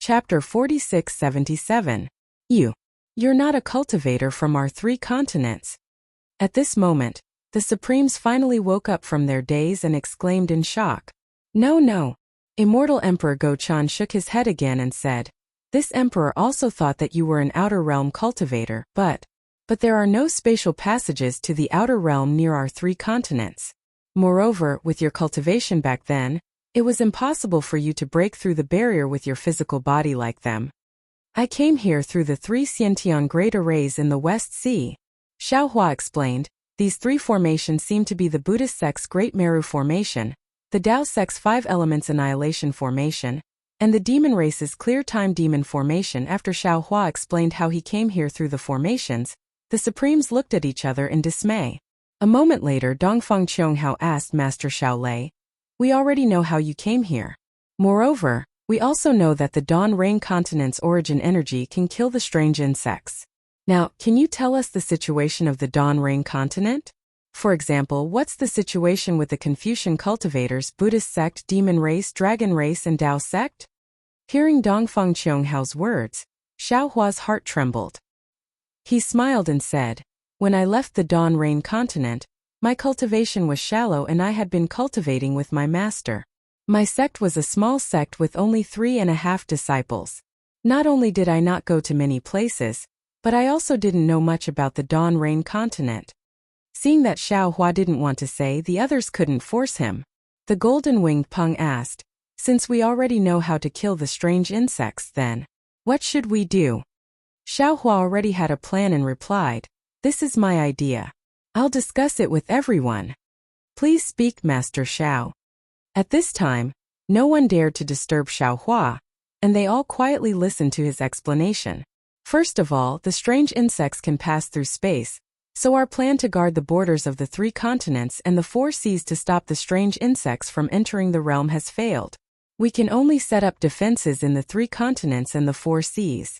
Chapter 4677. You're not a cultivator from our 3 continents. At this moment, the Supremes finally woke up from their daze and exclaimed in shock. No. Immortal Emperor Go-chan shook his head again and said, this emperor also thought that you were an outer realm cultivator, but there are no spatial passages to the outer realm near our 3 continents. Moreover, with your cultivation back then, it was impossible for you to break through the barrier with your physical body like them. I came here through the 3 Xiantian Great Arrays in the West Sea. Xiaohua explained. These 3 formations seem to be the Buddhist sect's Great Meru Formation, the Tao sect's 5 Elements Annihilation Formation, and the demon race's Clear Time Demon Formation. After Xiaohua explained how he came here through the formations, the Supremes looked at each other in dismay. A moment later, Dongfang Qianghao asked Master Xiaolei, we already know how you came here. Moreover, we also know that the Dawn Rain Continent's origin energy can kill the strange insects. Now, can you tell us the situation of the Dawn Rain Continent? For example, what's the situation with the Confucian cultivators, Buddhist sect, demon race, dragon race, and Tao sect? Hearing Dongfang Qianghao's words, Xiaohua's heart trembled. He smiled and said, when I left the Dawn Rain Continent, my cultivation was shallow and I had been cultivating with my master. My sect was a small sect with only 3.5 disciples. Not only did I not go to many places, but I also didn't know much about the Dawn Rain Continent. Seeing that Xiaohua didn't want to say, the others couldn't force him. The golden-winged Peng asked, since we already know how to kill the strange insects, then what should we do? Xiaohua already had a plan and replied, this is my idea. I'll discuss it with everyone. Please speak, Master Xiao. At this time, no one dared to disturb Xiaohua, and they all quietly listened to his explanation. First of all, the strange insects can pass through space, so our plan to guard the borders of the 3 continents and the 4 seas to stop the strange insects from entering the realm has failed. We can only set up defenses in the 3 continents and the 4 seas.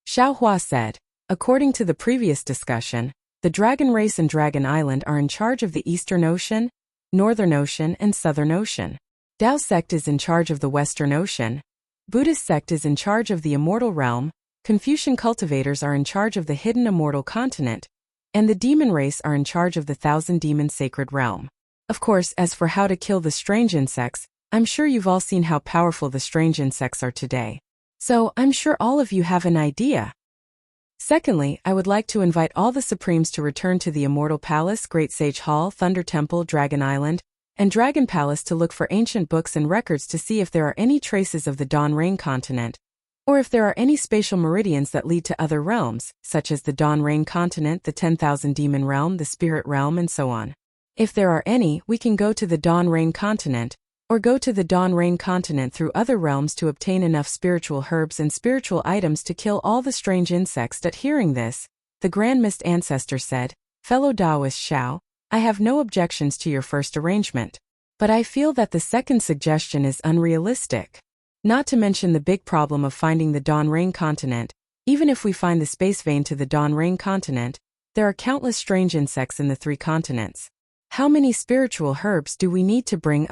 Xiaohua said, according to the previous discussion, the Dragon Race and Dragon Island are in charge of the Eastern Ocean, Northern Ocean, and Southern Ocean. Tao sect is in charge of the Western Ocean. Buddhist sect is in charge of the Immortal Realm. Confucian cultivators are in charge of the Hidden Immortal Continent. And the Demon Race are in charge of the Thousand Demon Sacred Realm. Of course, as for how to kill the strange insects, I'm sure you've all seen how powerful the strange insects are today. So, I'm sure all of you have an idea. Secondly, I would like to invite all the Supremes to return to the Immortal Palace, Great Sage Hall, Thunder Temple, Dragon Island, and Dragon Palace to look for ancient books and records to see if there are any traces of the Dawn Rain Continent, or if there are any spatial meridians that lead to other realms, such as the Dawn Rain Continent, the 10,000 Demon Realm, the Spirit Realm, and so on. If there are any, we can go to the Dawn Rain Continent, or go to the Dawn Rain Continent through other realms to obtain enough spiritual herbs and spiritual items to kill all the strange insects. At hearing this, the Grand Mist Ancestor said, fellow Taoist Xiao, I have no objections to your first arrangement, but I feel that the second suggestion is unrealistic. Not to mention the big problem of finding the Dawn Rain Continent. Even if we find the space vein to the Dawn Rain Continent, there are countless strange insects in the 3 continents. How many spiritual herbs do we need to bring?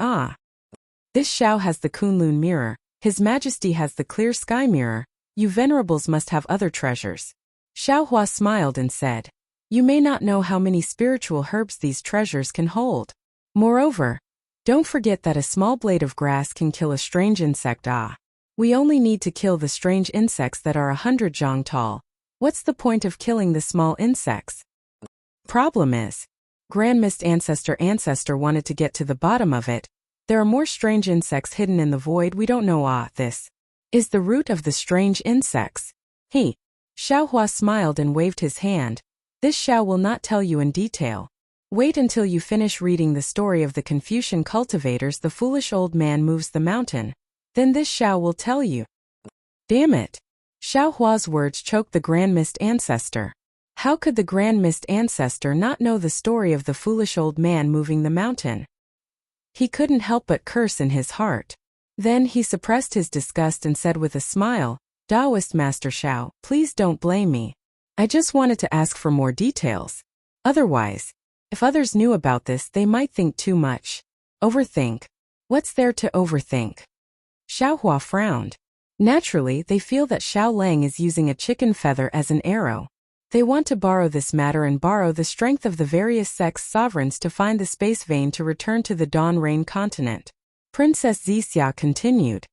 This Xiao has the Kunlun Mirror, His Majesty has the Clear Sky Mirror, you venerables must have other treasures. Xiaohua smiled and said, you may not know how many spiritual herbs these treasures can hold. Moreover, don't forget that a small blade of grass can kill a strange insect. We only need to kill the strange insects that are 100 zhang tall. What's the point of killing the small insects? Problem is, Grand Mist Ancestor wanted to get to the bottom of it. There are more strange insects hidden in the void we don't know. This is the root of the strange insects. Xiaohua smiled and waved his hand. This Xiao will not tell you in detail. Wait until you finish reading the story of the Confucian cultivators. The foolish old man moves the mountain. Then this Xiao will tell you. Damn it. Xiaohua's words choked the Grand Mist Ancestor. How could the Grand Mist Ancestor not know the story of the foolish old man moving the mountain? He couldn't help but curse in his heart. Then he suppressed his disgust and said with a smile, Taoist Master Xiao, please don't blame me. I just wanted to ask for more details. Otherwise, if others knew about this, they might think too much. Overthink. What's there to overthink? Xiaohua frowned. Naturally, they feel that Xiao Lang is using a chicken feather as an arrow. They want to borrow this matter and borrow the strength of the various sects' sovereigns to find the space vein to return to the Dawn Rain continent. Princess Zixia continued.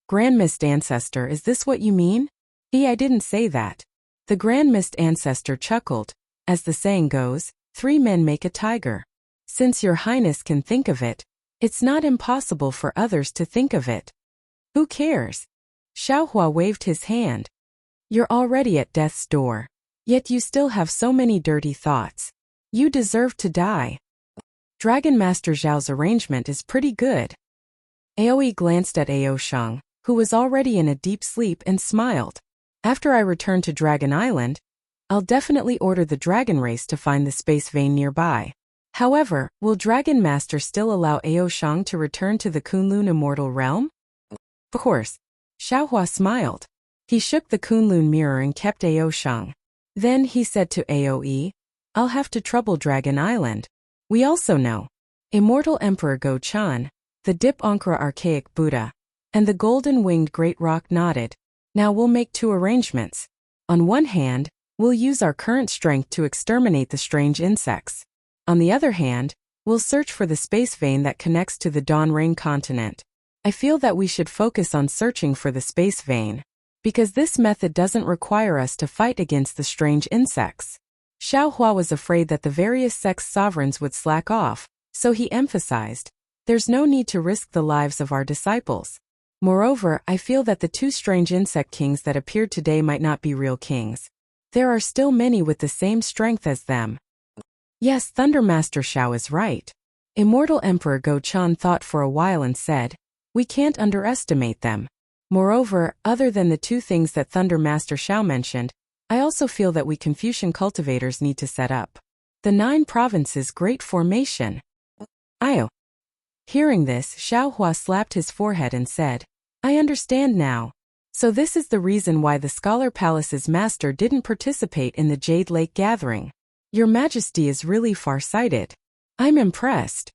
Grand Mist Ancestor, is this what you mean? I didn't say that. The Grand Mist Ancestor chuckled. As the saying goes, 3 men make a tiger. Since your highness can think of it, it's not impossible for others to think of it. Who cares? Xiaohua waved his hand. You're already at death's door. Yet you still have so many dirty thoughts. You deserve to die. Dragon Master Zhao's arrangement is pretty good. Aoi glanced at Ao Shang, who was already in a deep sleep, and smiled. After I return to Dragon Island, I'll definitely order the dragon race to find the space vein nearby. However, will Dragon Master still allow Ao Shang to return to the Kunlun immortal realm? Of course. Xiaohua smiled. He shook the Kunlun mirror and kept Ao Shang. Then he said to Aoi, I'll have to trouble Dragon Island. We also know Immortal Emperor Go Chan, the Dip Ankara Archaic Buddha, and the golden-winged Great Rock nodded. Now we'll make 2 arrangements. On one hand, we'll use our current strength to exterminate the strange insects. On the other hand, we'll search for the space vein that connects to the Dawn Rain continent. I feel that we should focus on searching for the space vein, because this method doesn't require us to fight against the strange insects. Xiaohua was afraid that the various sects' sovereigns would slack off, so he emphasized, there's no need to risk the lives of our disciples. Moreover, I feel that the 2 strange insect kings that appeared today might not be real kings. There are still many with the same strength as them. Yes, Thunder Master Xiao is right. Immortal Emperor Go Chan thought for a while and said, we can't underestimate them. Moreover, other than the 2 things that Thunder Master Xiao mentioned, I also feel that we Confucian cultivators need to set up the 9 provinces Great Formation. Io. Hearing this, Xiaohua slapped his forehead and said, I understand now. So this is the reason why the Scholar Palace's master didn't participate in the Jade Lake gathering. Your Majesty is really far-sighted. I'm impressed.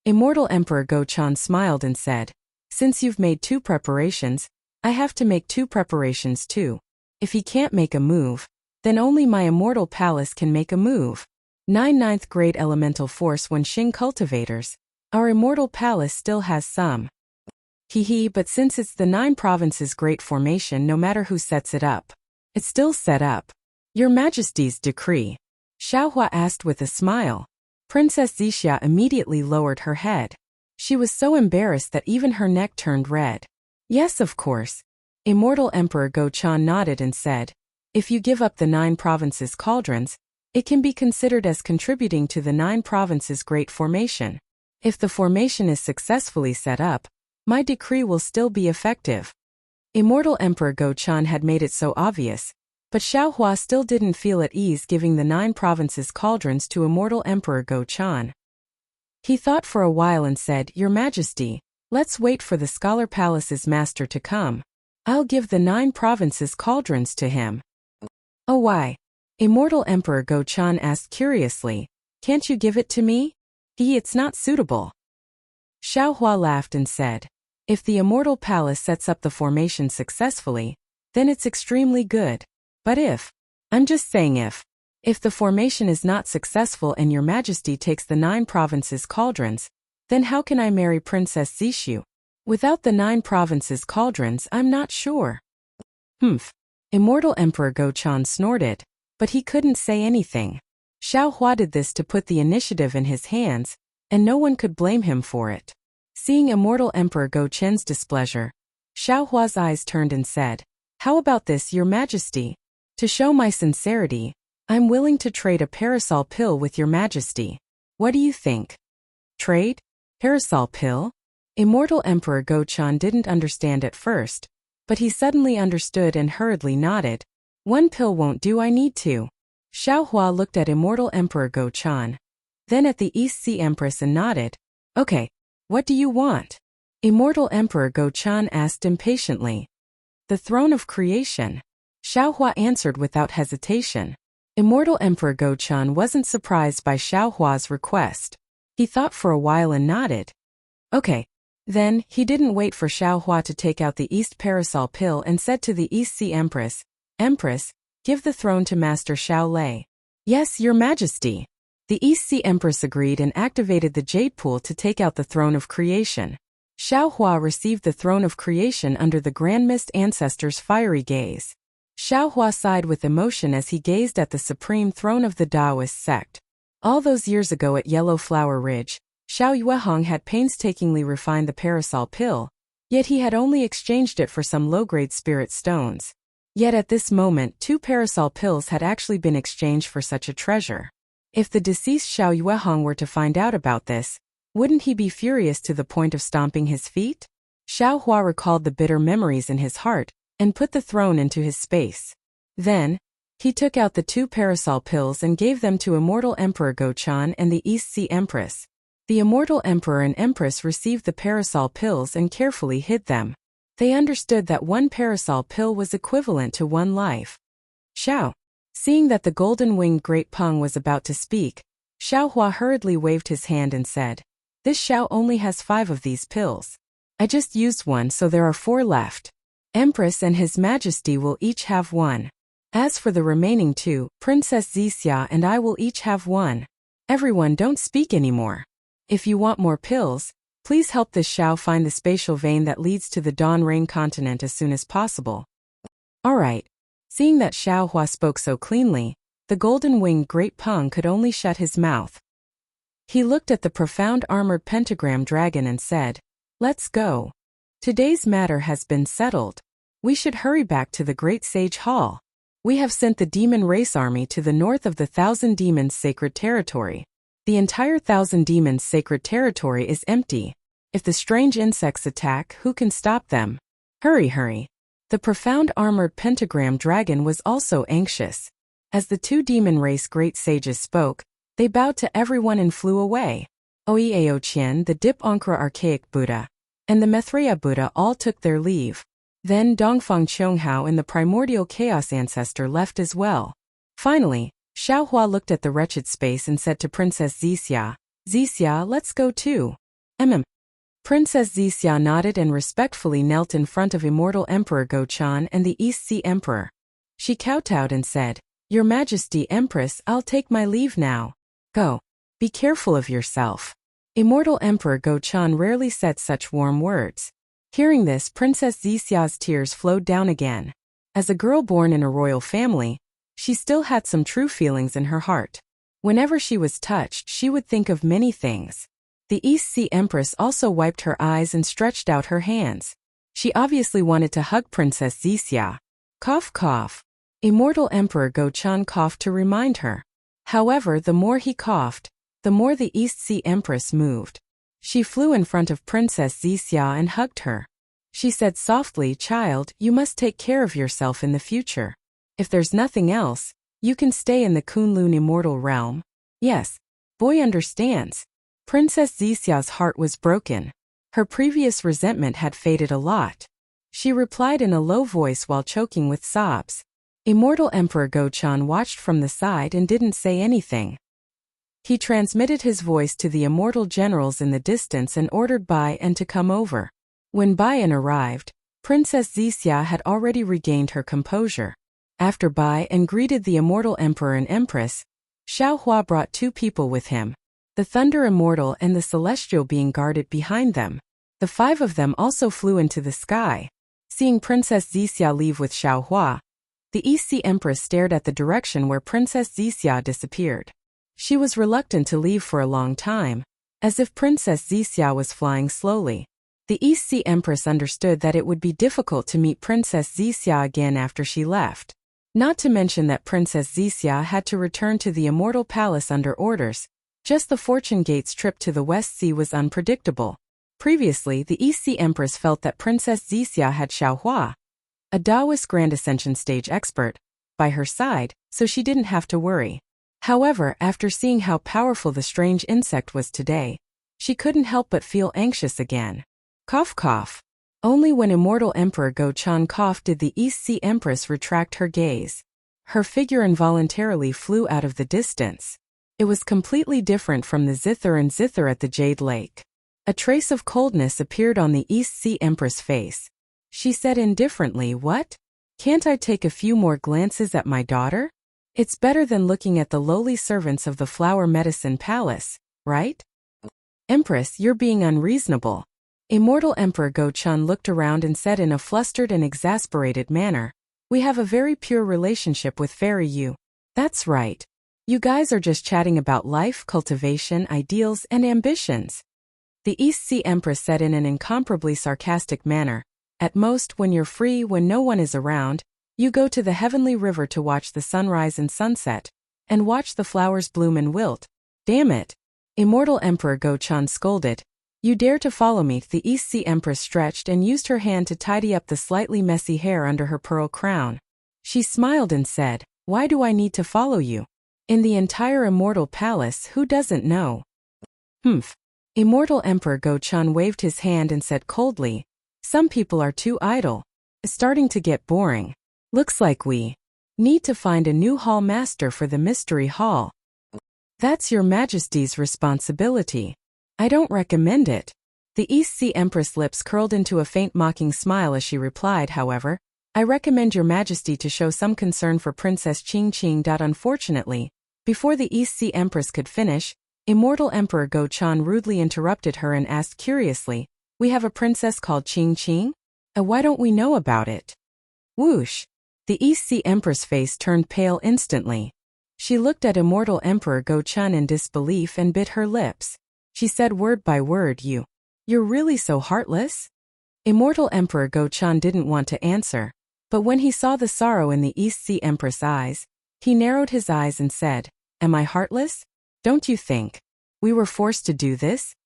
Immortal Emperor Go Chan smiled and said, since you've made 2 preparations, I have to make 2 preparations too. If he can't make a move, then only my Immortal Palace can make a move. 9th grade elemental force when Xing cultivators. Our Immortal Palace still has some. But since it's the 9 provinces Great Formation, no matter who sets it up, it's still set up. Your Majesty's decree? Xiaohua asked with a smile. Princess Zixia immediately lowered her head. She was so embarrassed that even her neck turned red. Yes, of course. Immortal Emperor Go Chan nodded and said, if you give up the 9 provinces cauldrons, it can be considered as contributing to the 9 provinces Great Formation. If the formation is successfully set up, my decree will still be effective. Immortal Emperor Go Chan had made it so obvious, but Xiaohua still didn't feel at ease giving the 9 provinces cauldrons to Immortal Emperor Go Chan. He thought for a while and said, Your Majesty, let's wait for the Scholar Palace's master to come. I'll give the 9 provinces cauldrons to him. Oh, why? Immortal Emperor Go Chan asked curiously. Can't you give it to me? It's not suitable. Xiaohua laughed and said, if the Immortal Palace sets up the formation successfully, then it's extremely good. But I'm just saying if the formation is not successful and Your Majesty takes the 9 provinces cauldrons, then how can I marry Princess Zixu? Without the 9 provinces cauldrons, I'm not sure. Immortal Emperor Go Chan snorted, but he couldn't say anything. Xiaohua did this to put the initiative in his hands, and no one could blame him for it. Seeing Immortal Emperor Go Chen's displeasure, Xiaohua's eyes turned and said, How about this, Your Majesty? To show my sincerity, I'm willing to trade a parasol pill with Your Majesty. What do you think? Trade? Parasol pill? Immortal Emperor Go Chan didn't understand at first, but he suddenly understood and hurriedly nodded. 1 pill won't do, I need 2. Xiaohua looked at Immortal Emperor Go Chan, then at the East Sea Empress and nodded. Okay, what do you want? Immortal Emperor Go Chan asked impatiently. The throne of creation. Xiaohua answered without hesitation. Immortal Emperor Go Chan wasn't surprised by Xiaohua's request. He thought for a while and nodded. Okay, Then, he didn't wait for Xiao Hua to take out the East Parasol pill and said to the East Sea Empress, "Empress, give the throne to Master Xiao Lei." "Yes, Your Majesty." The East Sea Empress agreed and activated the Jade Pool to take out the Throne of Creation. Xiao Hua received the Throne of Creation under the Grand Mist Ancestor's fiery gaze. Xiao Hua sighed with emotion as he gazed at the supreme throne of the Taoist sect. All those years ago at Yellow Flower Ridge, Xiao Yuehong had painstakingly refined the Parasol pill, yet he had only exchanged it for some low-grade spirit stones. Yet at this moment 2 Parasol pills had actually been exchanged for such a treasure. If the deceased Xiao Yuehong were to find out about this, wouldn't he be furious to the point of stomping his feet? Xiao Hua recalled the bitter memories in his heart and put the throne into his space. Then, he took out the 2 Parasol pills and gave them to Immortal Emperor Gochan and the East Sea Empress. The Immortal Emperor and Empress received the Parasol pills and carefully hid them. They understood that 1 Parasol pill was equivalent to 1 life. Xiao. Seeing that the golden-winged Great Peng was about to speak, Xiao Hua hurriedly waved his hand and said, "This Xiao only has 5 of these pills. I just used 1, so there are 4 left. Empress and His Majesty will each have 1. As for the remaining 2, Princess Zixia and I will each have 1. Everyone, don't speak anymore. If you want more pills, please help this Xiao find the spatial vein that leads to the Dawn Rain continent as soon as possible." Alright. Seeing that Xiao Hua spoke so cleanly, the golden-winged Great Peng could only shut his mouth. He looked at the profound armored pentagram dragon and said, "Let's go. Today's matter has been settled. We should hurry back to the Great Sage Hall. We have sent the demon race army to the north of the Thousand Demons' sacred territory. The entire Thousand Demons' sacred territory is empty. If the strange insects attack, who can stop them? Hurry, hurry." The profound armored pentagram dragon was also anxious. As the 2 demon race great sages spoke, they bowed to everyone and flew away. Oeao Qian, the Dip Ankara Archaic Buddha, and the Maitreya Buddha all took their leave. Then Dongfang Chonghao and the primordial chaos ancestor left as well. Finally, Xiao Hua looked at the wretched space and said to Princess Zixia, "Zixia, let's go too." Princess Zixia nodded and respectfully knelt in front of Immortal Emperor Gochan and the East Sea Emperor. She kowtowed and said, "Your Majesty Empress, I'll take my leave now. Go. Be careful of yourself." Immortal Emperor Gochan rarely said such warm words. Hearing this, Princess Zixia's tears flowed down again. As a girl born in a royal family, she still had some true feelings in her heart. Whenever she was touched, she would think of many things. The East Sea Empress also wiped her eyes and stretched out her hands. She obviously wanted to hug Princess Zixia. Cough, cough. Immortal Emperor Gochan coughed to remind her. However, the more he coughed, the more the East Sea Empress moved. She flew in front of Princess Zixia and hugged her. She said softly, "Child, you must take care of yourself in the future. If there's nothing else, you can stay in the Kunlun immortal realm." "Yes, boy understands." Princess Zixia's heart was broken. Her previous resentment had faded a lot. She replied in a low voice while choking with sobs. Immortal Emperor Gochan watched from the side and didn't say anything. He transmitted his voice to the immortal generals in the distance and ordered Bai En to come over. When Bai En arrived, Princess Zixia had already regained her composure. After Bai En greeted the immortal emperor and empress, Xiao Hua brought 2 people with him. The Thunder Immortal and the Celestial being guarded behind them. The 5 of them also flew into the sky. Seeing Princess Zixia leave with Xiao Hua, the East Sea Empress stared at the direction where Princess Zixia disappeared. She was reluctant to leave for a long time, as if Princess Zixia was flying slowly. The East Sea Empress understood that it would be difficult to meet Princess Zixia again after she left. Not to mention that Princess Zixia had to return to the Immortal Palace under orders. Just the Fortune Gate's trip to the West Sea was unpredictable. Previously, the East Sea Empress felt that Princess Zixia had Xiao Hua, a Taoist Grand Ascension stage expert, by her side, so she didn't have to worry. However, after seeing how powerful the strange insect was today, she couldn't help but feel anxious again. Cough, cough. Only when Immortal Emperor Gochan coughed did the East Sea Empress retract her gaze. Her figure involuntarily flew out of the distance. It was completely different from the Zither and Zither at the Jade Lake. A trace of coldness appeared on the East Sea Empress' face. She said indifferently, "What? Can't I take a few more glances at my daughter? It's better than looking at the lowly servants of the Flower Medicine Palace, right?" "Empress, you're being unreasonable." Immortal Emperor Go-chun looked around and said in a flustered and exasperated manner, "We have a very pure relationship with Fairy Yu." "That's right. You guys are just chatting about life, cultivation, ideals, and ambitions." The East Sea Empress said in an incomparably sarcastic manner, "At most, when you're free, when no one is around, you go to the heavenly river to watch the sunrise and sunset, and watch the flowers bloom and wilt." "Damn it!" Immortal Emperor Go-chan scolded. "You dare to follow me?" The East Sea Empress stretched and used her hand to tidy up the slightly messy hair under her pearl crown. She smiled and said, "Why do I need to follow you? In the entire Immortal Palace, who doesn't know?" "Humph." Immortal Emperor Go-chun waved his hand and said coldly, "Some people are too idle. It's starting to get boring. Looks like we need to find a new hall master for the mystery hall." "That's your Majesty's responsibility. I don't recommend it." The East Sea Empress' lips curled into a faint mocking smile as she replied, "However, I recommend your Majesty to show some concern for Princess Qing. Unfortunately, before the East Sea Empress could finish, Immortal Emperor Go-chan rudely interrupted her and asked curiously, "We have a princess called Qing? Why don't we know about it?" Whoosh! The East Sea Empress' face turned pale instantly. She looked at Immortal Emperor Go-chun in disbelief and bit her lips. She said word by word, You're really so heartless?" Immortal Emperor Go-chan didn't want to answer, but when he saw the sorrow in the East Sea Empress' eyes, he narrowed his eyes and said, "Am I heartless? Don't you think we were forced to do this?"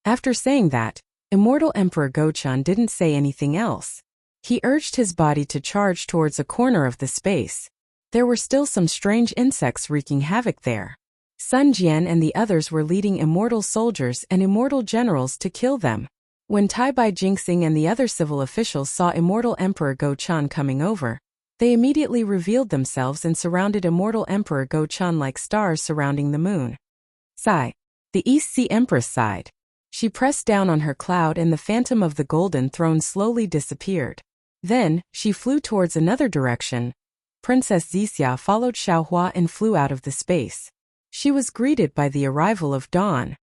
After saying that, Immortal Emperor Go-chan didn't say anything else. He urged his body to charge towards a corner of the space. There were still some strange insects wreaking havoc there. Sun Jian and the others were leading immortal soldiers and immortal generals to kill them. When Tai Bai Jinxing and the other civil officials saw Immortal Emperor Go-chan coming over, they immediately revealed themselves and surrounded Immortal Emperor Go-chan like stars surrounding the moon. Sigh. The East Sea Empress sighed. She pressed down on her cloud and the phantom of the Golden Throne slowly disappeared. Then, she flew towards another direction. Princess Zixia followed Xiaohua and flew out of the space. She was greeted by the arrival of dawn.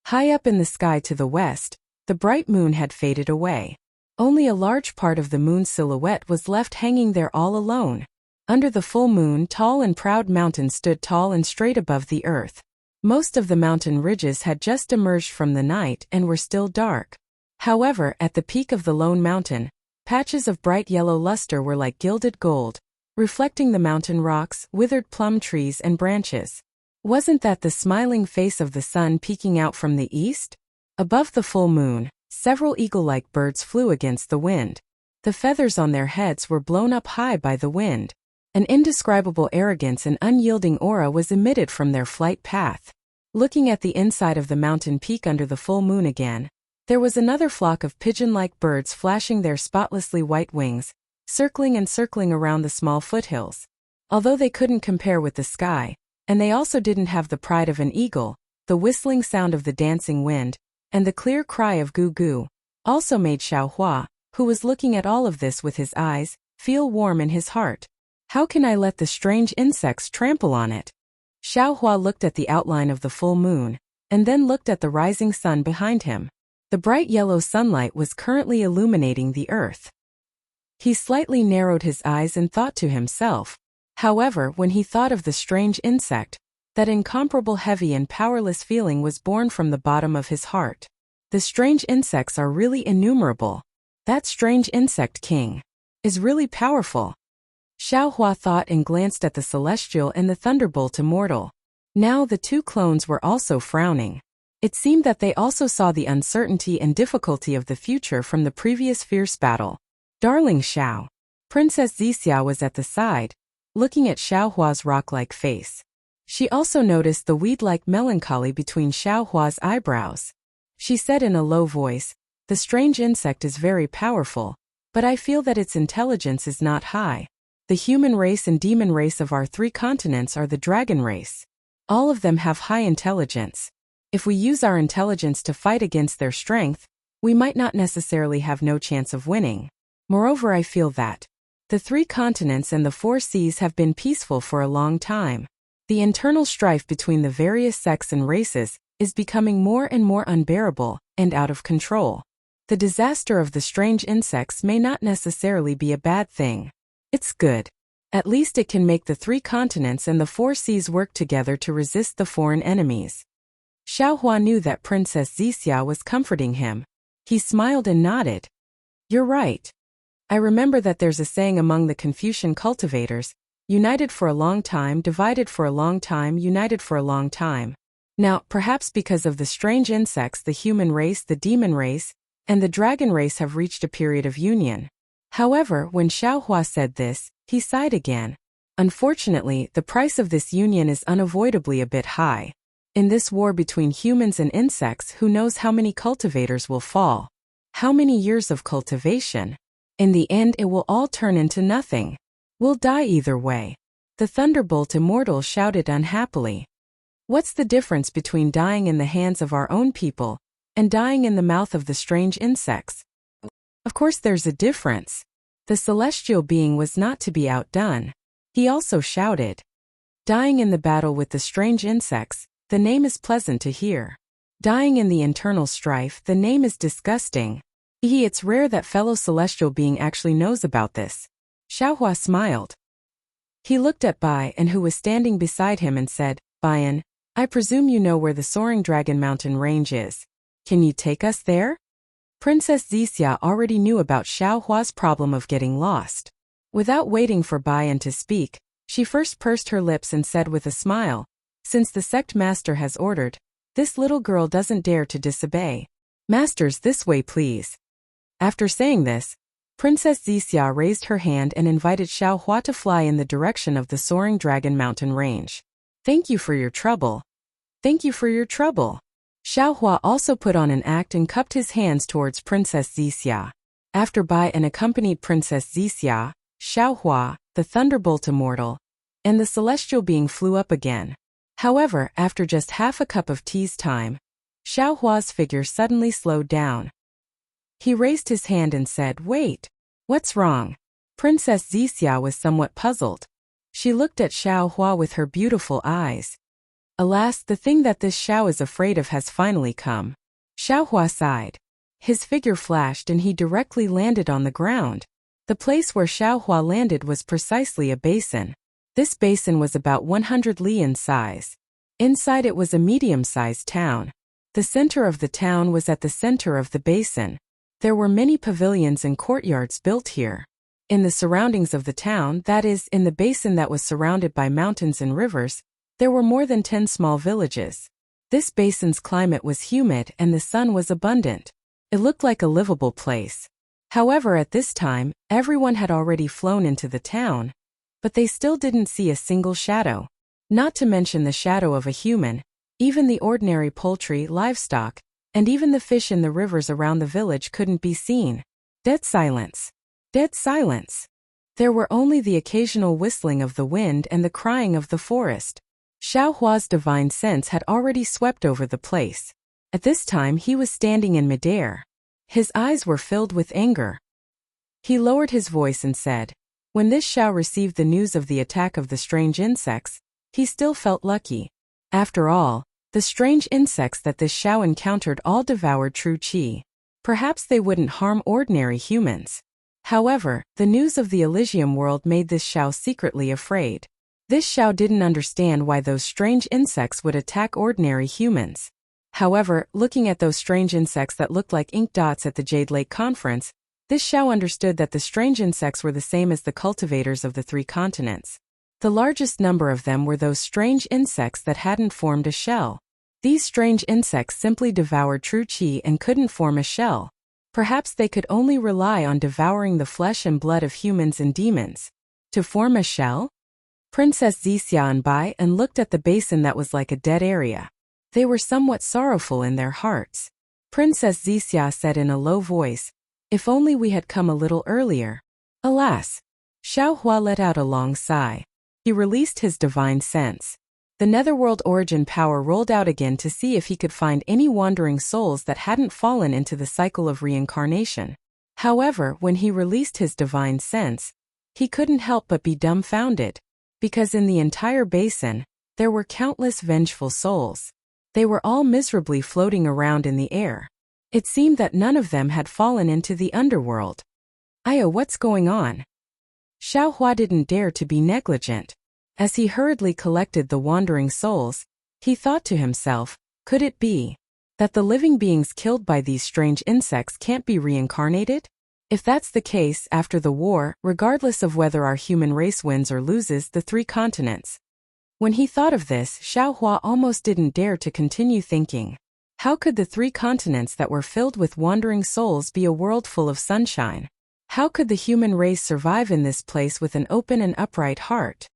High up in the sky to the west, the bright moon had faded away. Only a large part of the moon's silhouette was left hanging there all alone. Under the full moon, tall and proud mountains stood tall and straight above the earth. Most of the mountain ridges had just emerged from the night and were still dark. However, at the peak of the lone mountain, patches of bright yellow luster were like gilded gold, reflecting the mountain rocks, withered plum trees and branches. Wasn't that the smiling face of the sun peeking out from the east? Above the full moon, several eagle-like birds flew against the wind. The feathers on their heads were blown up high by the wind. An indescribable arrogance and unyielding aura was emitted from their flight path. Looking at the inside of the mountain peak under the full moon again, there was another flock of pigeon-like birds flashing their spotlessly white wings, circling and circling around the small foothills. Although they couldn't compare with the sky, and they also didn't have the pride of an eagle, the whistling sound of the dancing wind, and the clear cry of goo-goo, also made Xiaohua, who was looking at all of this with his eyes, feel warm in his heart. How can I let the strange insects trample on it? Xiaohua looked at the outline of the full moon, and then looked at the rising sun behind him. The bright yellow sunlight was currently illuminating the earth. He slightly narrowed his eyes and thought to himself. However, when he thought of the strange insect, that incomparable heavy and powerless feeling was born from the bottom of his heart. The strange insects are really innumerable. That strange insect king is really powerful. Xiaohua thought and glanced at the celestial and the thunderbolt immortal. Now the two clones were also frowning. It seemed that they also saw the uncertainty and difficulty of the future from the previous fierce battle. Darling Xiao. Princess Zixia was at the side, looking at Xiaohua's rock-like face. She also noticed the weed-like melancholy between Xiaohua's eyebrows. She said in a low voice, "The strange insect is very powerful, but I feel that its intelligence is not high. The human race and demon race of our 3 continents are the dragon race. All of them have high intelligence. If we use our intelligence to fight against their strength, we might not necessarily have no chance of winning. Moreover, I feel that the 3 continents and the 4 seas have been peaceful for a long time. The internal strife between the various sects and races is becoming more and more unbearable and out of control. The disaster of the strange insects may not necessarily be a bad thing. It's good. At least it can make the 3 continents and the 4 seas work together to resist the foreign enemies. Xiaohua knew that Princess Zixia was comforting him. He smiled and nodded. You're right. I remember that there's a saying among the Confucian cultivators, united for a long time, divided for a long time, united for a long time. Now, perhaps because of the strange insects, the human race, the demon race, and the dragon race have reached a period of union. However, when Xiaohua said this, he sighed again. Unfortunately, the price of this union is unavoidably a bit high. In this war between humans and insects, who knows how many cultivators will fall? How many years of cultivation? In the end, it will all turn into nothing. We'll die either way. The thunderbolt immortal shouted unhappily. What's the difference between dying in the hands of our own people and dying in the mouth of the strange insects? Of course there's a difference. The celestial being was not to be outdone. He also shouted. Dying in the battle with the strange insects, the name is pleasant to hear. Dying in the internal strife, the name is disgusting. It's rare that fellow celestial being actually knows about this. Xiaohua smiled. He looked at Bai An, who was standing beside him, and said, Bai An, I presume you know where the Soaring Dragon Mountain range is. Can you take us there? Princess Zixia already knew about Xiaohua's problem of getting lost. Without waiting for Bai An to speak, she first pursed her lips and said with a smile, Since the sect master has ordered, this little girl doesn't dare to disobey. Masters, this way please. After saying this, Princess Zixia raised her hand and invited Xiaohua to fly in the direction of the Soaring Dragon Mountain range. Thank you for your trouble. Thank you for your trouble. Xiaohua also put on an act and cupped his hands towards Princess Zixia. After Bai An accompanied Princess Zixia, Xiaohua, the thunderbolt immortal, and the celestial being flew up again. However, after just half a cup of tea's time, Xiaohua's figure suddenly slowed down. He raised his hand and said, Wait, what's wrong? Princess Zixia was somewhat puzzled. She looked at Xiaohua with her beautiful eyes. Alas, the thing that this Xiao is afraid of has finally come. Xiaohua sighed. His figure flashed and he directly landed on the ground. The place where Xiaohua landed was precisely a basin. This basin was about 100 li in size. Inside it was a medium-sized town. The center of the town was at the center of the basin. There were many pavilions and courtyards built here. In the surroundings of the town, that is, in the basin that was surrounded by mountains and rivers, there were more than 10 small villages. This basin's climate was humid and the sun was abundant. It looked like a livable place. However, at this time, everyone had already flown into the town, but they still didn't see a single shadow. Not to mention the shadow of a human, even the ordinary poultry, livestock, and even the fish in the rivers around the village couldn't be seen. Dead silence. Dead silence. There were only the occasional whistling of the wind and the crying of the forest. Xiaohua's divine sense had already swept over the place. At this time he was standing in midair. His eyes were filled with anger. He lowered his voice and said, When this Xiao received the news of the attack of the strange insects, he still felt lucky. After all, the strange insects that this Xiao encountered all devoured true qi. Perhaps they wouldn't harm ordinary humans. However, the news of the Elysium world made this Xiao secretly afraid. This Xiao didn't understand why those strange insects would attack ordinary humans. However, looking at those strange insects that looked like ink dots at the Jade Lake conference, this Xiao understood that the strange insects were the same as the cultivators of the 3 continents. The largest number of them were those strange insects that hadn't formed a shell. These strange insects simply devoured true qi and couldn't form a shell. Perhaps they could only rely on devouring the flesh and blood of humans and demons. To form a shell? Princess Zixia and Bai An looked at the basin that was like a dead area. They were somewhat sorrowful in their hearts. Princess Zixia said in a low voice, If only we had come a little earlier. Alas! Xiaohua let out a long sigh. He released his divine sense. The netherworld origin power rolled out again to see if he could find any wandering souls that hadn't fallen into the cycle of reincarnation. However, when he released his divine sense, he couldn't help but be dumbfounded, because in the entire basin, there were countless vengeful souls. They were all miserably floating around in the air. It seemed that none of them had fallen into the underworld. Aya, what's going on? Xiao Hua didn't dare to be negligent. As he hurriedly collected the wandering souls, he thought to himself, could it be that the living beings killed by these strange insects can't be reincarnated? If that's the case, after the war, regardless of whether our human race wins or loses the 3 continents. When he thought of this, Xiao Hua almost didn't dare to continue thinking. How could the 3 continents that were filled with wandering souls be a world full of sunshine? How could the human race survive in this place with an open and upright heart?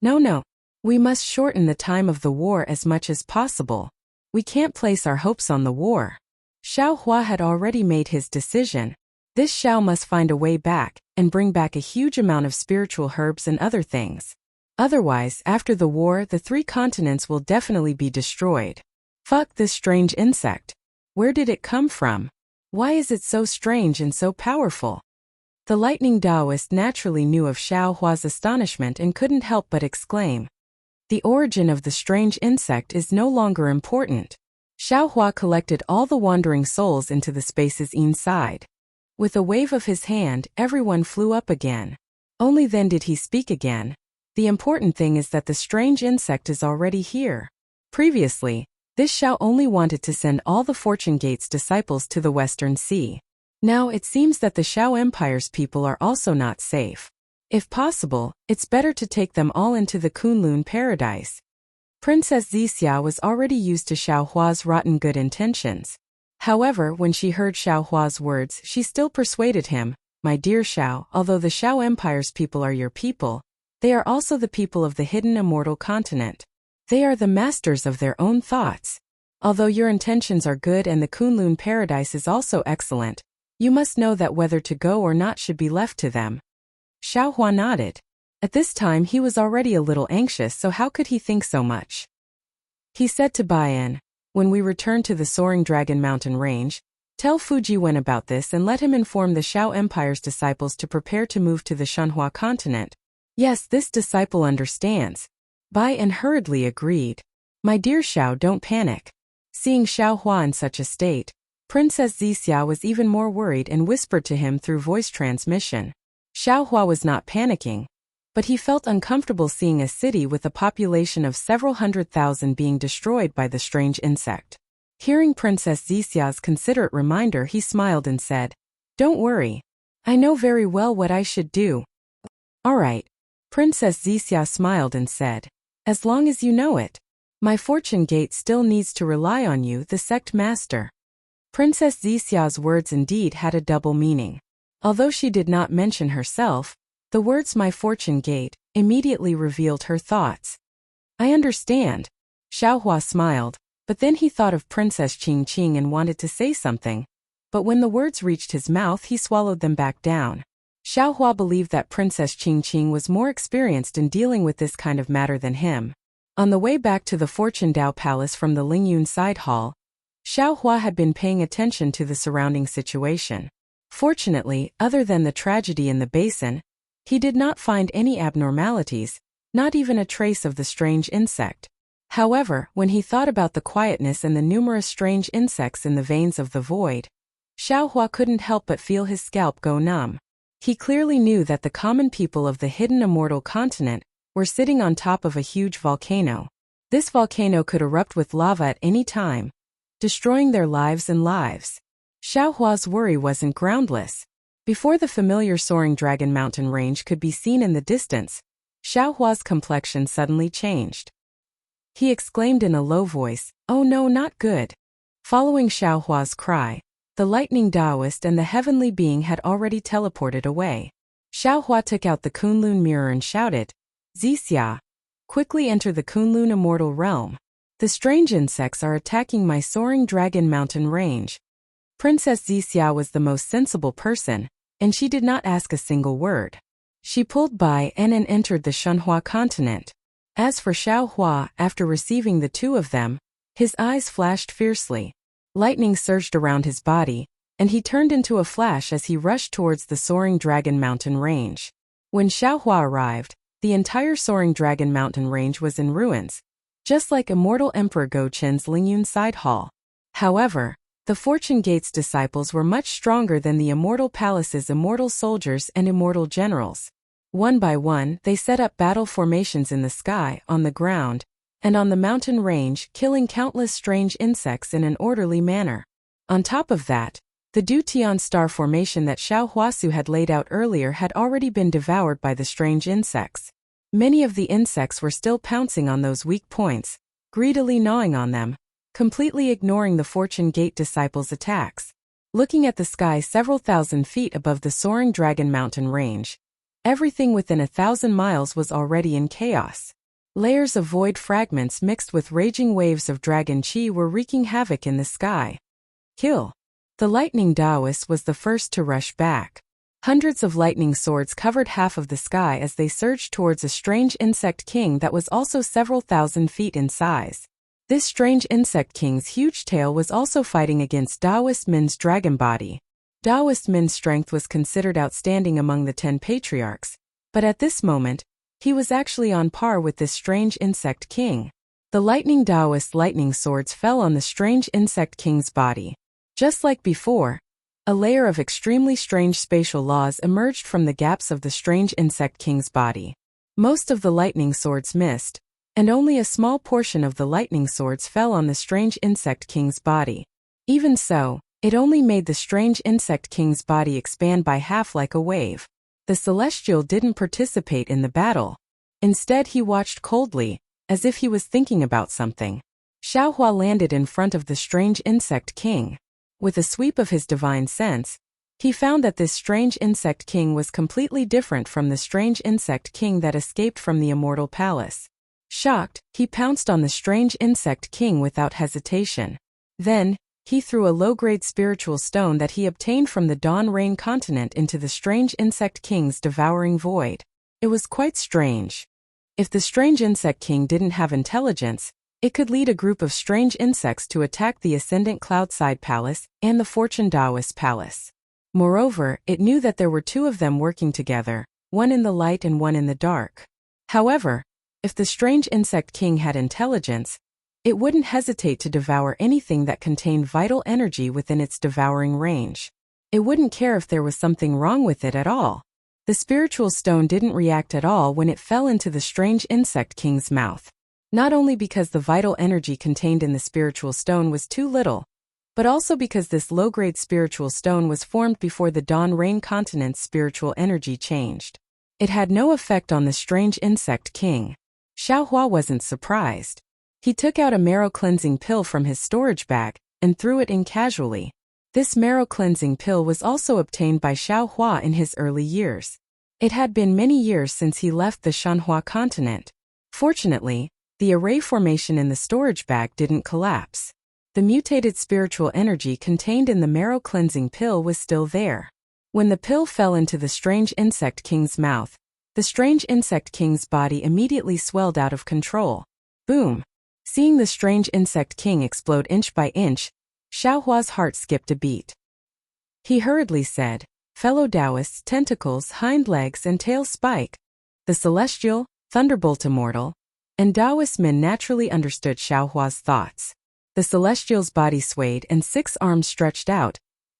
No. We must shorten the time of the war as much as possible. We can't place our hopes on the war. Xiao Hua had already made his decision. This Xiao must find a way back, and bring back a huge amount of spiritual herbs and other things. Otherwise, after the war, the 3 continents will definitely be destroyed. Fuck this strange insect. Where did it come from? Why is it so strange and so powerful? The lightning Taoist naturally knew of Xiao Hua's astonishment and couldn't help but exclaim. The origin of the strange insect is no longer important. Xiao Hua collected all the wandering souls into the spaces inside. With a wave of his hand, everyone flew up again. Only then did he speak again. The important thing is that the strange insect is already here. Previously, this Xiao only wanted to send all the Fortune Gate's disciples to the Western Sea. Now it seems that the Xiao Empire's people are also not safe. If possible, it's better to take them all into the Kunlun paradise. Princess Zixia was already used to Xiao Hua's rotten good intentions. However, when she heard Xiao Hua's words, she still persuaded him, my dear Xiao, although the Xiao Empire's people are your people, they are also the people of the hidden immortal continent. They are the masters of their own thoughts. Although your intentions are good and the Kunlun paradise is also excellent, you must know that whether to go or not should be left to them. Xiao Hua nodded. At this time he was already a little anxious, so how could he think so much? He said to Baiyan, when we return to the soaring dragon mountain range, tell Fuji Wen about this and let him inform the Xiao Empire's disciples to prepare to move to the Shenhua continent. Yes, this disciple understands. Baiyan hurriedly agreed. My dear Xiao, don't panic. Seeing Xiao Hua in such a state, Princess Zixia was even more worried and whispered to him through voice transmission. Xiao Hua was not panicking, but he felt uncomfortable seeing a city with a population of several 100,000 being destroyed by the strange insect. Hearing Princess Zixia's considerate reminder, he smiled and said, don't worry. I know very well what I should do. All right. Princess Zixia smiled and said, as long as you know it. My Fortune Gate still needs to rely on you, the sect master. Princess Zixia's words indeed had a double meaning. Although she did not mention herself, the words my Fortune Gate immediately revealed her thoughts. I understand. Xiao Hua smiled, but then he thought of Princess Qing Qing and wanted to say something. But when the words reached his mouth, he swallowed them back down. Xiao Hua believed that Princess Qing Qing was more experienced in dealing with this kind of matter than him. On the way back to the Fortune Dao Palace from the Lingyun side hall, Xiao Hua had been paying attention to the surrounding situation. Fortunately, other than the tragedy in the basin, he did not find any abnormalities, not even a trace of the strange insect. However, when he thought about the quietness and the numerous strange insects in the veins of the void, Xiao Hua couldn't help but feel his scalp go numb. He clearly knew that the common people of the hidden immortal continent were sitting on top of a huge volcano. This volcano could erupt with lava at any time, destroying their lives and lives. Xiao Hua's worry wasn't groundless. Before the familiar soaring dragon mountain range could be seen in the distance, Xiao Hua's complexion suddenly changed. He exclaimed in a low voice, oh no, not good. Following Xiao Hua's cry, the lightning Taoist and the heavenly being had already teleported away. Xiao Hua took out the Kunlun mirror and shouted, Zixia, quickly enter the Kunlun immortal realm. The strange insects are attacking my soaring dragon mountain range. Princess Zixia was the most sensible person, and she did not ask a single word. She pulled by and entered the Shenhua continent. As for Xiao Hua, after receiving the two of them, his eyes flashed fiercely. Lightning surged around his body, and he turned into a flash as he rushed towards the soaring Dragon Mountain range. When Xiao Hua arrived, the entire soaring Dragon Mountain range was in ruins, just like immortal Emperor Go Chen's Lingyun side hall. However, the Fortune Gate's disciples were much stronger than the Immortal Palace's immortal soldiers and immortal generals. One by one, they set up battle formations in the sky, on the ground, and on the mountain range, killing countless strange insects in an orderly manner. On top of that, the Dutian star formation that Xiao Huasu had laid out earlier had already been devoured by the strange insects. Many of the insects were still pouncing on those weak points, greedily gnawing on them, completely ignoring the Fortune Gate disciples' attacks. Looking at the sky several thousand feet above the soaring Dragon Mountain range, everything within 1,000 miles was already in chaos. Layers of void fragments mixed with raging waves of dragon chi were wreaking havoc in the sky. Kill! The lightning Taoist was the first to rush back. Hundreds of lightning swords covered half of the sky as they surged towards a strange insect king that was also several thousand feet in size. This strange insect king's huge tail was also fighting against Taoist Min's dragon body. Taoist Min's strength was considered outstanding among the 10 patriarchs, but at this moment, he was actually on par with this strange insect king. The lightning Taoist lightning swords fell on the strange insect king's body. Just like before, a layer of extremely strange spatial laws emerged from the gaps of the strange insect king's body. Most of the lightning swords missed, and only a small portion of the lightning swords fell on the strange insect king's body. Even so, it only made the strange insect king's body expand by half like a wave. The celestial didn't participate in the battle. Instead, he watched coldly, as if he was thinking about something. Xiao Hua landed in front of the strange insect king. With a sweep of his divine sense, he found that this strange insect king was completely different from the strange insect king that escaped from the immortal palace. Shocked, he pounced on the strange insect king without hesitation. Then, he threw a low-grade spiritual stone that he obtained from the Dawn Rain continent into the strange insect king's devouring void. It was quite strange. If the strange insect king didn't have intelligence, it could lead a group of strange insects to attack the Ascendant Cloudside Palace and the Fortune Taoist Palace. Moreover, it knew that there were two of them working together, one in the light and one in the dark. However, if the strange insect king had intelligence, it wouldn't hesitate to devour anything that contained vital energy within its devouring range. It wouldn't care if there was something wrong with it at all. The spiritual stone didn't react at all when it fell into the strange insect king's mouth. Not only because the vital energy contained in the spiritual stone was too little, but also because this low-grade spiritual stone was formed before the Dawn Rain continent's spiritual energy changed. It had no effect on the strange insect king. Xiao Hua wasn't surprised. He took out a marrow cleansing pill from his storage bag and threw it in casually. This marrow cleansing pill was also obtained by Xiao Hua in his early years. It had been many years since he left the Shanhua continent. Fortunately, the array formation in the storage bag didn't collapse. The mutated spiritual energy contained in the marrow cleansing pill was still there. When the pill fell into the strange insect king's mouth, the strange insect king's body immediately swelled out of control. Boom! Seeing the strange insect king explode inch by inch, Xiao Hua's heart skipped a beat. He hurriedly said, "Fellow Taoists, tentacles, hind legs and tail spike." The celestial, thunderbolt immortal, and Taoist men naturally understood Xiao Hua's thoughts. The celestial's body swayed and 6 arms stretched out,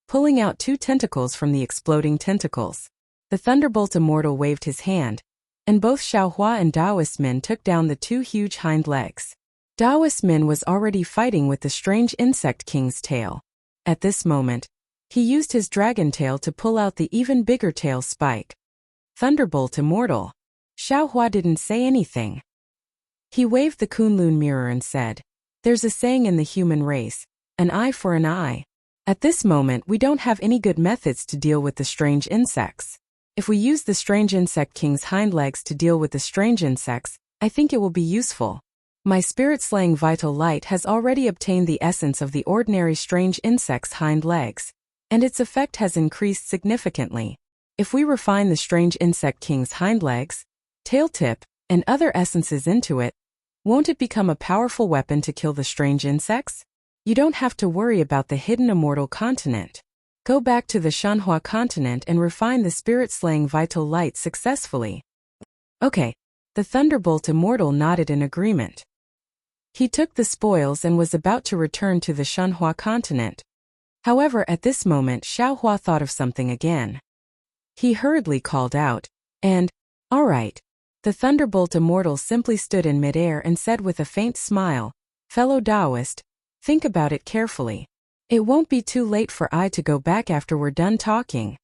pulling out 2 tentacles from the exploding tentacles. The thunderbolt immortal waved his hand, and both Xiao Hua and Taoist men took down the 2 huge hind legs. Taoist Min was already fighting with the strange insect king's tail. At this moment, he used his dragon tail to pull out the even bigger tail spike. Thunderbolt immortal. Xiao Hua didn't say anything. He waved the Kunlun mirror and said, "There's a saying in the human race, an eye for an eye." At this moment we don't have any good methods to deal with the strange insects. If we use the strange insect king's hind legs to deal with the strange insects, I think it will be useful. My spirit-slaying vital light has already obtained the essence of the ordinary strange insect's hind legs, and its effect has increased significantly. If we refine the strange insect king's hind legs, tail tip, and other essences into it, won't it become a powerful weapon to kill the strange insects? You don't have to worry about the hidden immortal continent. Go back to the Shanhua continent and refine the spirit-slaying vital light successfully. Okay. The Thunderbolt Immortal nodded in agreement. He took the spoils and was about to return to the Shanhua continent. However, at this moment Xiaohua thought of something again. He hurriedly called out, and, "All right." The Thunderbolt Immortal simply stood in midair and said with a faint smile, "Fellow Taoist, think about it carefully. It won't be too late for I to go back after we're done talking."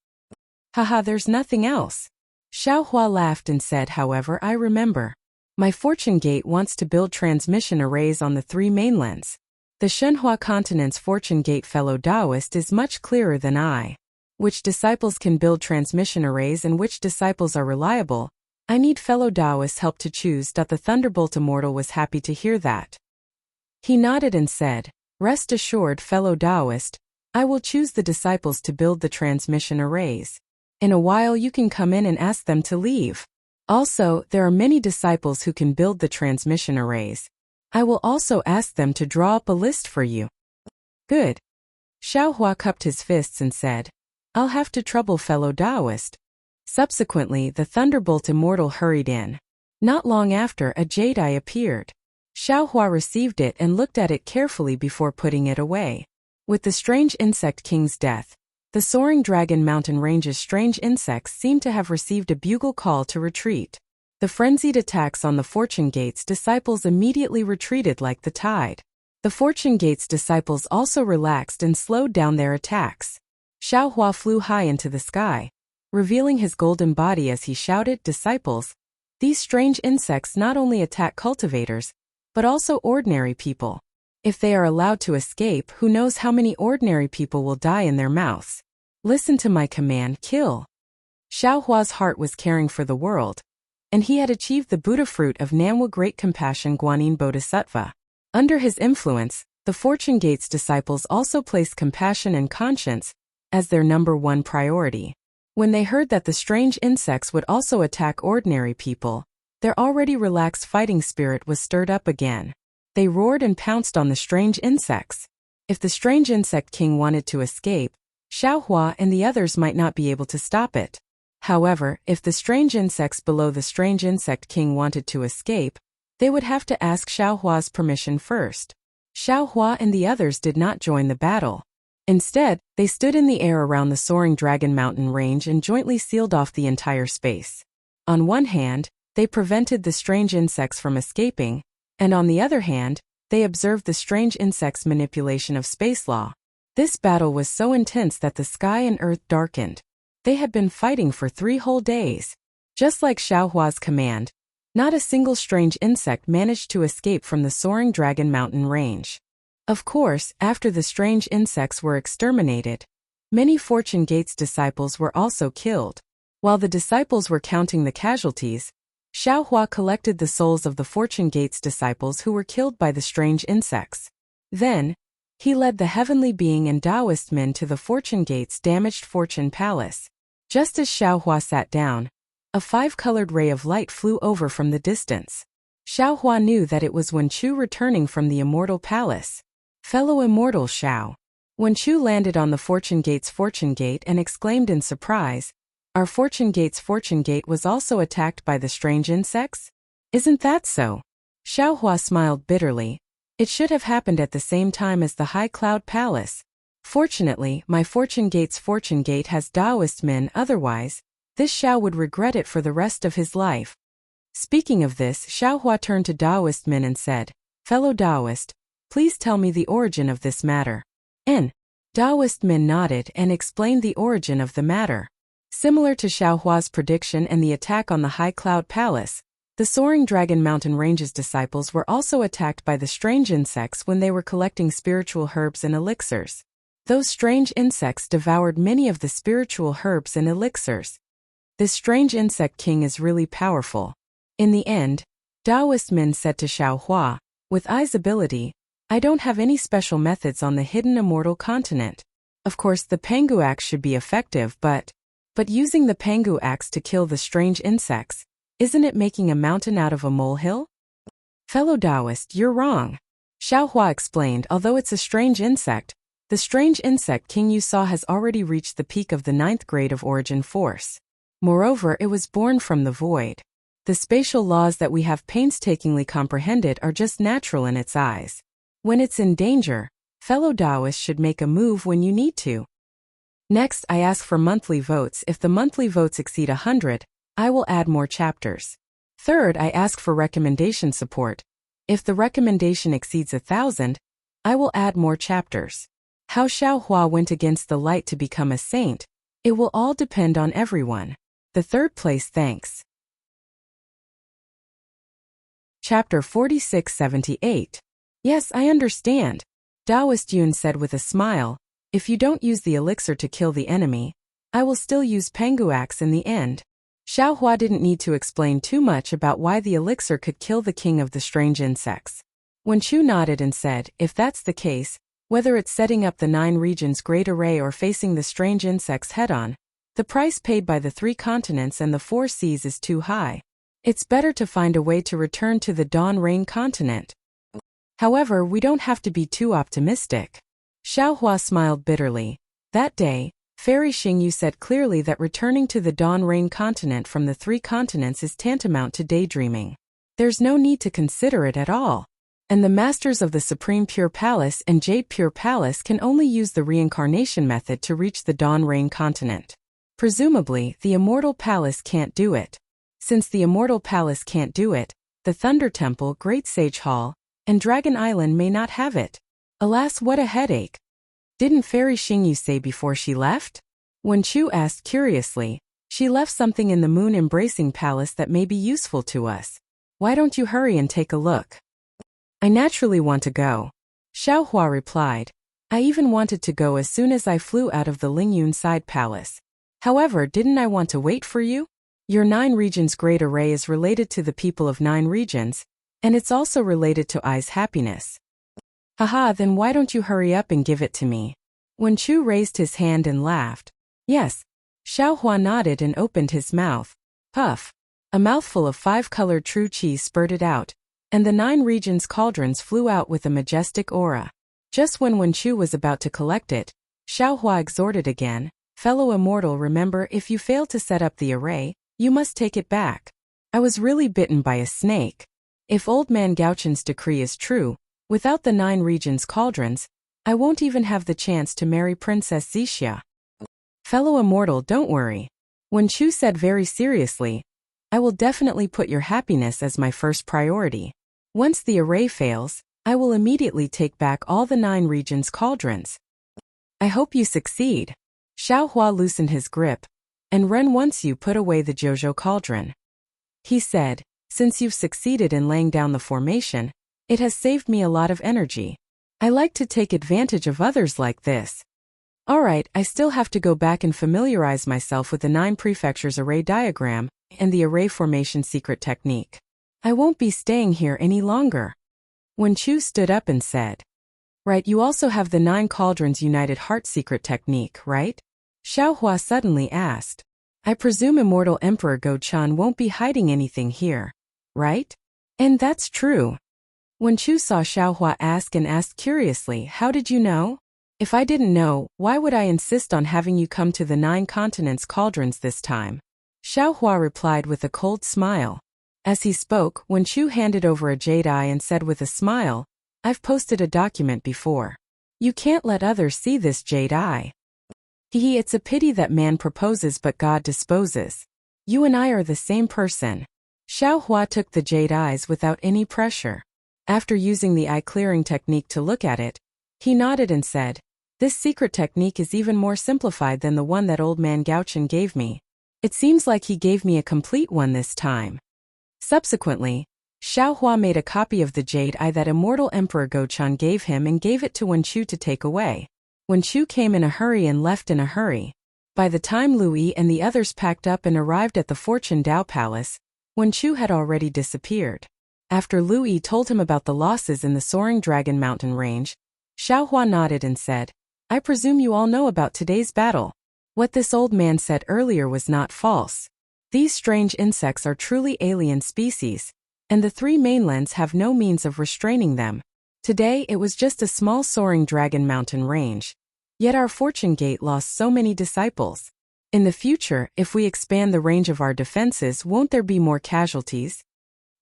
"Haha, there's nothing else." Xiaohua laughed and said, "However, I remember. My Fortune Gate wants to build transmission arrays on the 3 mainlands. The Shenhua continent's Fortune Gate fellow Taoist is much clearer than I. Which disciples can build transmission arrays and which disciples are reliable? I need fellow Taoists' help to choose." The Thunderbolt Immortal was happy to hear that. He nodded and said, "Rest assured, fellow Taoist, I will choose the disciples to build the transmission arrays. In a while you can come in and ask them to leave. Also, there are many disciples who can build the transmission arrays. I will also ask them to draw up a list for you." "Good." Xiaohua cupped his fists and said, "I'll have to trouble fellow Taoist." Subsequently, the Thunderbolt Immortal hurried in. Not long after, a jade eye appeared. Xiaohua received it and looked at it carefully before putting it away. With the strange insect king's death, the soaring dragon mountain range's strange insects seemed to have received a bugle call to retreat. The frenzied attacks on the Fortune Gate's disciples immediately retreated like the tide. The Fortune Gate's disciples also relaxed and slowed down their attacks. Xiaohua flew high into the sky, revealing his golden body as he shouted, "Disciples, these strange insects not only attack cultivators, but also ordinary people. If they are allowed to escape, who knows how many ordinary people will die in their mouths. Listen to my command, kill." Xiaohua's heart was caring for the world, and he had achieved the Buddha fruit of Nanhua Great Compassion Guanyin Bodhisattva. Under his influence, the Fortune Gate's disciples also placed compassion and conscience as their #1 priority. When they heard that the strange insects would also attack ordinary people, their already relaxed fighting spirit was stirred up again. They roared and pounced on the strange insects. If the strange insect king wanted to escape, Xiaohua and the others might not be able to stop it. However, if the strange insects below the strange insect king wanted to escape, they would have to ask Xiaohua's permission first. Xiaohua and the others did not join the battle. Instead, they stood in the air around the soaring dragon mountain range and jointly sealed off the entire space. On one hand, they prevented the strange insects from escaping, and on the other hand, they observed the strange insects' manipulation of space law. This battle was so intense that the sky and earth darkened. They had been fighting for 3 whole days. Just like Xiaohua's command, not a single strange insect managed to escape from the soaring dragon mountain range. Of course, after the strange insects were exterminated, many Fortune Gate's disciples were also killed. While the disciples were counting the casualties, Xiaohua collected the souls of the Fortune Gate's disciples who were killed by the strange insects. Then, he led the heavenly being and Taoist men to the Fortune Gate's damaged Fortune Palace. Just as Xiaohua sat down, a 5-colored ray of light flew over from the distance. Xiaohua knew that it was Wenchu returning from the Immortal Palace. "Fellow Immortal Xiao." Wenchu landed on the Fortune Gate's Fortune Gate and exclaimed in surprise, "Our Fortune Gate's Fortune Gate was also attacked by the strange insects? Isn't that so?" Xiaohua smiled bitterly. "It should have happened at the same time as the High Cloud Palace. Fortunately, my Fortune Gate's Fortune Gate has Taoist men, otherwise, this Xiao would regret it for the rest of his life." Speaking of this, Xiaohua turned to Taoist men and said, "Fellow Taoist, please tell me the origin of this matter." Taoist men nodded and explained the origin of the matter. Similar to Xiaohua's prediction and the attack on the High Cloud Palace, the soaring dragon mountain range's disciples were also attacked by the strange insects when they were collecting spiritual herbs and elixirs. Those strange insects devoured many of the spiritual herbs and elixirs. This strange insect king is really powerful. In the end, Taoist men said to Xiaohua, "With I's ability, I don't have any special methods on the hidden immortal continent. Of course the Pengu axe should be effective, but using the Pengu axe to kill the strange insects, Isn't it making a mountain out of a molehill? Fellow Taoist, you're wrong. Xiaohua explained, although it's a strange insect, the strange insect king you saw has already reached the peak of the 9th grade of origin force. Moreover, it was born from the void. The spatial laws that we have painstakingly comprehended are just natural in its eyes. When it's in danger, fellow Taoists should make a move when you need to. Next, I ask for monthly votes. If the monthly votes exceed 100, I will add more chapters. Third, I ask for recommendation support. If the recommendation exceeds 1,000, I will add more chapters. How Xiaohua went against the light to become a saint, it will all depend on everyone. The third place thanks. Chapter 4678. Yes, I understand. Taoist Yun said with a smile, if you don't use the elixir to kill the enemy, I will still use Penguax in the end. Xiaohua didn't need to explain too much about why the elixir could kill the king of the strange insects. Wen Chu nodded and said, if that's the case, whether it's setting up the 9 regions great array or facing the strange insects head-on, the price paid by the 3 continents and the 4 seas is too high. It's better to find a way to return to the Dawn Rain continent. However, we don't have to be too optimistic. Xiaohua smiled bitterly. That day, Fairy Xingyu said clearly that returning to the Dawn Rain continent from the 3 continents is tantamount to daydreaming. There's no need to consider it at all. And the masters of the Supreme Pure Palace and Jade Pure Palace can only use the reincarnation method to reach the Dawn Rain continent. Presumably, the Immortal Palace can't do it. Since the Immortal Palace can't do it, the Thunder Temple, Great Sage Hall, and Dragon Island may not have it. Alas, what a headache. Didn't Fairy Xingyu say before she left? Wen Chu asked curiously, she left something in the Moon Embracing Palace that may be useful to us. Why don't you hurry and take a look? I naturally want to go. Xiaohua replied. I even wanted to go as soon as I flew out of the Lingyun Side Palace. However, didn't I want to wait for you? Your 9 regions great array is related to the people of 9 regions, and it's also related to Ai's happiness. Haha, then why don't you hurry up and give it to me? Wen Chu raised his hand and laughed. Yes. Xiaohua nodded and opened his mouth. Puff. A mouthful of 5-colored true qi spurted out, and the 9 regions cauldrons flew out with a majestic aura. Just when Wen Chu was about to collect it, Xiaohua exhorted again, fellow immortal, remember, if you fail to set up the array, you must take it back. I was really bitten by a snake. If Old Man Gaochen's decree is true, without the 9 regions cauldrons, I won't even have the chance to marry Princess Xixia. Fellow immortal, don't worry. Wen Chu said very seriously, I will definitely put your happiness as my first priority. Once the array fails, I will immediately take back all the 9 regions cauldrons. I hope you succeed. Xiaohua loosened his grip, and Ren once you put away the Jojo cauldron. He said, since you've succeeded in laying down the formation, it has saved me a lot of energy. I like to take advantage of others like this. Alright, I still have to go back and familiarize myself with the 9 prefectures array diagram and the array formation secret technique. I won't be staying here any longer. Wen Chu stood up and said, right, you also have the 9 cauldrons united heart secret technique, right? Xiaohua suddenly asked. I presume Immortal Emperor Go-chan won't be hiding anything here, right? And that's true. Wen Chu saw Xiaohua ask and asked curiously, how did you know? If I didn't know, why would I insist on having you come to the 9 continents cauldrons this time? Xiaohua replied with a cold smile. As he spoke, Wen Chu handed over a jade eye and said with a smile, I've posted a document before. You can't let others see this jade eye. Hehe, it's a pity that man proposes but God disposes. You and I are the same person. Xiaohua took the jade eyes without any pressure. After using the eye clearing technique to look at it, he nodded and said, this secret technique is even more simplified than the one that Old Man Gaochen gave me. It seems like he gave me a complete one this time. Subsequently, Xiaohua made a copy of the jade eye that Immortal Emperor Go-chan gave him and gave it to Wen Chu to take away. Wen Chu came in a hurry and left in a hurry. By the time Louis and the others packed up and arrived at the Fortune Dao Palace, Wen Chu had already disappeared. After Louis told him about the losses in the Soaring Dragon Mountain range, Xiaohua nodded and said, I presume you all know about today's battle. What this old man said earlier was not false. These strange insects are truly alien species, and the three mainlands have no means of restraining them. Today it was just a small soaring dragon mountain range. Yet our fortune gate lost so many disciples. In the future, if we expand the range of our defenses, won't there be more casualties?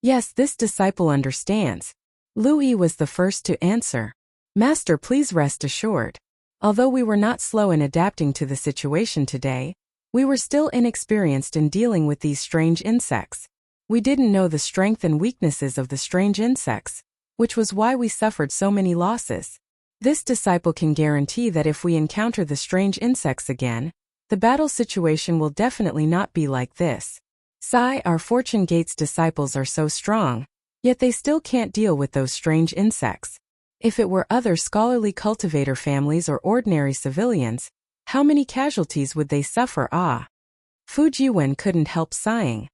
Yes, this disciple understands. Louis was the first to answer. Master, please rest assured. Although we were not slow in adapting to the situation today, we were still inexperienced in dealing with these strange insects. We didn't know the strength and weaknesses of the strange insects, which was why we suffered so many losses. This disciple can guarantee that if we encounter the strange insects again, the battle situation will definitely not be like this. Sigh, our Fortune Gate's disciples are so strong, yet they still can't deal with those strange insects. If it were other scholarly cultivator families or ordinary civilians, how many casualties would they suffer? Fu Jiwen couldn't help sighing.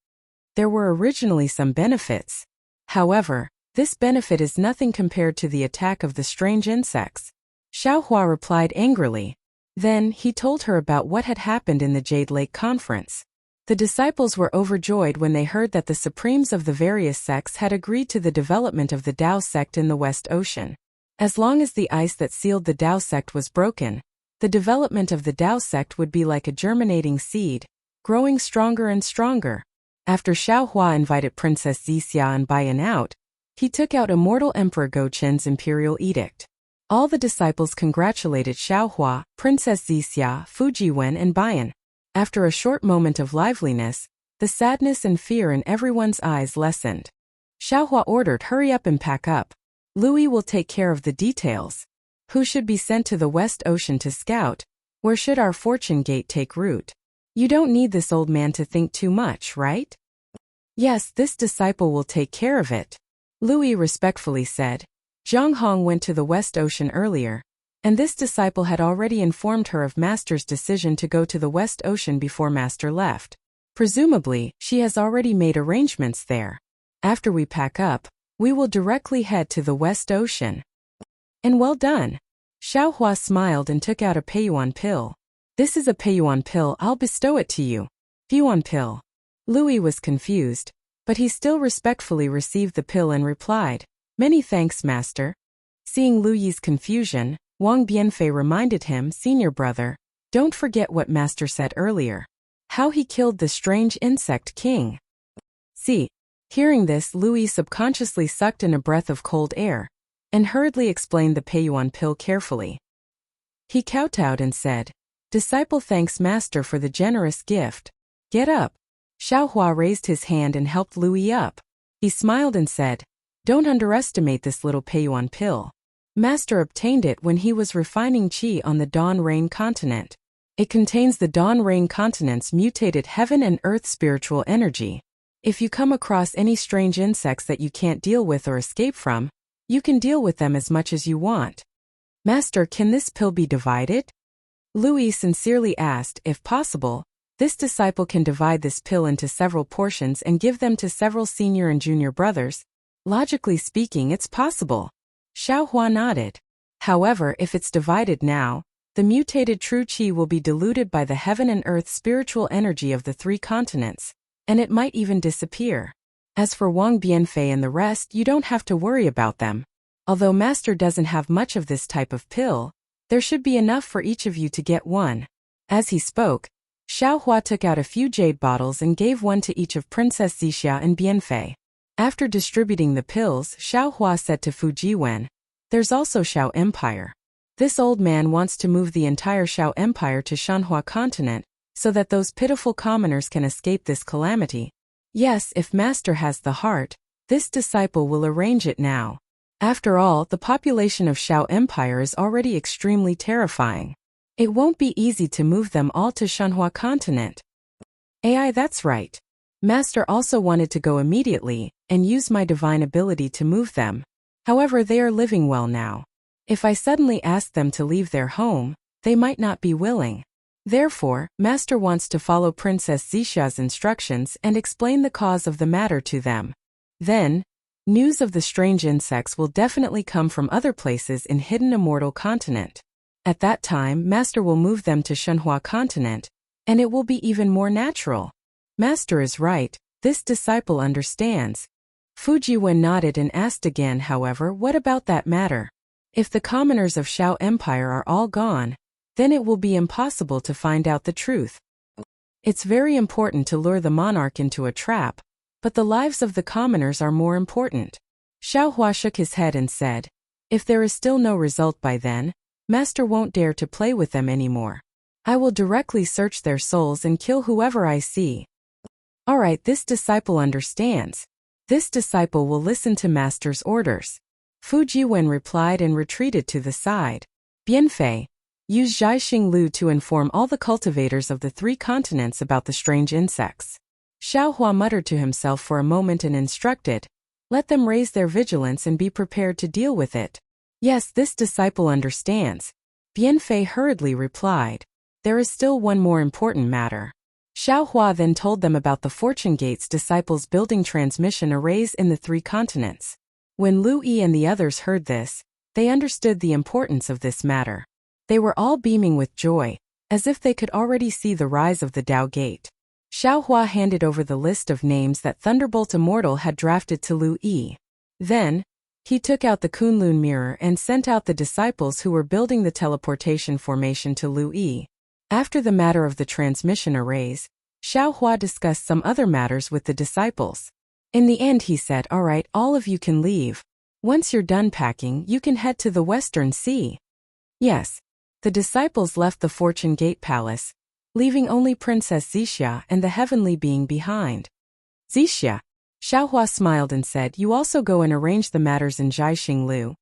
There were originally some benefits. However, this benefit is nothing compared to the attack of the strange insects. Xiaohua replied angrily. Then, he told her about what had happened in the Jade Lake Conference. The disciples were overjoyed when they heard that the supremes of the various sects had agreed to the development of the Dao sect in the West Ocean. As long as the ice that sealed the Dao sect was broken, the development of the Dao sect would be like a germinating seed, growing stronger and stronger. After Xiaohua invited Princess Zixia and Bayan out, he took out Immortal Emperor Gochen's imperial edict. All the disciples congratulated Xiaohua, Princess Zixia, Fu Jiwen and Bayan. After a short moment of liveliness, the sadness and fear in everyone's eyes lessened. Xiaohua ordered, hurry up and pack up. Louis will take care of the details. Who should be sent to the West Ocean to scout? Where should our fortune gate take root? You don't need this old man to think too much, right? Yes, this disciple will take care of it, Louis respectfully said. Zhang Hong went to the West Ocean earlier, and this disciple had already informed her of Master's decision to go to the West Ocean before Master left. Presumably, she has already made arrangements there. After we pack up, we will directly head to the West Ocean. And well done. Xiaohua smiled and took out a Peiyuan pill. This is a Peiyuan pill, I'll bestow it to you. Peiyuan pill. Louis was confused, but he still respectfully received the pill and replied, many thanks, Master. Seeing Lu Yi's confusion, Wang Bianfei reminded him, Senior brother, don't forget what Master said earlier. How he killed the strange insect king. See. Hearing this, Lu Yi subconsciously sucked in a breath of cold air, and hurriedly explained the Peiyuan pill carefully. He kowtowed and said, Disciple thanks Master for the generous gift. Get up. Xiaohua raised his hand and helped Lu Yi up. He smiled and said, Don't underestimate this little Peiyuan pill. Master obtained it when he was refining qi on the Dawn Rain continent. It contains the Dawn Rain continent's mutated heaven and earth spiritual energy. If you come across any strange insects that you can't deal with or escape from, you can deal with them as much as you want. Master, can this pill be divided? Louis sincerely asked. If possible, this disciple can divide this pill into several portions and give them to several senior and junior brothers. Logically speaking, it's possible. Xiaohua nodded. However, if it's divided now, the mutated true qi will be diluted by the heaven and earth spiritual energy of the three continents, and it might even disappear. As for Wang Bianfei and the rest, you don't have to worry about them. Although Master doesn't have much of this type of pill, there should be enough for each of you to get one. As he spoke, Xiaohua took out a few jade bottles and gave one to each of Princess Zixia and Bianfei. After distributing the pills, Xiaohua said to Fu Jiwen, There's also Xiao Empire. This old man wants to move the entire Xiao Empire to Shanhua continent, so that those pitiful commoners can escape this calamity. Yes, if Master has the heart, this disciple will arrange it now. After all, the population of Xiao Empire is already extremely terrifying. It won't be easy to move them all to Shanhua continent. AI, that's right. Master also wanted to go immediately, and use my divine ability to move them. However, they are living well now. If I suddenly ask them to leave their home, they might not be willing. Therefore, Master wants to follow Princess Zixia's instructions and explain the cause of the matter to them. Then, news of the strange insects will definitely come from other places in hidden immortal continent. At that time, Master will move them to Shanhua continent, and it will be even more natural. Master is right, this disciple understands. Fujiwen nodded and asked again, however, what about that matter? If the commoners of Shao Empire are all gone, then it will be impossible to find out the truth. It's very important to lure the monarch into a trap, but the lives of the commoners are more important. Xiaohua shook his head and said, if there is still no result by then, Master won't dare to play with them anymore. I will directly search their souls and kill whoever I see. All right, this disciple understands. This disciple will listen to Master's orders. Fujiwen replied and retreated to the side. Bianfei, use Zhaixing Lu to inform all the cultivators of the 3 continents about the strange insects. Xiaohua muttered to himself for a moment and instructed, let them raise their vigilance and be prepared to deal with it. Yes, this disciple understands. Bianfei hurriedly replied. There is still one more important matter. Xiaohua then told them about the Fortune Gates disciples building transmission arrays in the 3 continents. When Lu Yi and the others heard this, they understood the importance of this matter. They were all beaming with joy, as if they could already see the rise of the Dao Gate. Xiaohua handed over the list of names that Thunderbolt Immortal had drafted to Lu Yi. Then, he took out the Kunlun mirror and sent out the disciples who were building the teleportation formation to Lu Yi. After the matter of the transmission arrays, Xiaohua discussed some other matters with the disciples. In the end he said, all right, all of you can leave. Once you're done packing, you can head to the Western Sea. Yes. The disciples left the Fortune Gate Palace, leaving only Princess Zixia and the heavenly being behind. Zixia, Xiaohua smiled and said, you also go and arrange the matters in Zhaixing Lu.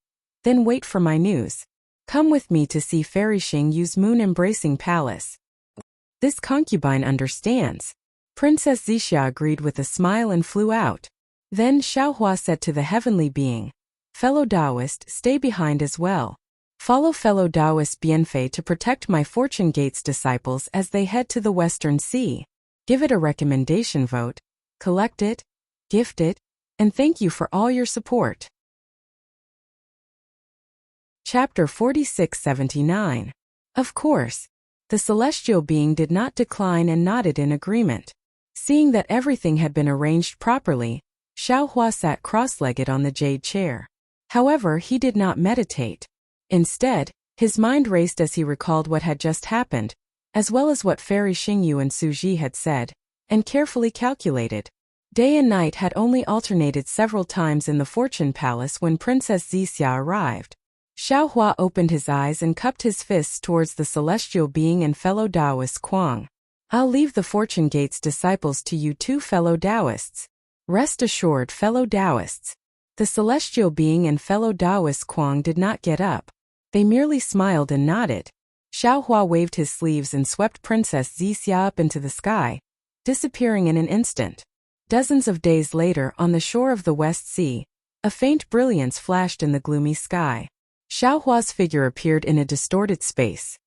Then wait for my news. Come with me to see Fairy Xing use moon-embracing palace. This concubine understands. Princess Zixia agreed with a smile and flew out. Then Xiaohua said to the heavenly being, fellow Taoist, stay behind as well. Follow fellow Taoist Bianfei to protect my Fortune Gates disciples as they head to the Western Sea. Give it a recommendation vote, collect it, gift it, and thank you for all your support. Chapter 4679. Of course. The celestial being did not decline and nodded in agreement. Seeing that everything had been arranged properly, Xiaohua sat cross-legged on the jade chair. However, he did not meditate. Instead, his mind raced as he recalled what had just happened, as well as what Fairy Xingyu and Suji had said, and carefully calculated. Day and night had only alternated several times in the Fortune Palace when Princess Zixia arrived. Xiaohua opened his eyes and cupped his fists towards the celestial being and fellow Taoist Kuang. I'll leave the Fortune Gates disciples to you 2 fellow Taoists. Rest assured, fellow Taoists. The celestial being and fellow Taoist Kuang did not get up. They merely smiled and nodded. Xiaohua waved his sleeves and swept Princess Zixia up into the sky, disappearing in an instant. Dozens of days later, on the shore of the West Sea, a faint brilliance flashed in the gloomy sky. Xiaohua's figure appeared in a distorted space.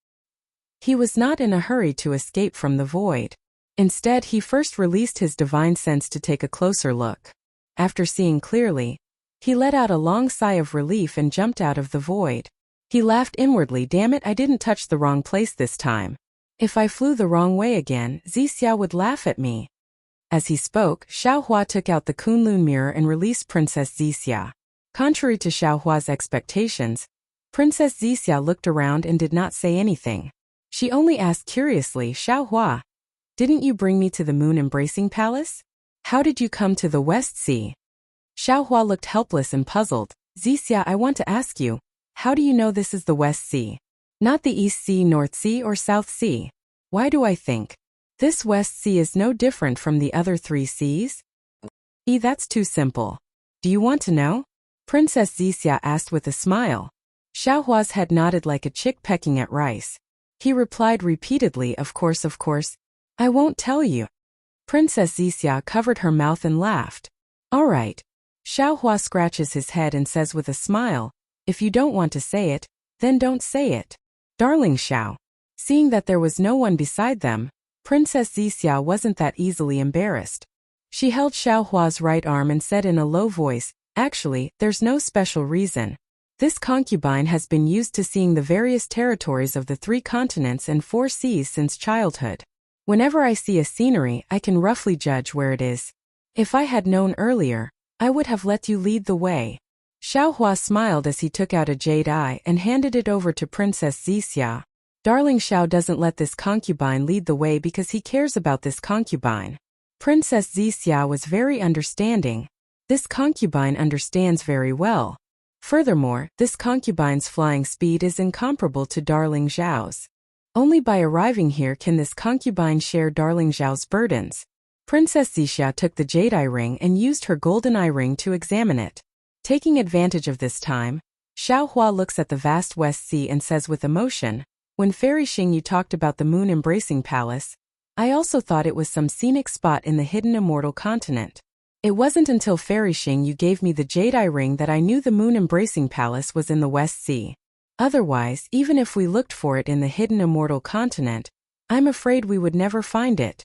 He was not in a hurry to escape from the void. Instead, he first released his divine sense to take a closer look. After seeing clearly, he let out a long sigh of relief and jumped out of the void. He laughed inwardly, damn it, I didn't touch the wrong place this time. If I flew the wrong way again, Zixia would laugh at me. As he spoke, Xiaohua took out the Kunlun mirror and released Princess Zixia. Contrary to Xiaohua's expectations, Princess Zixia looked around and did not say anything. She only asked curiously, Xiaohua, didn't you bring me to the moon-embracing palace? How did you come to the West Sea? Xiaohua looked helpless and puzzled. Zixia, I want to ask you, how do you know this is the West Sea? Not the East Sea, North Sea, or South Sea? Why do I think this West Sea is no different from the other 3 seas? That's too simple. Do you want to know? Princess Zixia asked with a smile. Xiaohua's head nodded like a chick pecking at rice. He replied repeatedly, of course, I won't tell you. Princess Zixia covered her mouth and laughed. All right. Xiaohua scratches his head and says with a smile, if you don't want to say it, then don't say it. Darling Xiao. Seeing that there was no one beside them, Princess Zixia wasn't that easily embarrassed. She held Xiaohua's right arm and said in a low voice, actually, there's no special reason. This concubine has been used to seeing the various territories of the 3 continents and 4 seas since childhood. Whenever I see a scenery, I can roughly judge where it is. If I had known earlier, I would have let you lead the way. Xiaohua smiled as he took out a jade eye and handed it over to Princess Zixia. Darling Xiao doesn't let this concubine lead the way because he cares about this concubine. Princess Zixia was very understanding. This concubine understands very well. Furthermore, this concubine's flying speed is incomparable to Darling Xiao's. Only by arriving here can this concubine share Darling Xiao's burdens. Princess Zixia took the jade eye ring and used her golden eye ring to examine it. Taking advantage of this time, Xiaohua looks at the vast West Sea and says with emotion, "When Fairy Xing you talked about the moon embracing palace, I also thought it was some scenic spot in the hidden immortal continent. It wasn't until Fairy Xing you gave me the jade eye ring that I knew the moon embracing palace was in the West Sea. Otherwise, even if we looked for it in the hidden immortal continent, I'm afraid we would never find it."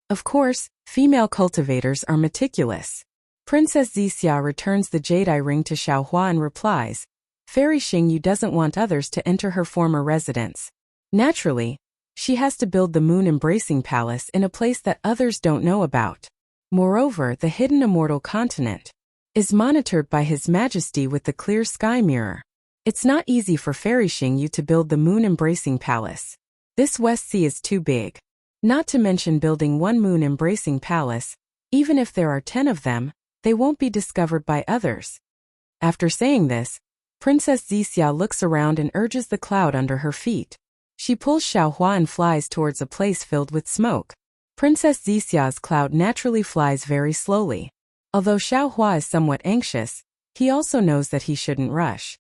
Of course, female cultivators are meticulous. Princess Zixia returns the jade eye ring to Xiaohua and replies, "Fairy Xing Yu doesn't want others to enter her former residence. Naturally, she has to build the moon embracing palace in a place that others don't know about. Moreover, the hidden immortal continent is monitored by His Majesty with the clear sky mirror. It's not easy for Fairy Xing Yu to build the moon embracing palace. This West Sea is too big. Not to mention building one moon embracing palace, even if there are 10 of them, they won't be discovered by others." After saying this, Princess Zixia looks around and urges the cloud under her feet. She pulls Xiaohua and flies towards a place filled with smoke. Princess Zixia's cloud naturally flies very slowly. Although Xiaohua is somewhat anxious, he also knows that he shouldn't rush.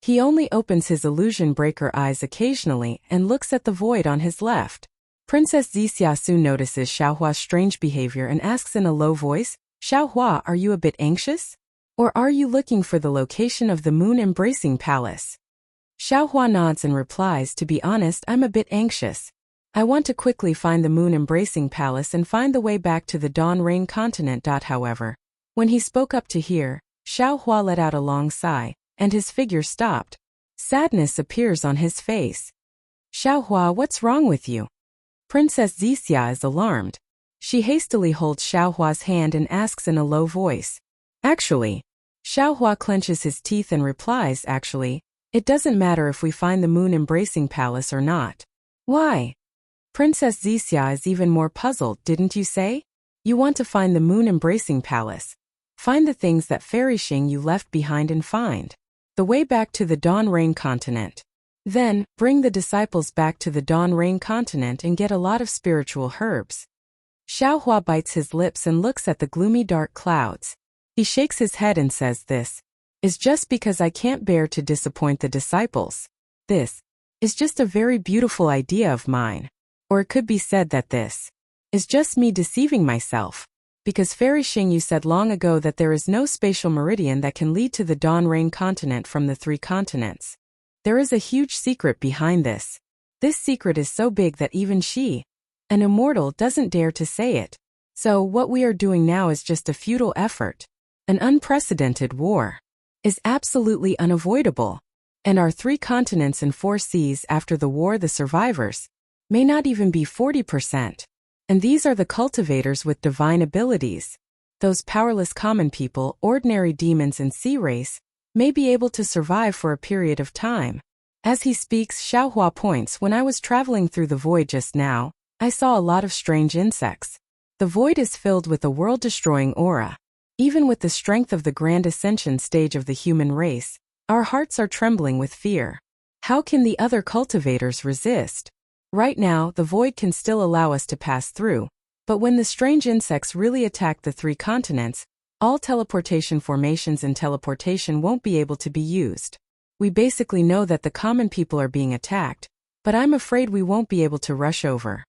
He only opens his illusion breaker eyes occasionally and looks at the void on his left. Princess Zixia soon notices Xiaohua's strange behavior and asks in a low voice, "Xiaohua, are you a bit anxious? Or are you looking for the location of the moon embracing palace?" Xiaohua nods and replies, "To be honest, I'm a bit anxious. I want to quickly find the moon embracing palace and find the way back to the Dawn Rain continent." However, when he spoke up to hear, Xiaohua let out a long sigh, and his figure stopped. Sadness appears on his face. "Xiaohua, what's wrong with you?" Princess Zixia is alarmed. She hastily holds Xiaohua's hand and asks in a low voice. "Actually," Xiaohua clenches his teeth and replies, "Actually, it doesn't matter if we find the moon embracing palace or not." "Why?" Princess Zixia is even more puzzled. "Didn't you say? You want to find the moon embracing palace. Find the things that Fairy Xing you left behind and find the way back to the Dawn Rain continent. Then, bring the disciples back to the Dawn Rain continent and get a lot of spiritual herbs." Xiaohua bites his lips and looks at the gloomy dark clouds. He shakes his head and says, "This is just because I can't bear to disappoint the disciples. This is just a very beautiful idea of mine. Or it could be said that this is just me deceiving myself. Because Fairy Xing Yu said long ago that there is no spatial meridian that can lead to the Dawn Rain continent from the 3 continents. There is a huge secret behind this. This secret is so big that even she, an immortal, doesn't dare to say it. So what we are doing now is just a futile effort. An unprecedented war is absolutely unavoidable. And our 3 continents and 4 seas after the war, the survivors, may not even be 40%. And these are the cultivators with divine abilities. Those powerless common people, ordinary demons and sea race, may be able to survive for a period of time." As he speaks, Xiaohua points, "When I was traveling through the void just now, I saw a lot of strange insects. The void is filled with a world-destroying aura. Even with the strength of the grand ascension stage of the human race, our hearts are trembling with fear. How can the other cultivators resist? Right now, the void can still allow us to pass through, but when the strange insects really attack the 3 continents, all teleportation formations and teleportation won't be able to be used. We basically know that the common people are being attacked, but I'm afraid we won't be able to rush over.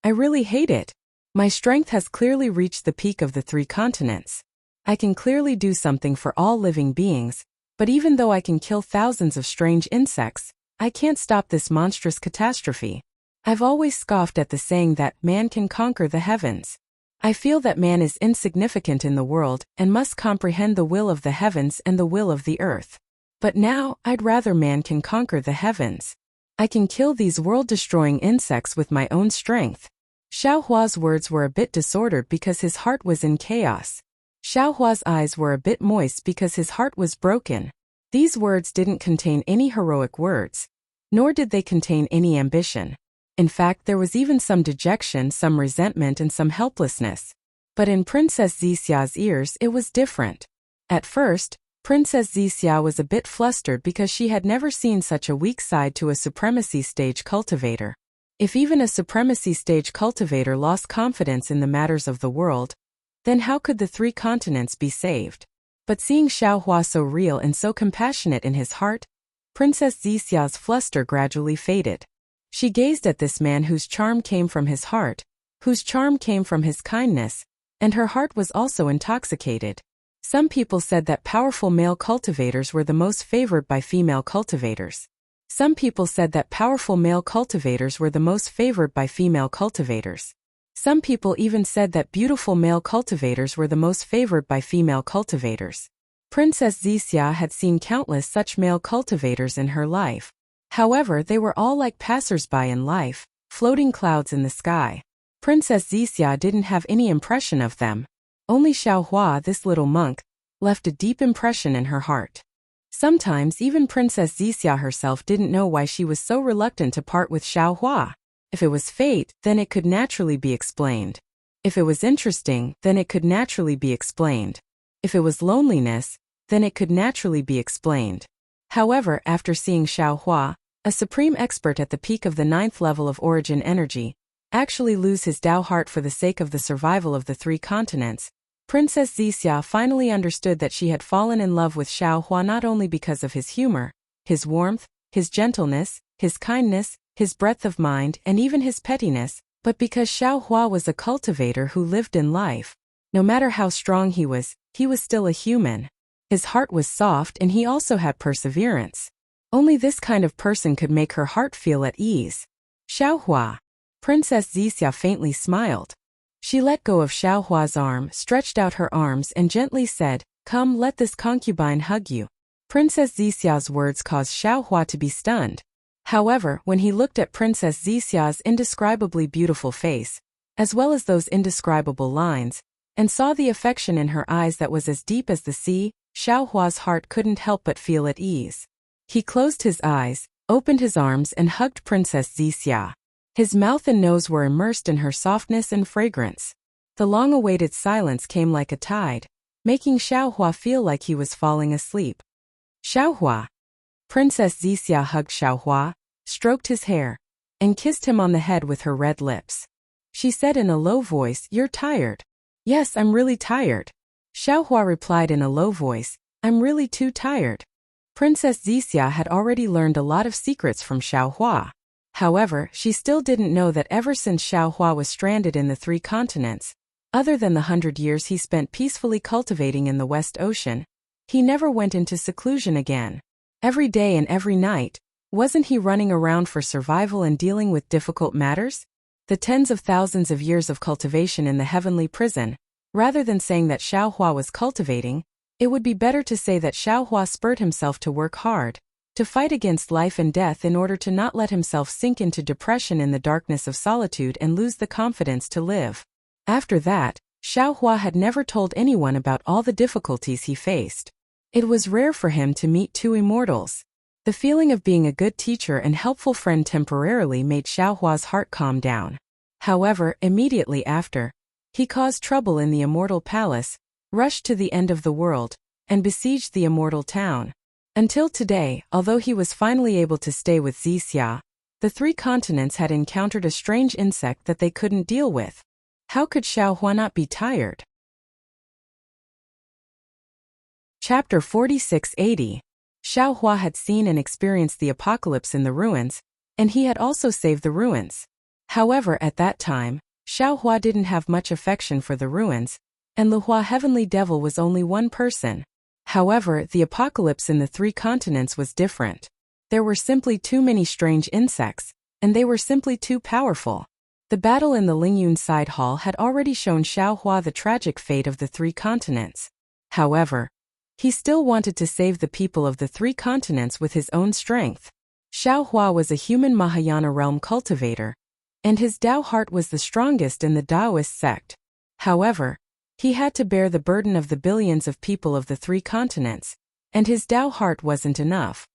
I really hate it. My strength has clearly reached the peak of the 3 continents. I can clearly do something for all living beings, but even though I can kill thousands of strange insects, I can't stop this monstrous catastrophe. I've always scoffed at the saying that man can conquer the heavens. I feel that man is insignificant in the world and must comprehend the will of the heavens and the will of the earth. But now, I'd rather man can conquer the heavens. I can kill these world-destroying insects with my own strength. Xiao Hua's words were a bit disordered because his heart was in chaos. Xiao Hua's eyes were a bit moist because his heart was broken. These words didn't contain any heroic words, nor did they contain any ambition. In fact, there was even some dejection, some resentment, and some helplessness. But in Princess Zixia's ears it was different. At first, Princess Zixia was a bit flustered because she had never seen such a weak side to a supremacy stage cultivator. If even a supremacy stage cultivator lost confidence in the matters of the world, then how could the 3 continents be saved? But seeing Xiao Hua so real and so compassionate in his heart, Princess Zixia's fluster gradually faded. She gazed at this man whose charm came from his heart, whose charm came from his kindness, and her heart was also intoxicated. Some people said that powerful male cultivators were the most favored by female cultivators. Some people said that powerful male cultivators were the most favored by female cultivators. Some people even said that beautiful male cultivators were the most favored by female cultivators. Princess Zixia had seen countless such male cultivators in her life. However, they were all like passers-by in life, floating clouds in the sky. Princess Zixia didn't have any impression of them. Only Xiao Hua, this little monk, left a deep impression in her heart. Sometimes even Princess Zixia herself didn't know why she was so reluctant to part with Xiao Hua. If it was fate, then it could naturally be explained. If it was interesting, then it could naturally be explained. If it was loneliness, then it could naturally be explained. However, after seeing Xiao Hua, a supreme expert at the peak of the 9th level of origin energy, actually lose his Tao heart for the sake of the survival of the 3 continents, Princess Zixia finally understood that she had fallen in love with Xiao Hua not only because of his humor, his warmth, his gentleness, his kindness, his breadth of mind, and even his pettiness, but because Xiao Hua was a cultivator who lived in life. No matter how strong he was still a human. His heart was soft and he also had perseverance. Only this kind of person could make her heart feel at ease. Xiao Hua. Princess Zixia faintly smiled. She let go of Xiao Hua's arm, stretched out her arms, and gently said, "Come, let this concubine hug you." Princess Zixia's words caused Xiao Hua to be stunned. However, when he looked at Princess Zixia's indescribably beautiful face, as well as those indescribable lines, and saw the affection in her eyes that was as deep as the sea, Xiao Hua's heart couldn't help but feel at ease. He closed his eyes, opened his arms, and hugged Princess Zixia. His mouth and nose were immersed in her softness and fragrance. The long-awaited silence came like a tide, making Xiao Hua feel like he was falling asleep. Xiao Hua. Princess Zixia hugged Xiao Hua, stroked his hair, and kissed him on the head with her red lips. She said in a low voice, "You're tired." "Yes, I'm really tired." Xiao Hua replied in a low voice, "I'm really too tired." Princess Zixia had already learned a lot of secrets from Xiao Hua. However, she still didn't know that ever since Xiao Hua was stranded in the 3 continents, other than the 100 years he spent peacefully cultivating in the West Ocean, he never went into seclusion again. Every day and every night, wasn't he running around for survival and dealing with difficult matters? The tens of thousands of years of cultivation in the heavenly prison. Rather than saying that Xiao Hua was cultivating, it would be better to say that Xiao Hua spurred himself to work hard, to fight against life and death in order to not let himself sink into depression in the darkness of solitude and lose the confidence to live. After that, Xiao Hua had never told anyone about all the difficulties he faced. It was rare for him to meet 2 immortals. The feeling of being a good teacher and helpful friend temporarily made Xiao Hua's heart calm down. However, immediately after, he caused trouble in the immortal palace, rushed to the end of the world, and besieged the immortal town. Until today, although he was finally able to stay with Zixia, the 3 continents had encountered a strange insect that they couldn't deal with. How could Xiao Hua not be tired? Chapter 4680. Xiao Hua had seen and experienced the apocalypse in the ruins, and he had also saved the ruins. However, at that time, Xiao Hua didn't have much affection for the ruins, and the Hua Heavenly Devil was only one person. However, the apocalypse in the 3 continents was different. There were simply too many strange insects, and they were simply too powerful. The battle in the Lingyun side hall had already shown Xiao Hua the tragic fate of the 3 continents. However, he still wanted to save the people of the 3 continents with his own strength. Xiao Hua was a human Mahayana realm cultivator, and his Tao heart was the strongest in the Taoist sect. However, he had to bear the burden of the billions of people of the 3 continents, and his Tao heart wasn't enough.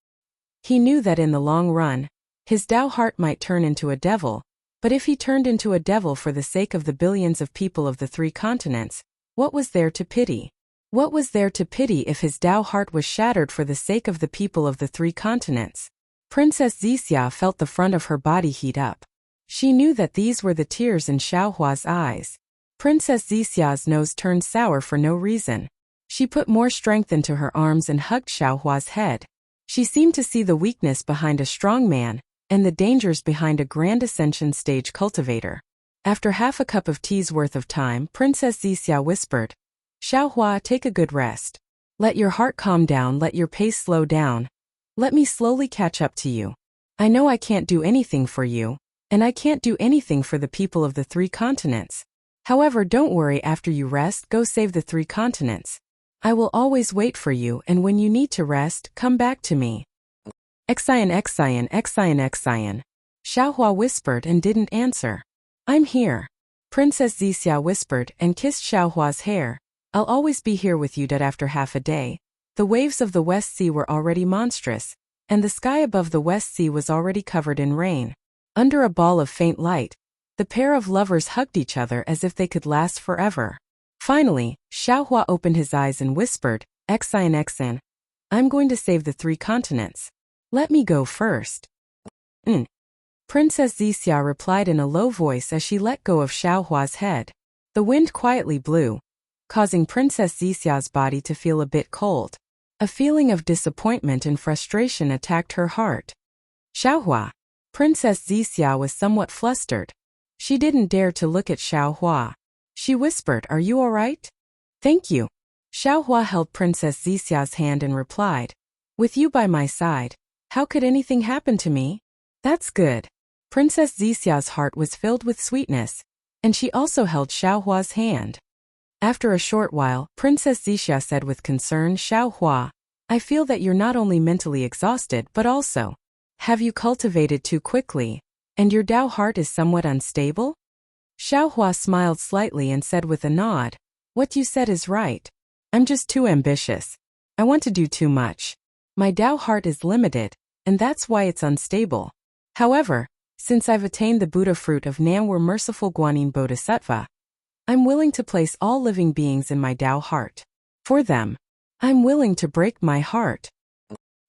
He knew that in the long run, his Tao heart might turn into a devil, but if he turned into a devil for the sake of the billions of people of the 3 continents, what was there to pity? What was there to pity if his Tao heart was shattered for the sake of the people of the 3 continents? Princess Zixia felt the front of her body heat up. She knew that these were the tears in Xiao Hua's eyes. Princess Zixia's nose turned sour for no reason. She put more strength into her arms and hugged Xiao Hua's head. She seemed to see the weakness behind a strong man, and the dangers behind a grand ascension stage cultivator. After half a cup of tea's worth of time, Princess Zixia whispered, "Xiao Hua, take a good rest. Let your heart calm down, let your pace slow down. Let me slowly catch up to you. I know I can't do anything for you, and I can't do anything for the people of the 3 continents. However, don't worry, after you rest, go save the 3 continents. I will always wait for you, and when you need to rest, come back to me." Xian. Xiao Hua whispered and didn't answer. "I'm here." Princess Zixia whispered and kissed Xiao Hua's hair. "I'll always be here with you." After half a day, the waves of the West Sea were already monstrous, and the sky above the West Sea was already covered in rain. Under a ball of faint light, the pair of lovers hugged each other as if they could last forever. Finally, Xiao Hua opened his eyes and whispered, Xian, I'm going to save the 3 continents. Let me go first." Princess Zixia replied in a low voice as she let go of Xiao Hua's head. The wind quietly blew, causing Princess Zixia's body to feel a bit cold. A feeling of disappointment and frustration attacked her heart. "Xiao Hua." Princess Zixia was somewhat flustered. She didn't dare to look at Xiao Hua. She whispered, "Are you all right?" "Thank you." Xiao Hua held Princess Zixia's hand and replied, "With you by my side, how could anything happen to me?" "That's good." Princess Zixia's heart was filled with sweetness, and she also held Xiao Hua's hand. After a short while, Princess Zixia said with concern, "Xiao Hua, I feel that you're not only mentally exhausted but also, have you cultivated too quickly, and your Tao heart is somewhat unstable?" Xiao Hua smiled slightly and said with a nod, "What you said is right. I'm just too ambitious. I want to do too much. My Tao heart is limited, and that's why it's unstable. However, since I've attained the Buddha fruit of Namwar Merciful Guanyin Bodhisattva, I'm willing to place all living beings in my Tao heart. For them, I'm willing to break my heart."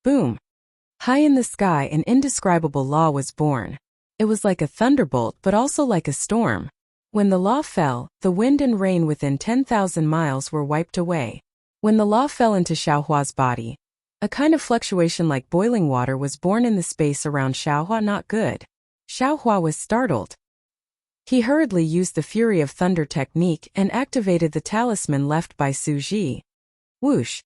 Boom! High in the sky, an indescribable law was born. It was like a thunderbolt but also like a storm. When the law fell, the wind and rain within 10,000 miles were wiped away. When the law fell into Xiao Hua's body, a kind of fluctuation like boiling water was born in the space around Xiao Hua. Not good. Xiao Hua was startled. He hurriedly used the Fury of Thunder technique and activated the talisman left by Su Ji. Whoosh!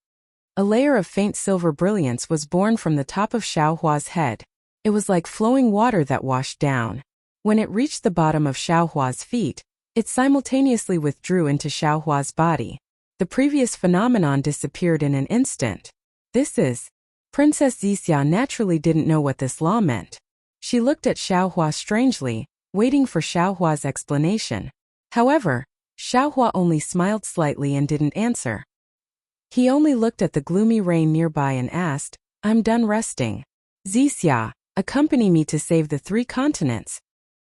A layer of faint silver brilliance was born from the top of Xiao Hua's head. It was like flowing water that washed down. When it reached the bottom of Xiao Hua's feet, it simultaneously withdrew into Xiao Hua's body. The previous phenomenon disappeared in an instant. Princess Zixia naturally didn't know what this law meant. She looked at Xiao Hua strangely, waiting for Xiao Hua's explanation. However, Xiao Hua only smiled slightly and didn't answer. He only looked at the gloomy rain nearby and asked, "I'm done resting. Zixia, accompany me to save the 3 continents."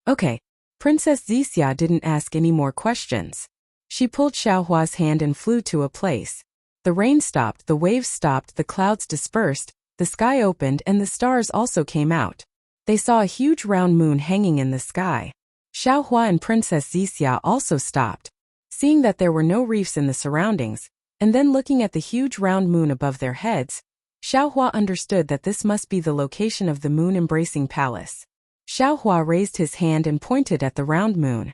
"Okay." Princess Zixia didn't ask any more questions. She pulled Xiao Hua's hand and flew to a place. The rain stopped, the waves stopped, the clouds dispersed, the sky opened, and the stars also came out. They saw a huge round moon hanging in the sky. Xiao Hua and Princess Zixia also stopped, seeing that there were no reefs in the surroundings, and then looking at the huge round moon above their heads. Xiao Hua understood that this must be the location of the moon-embracing palace. Xiao Hua raised his hand and pointed at the round moon.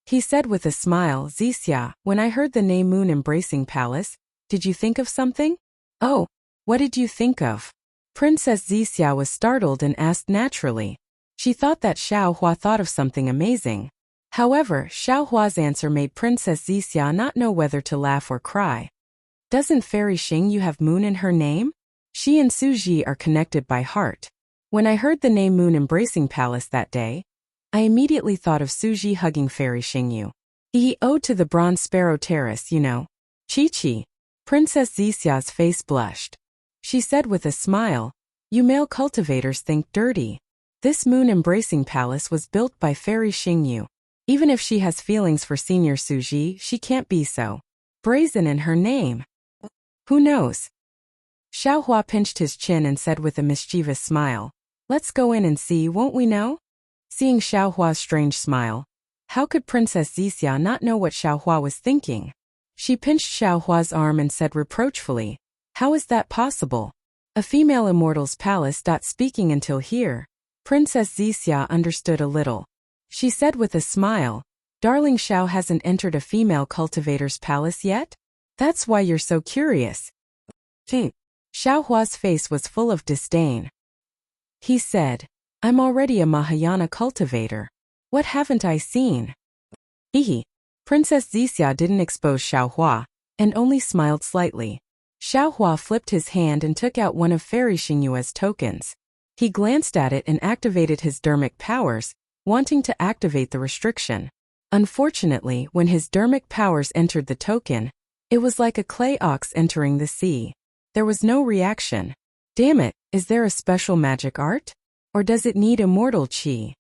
He said with a smile, "Zixia, when I heard the name Moon-Embracing Palace, did you think of something?" "Oh, what did you think of?" Princess Zixia was startled and asked naturally. She thought that Xiao Hua thought of something amazing. However, Xiao Hua's answer made Princess Zixia not know whether to laugh or cry. "Doesn't Fairy Xing you have moon in her name? She and Su Ji are connected by heart. When I heard the name Moon Embracing Palace that day, I immediately thought of Suji hugging Fairy Xingyu. He owed to the Bronze Sparrow Terrace, you know. Chi-Chi. Princess Zixia's face blushed. She said with a smile, "You male cultivators think dirty. This Moon Embracing Palace was built by Fairy Xingyu. Even if she has feelings for Senior Suji, she can't be so brazen in her name. Who knows?" Xiaohua pinched his chin and said with a mischievous smile, "Let's go in and see, won't we know?" Seeing Xiaohua's strange smile, how could Princess Zixia not know what Xiaohua was thinking? She pinched Xiaohua's arm and said reproachfully, "How is that possible? A female immortal's palace. Speaking until here, Princess Zixia understood a little. She said with a smile, "Darling, Xiao hasn't entered a female cultivator's palace yet? That's why you're so curious." Xiaohua's face was full of disdain. He said, "I'm already a Mahayana cultivator. What haven't I seen?" Hehe. Princess Zixia didn't expose Xiaohua, and only smiled slightly. Xiaohua flipped his hand and took out one of Fairy Xingyu's tokens. He glanced at it and activated his dermic powers, wanting to activate the restriction. Unfortunately, when his dermic powers entered the token, it was like a clay ox entering the sea. There was no reaction. Damn it, is there a special magic art? Or does it need immortal qi?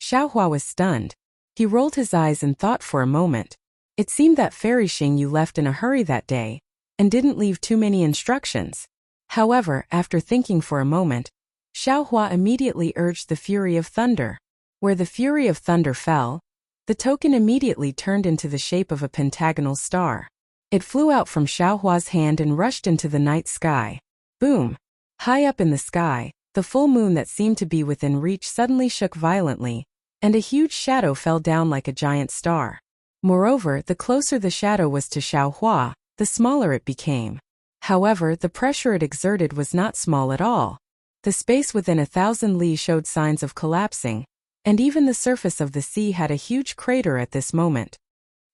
Xiaohua was stunned. He rolled his eyes and thought for a moment. It seemed that Fairy Xingyu left in a hurry that day, and didn't leave too many instructions. However, after thinking for a moment, Xiaohua immediately urged the Fury of Thunder. Where the Fury of Thunder fell, the token immediately turned into the shape of a pentagonal star. It flew out from Xiaohua's hand and rushed into the night sky. Boom! High up in the sky, the full moon that seemed to be within reach suddenly shook violently, and a huge shadow fell down like a giant star. Moreover, the closer the shadow was to Xiaohua, the smaller it became. However, the pressure it exerted was not small at all. The space within 1,000 li showed signs of collapsing, and even the surface of the sea had a huge crater at this moment.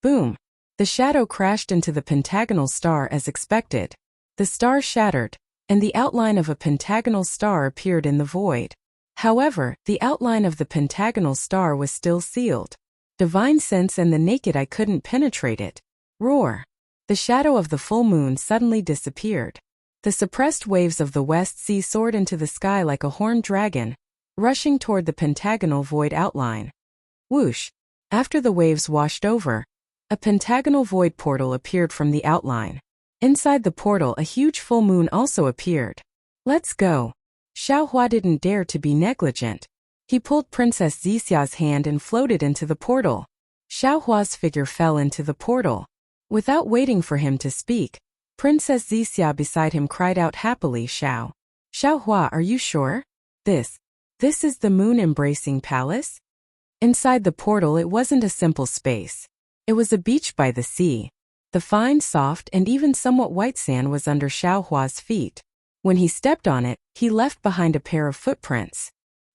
Boom! The shadow crashed into the pentagonal star as expected. The star shattered, and the outline of a pentagonal star appeared in the void. However, the outline of the pentagonal star was still sealed. Divine sense and the naked eye couldn't penetrate it. Roar! The shadow of the full moon suddenly disappeared. The suppressed waves of the West Sea soared into the sky like a horned dragon, rushing toward the pentagonal void outline. Whoosh! After the waves washed over, a pentagonal void portal appeared from the outline. Inside the portal, a huge full moon also appeared. Let's go! Xiaohua didn't dare to be negligent. He pulled Princess Zixia's hand and floated into the portal. Xiaohua's figure fell into the portal. Without waiting for him to speak, Princess Zixia beside him cried out happily, Xiaohua, are you sure? This is the Moon Embracing Palace?" Inside the portal, it wasn't a simple space. It was a beach by the sea. The fine, soft, and even somewhat white sand was under Xiaohua's feet. When he stepped on it, he left behind a pair of footprints.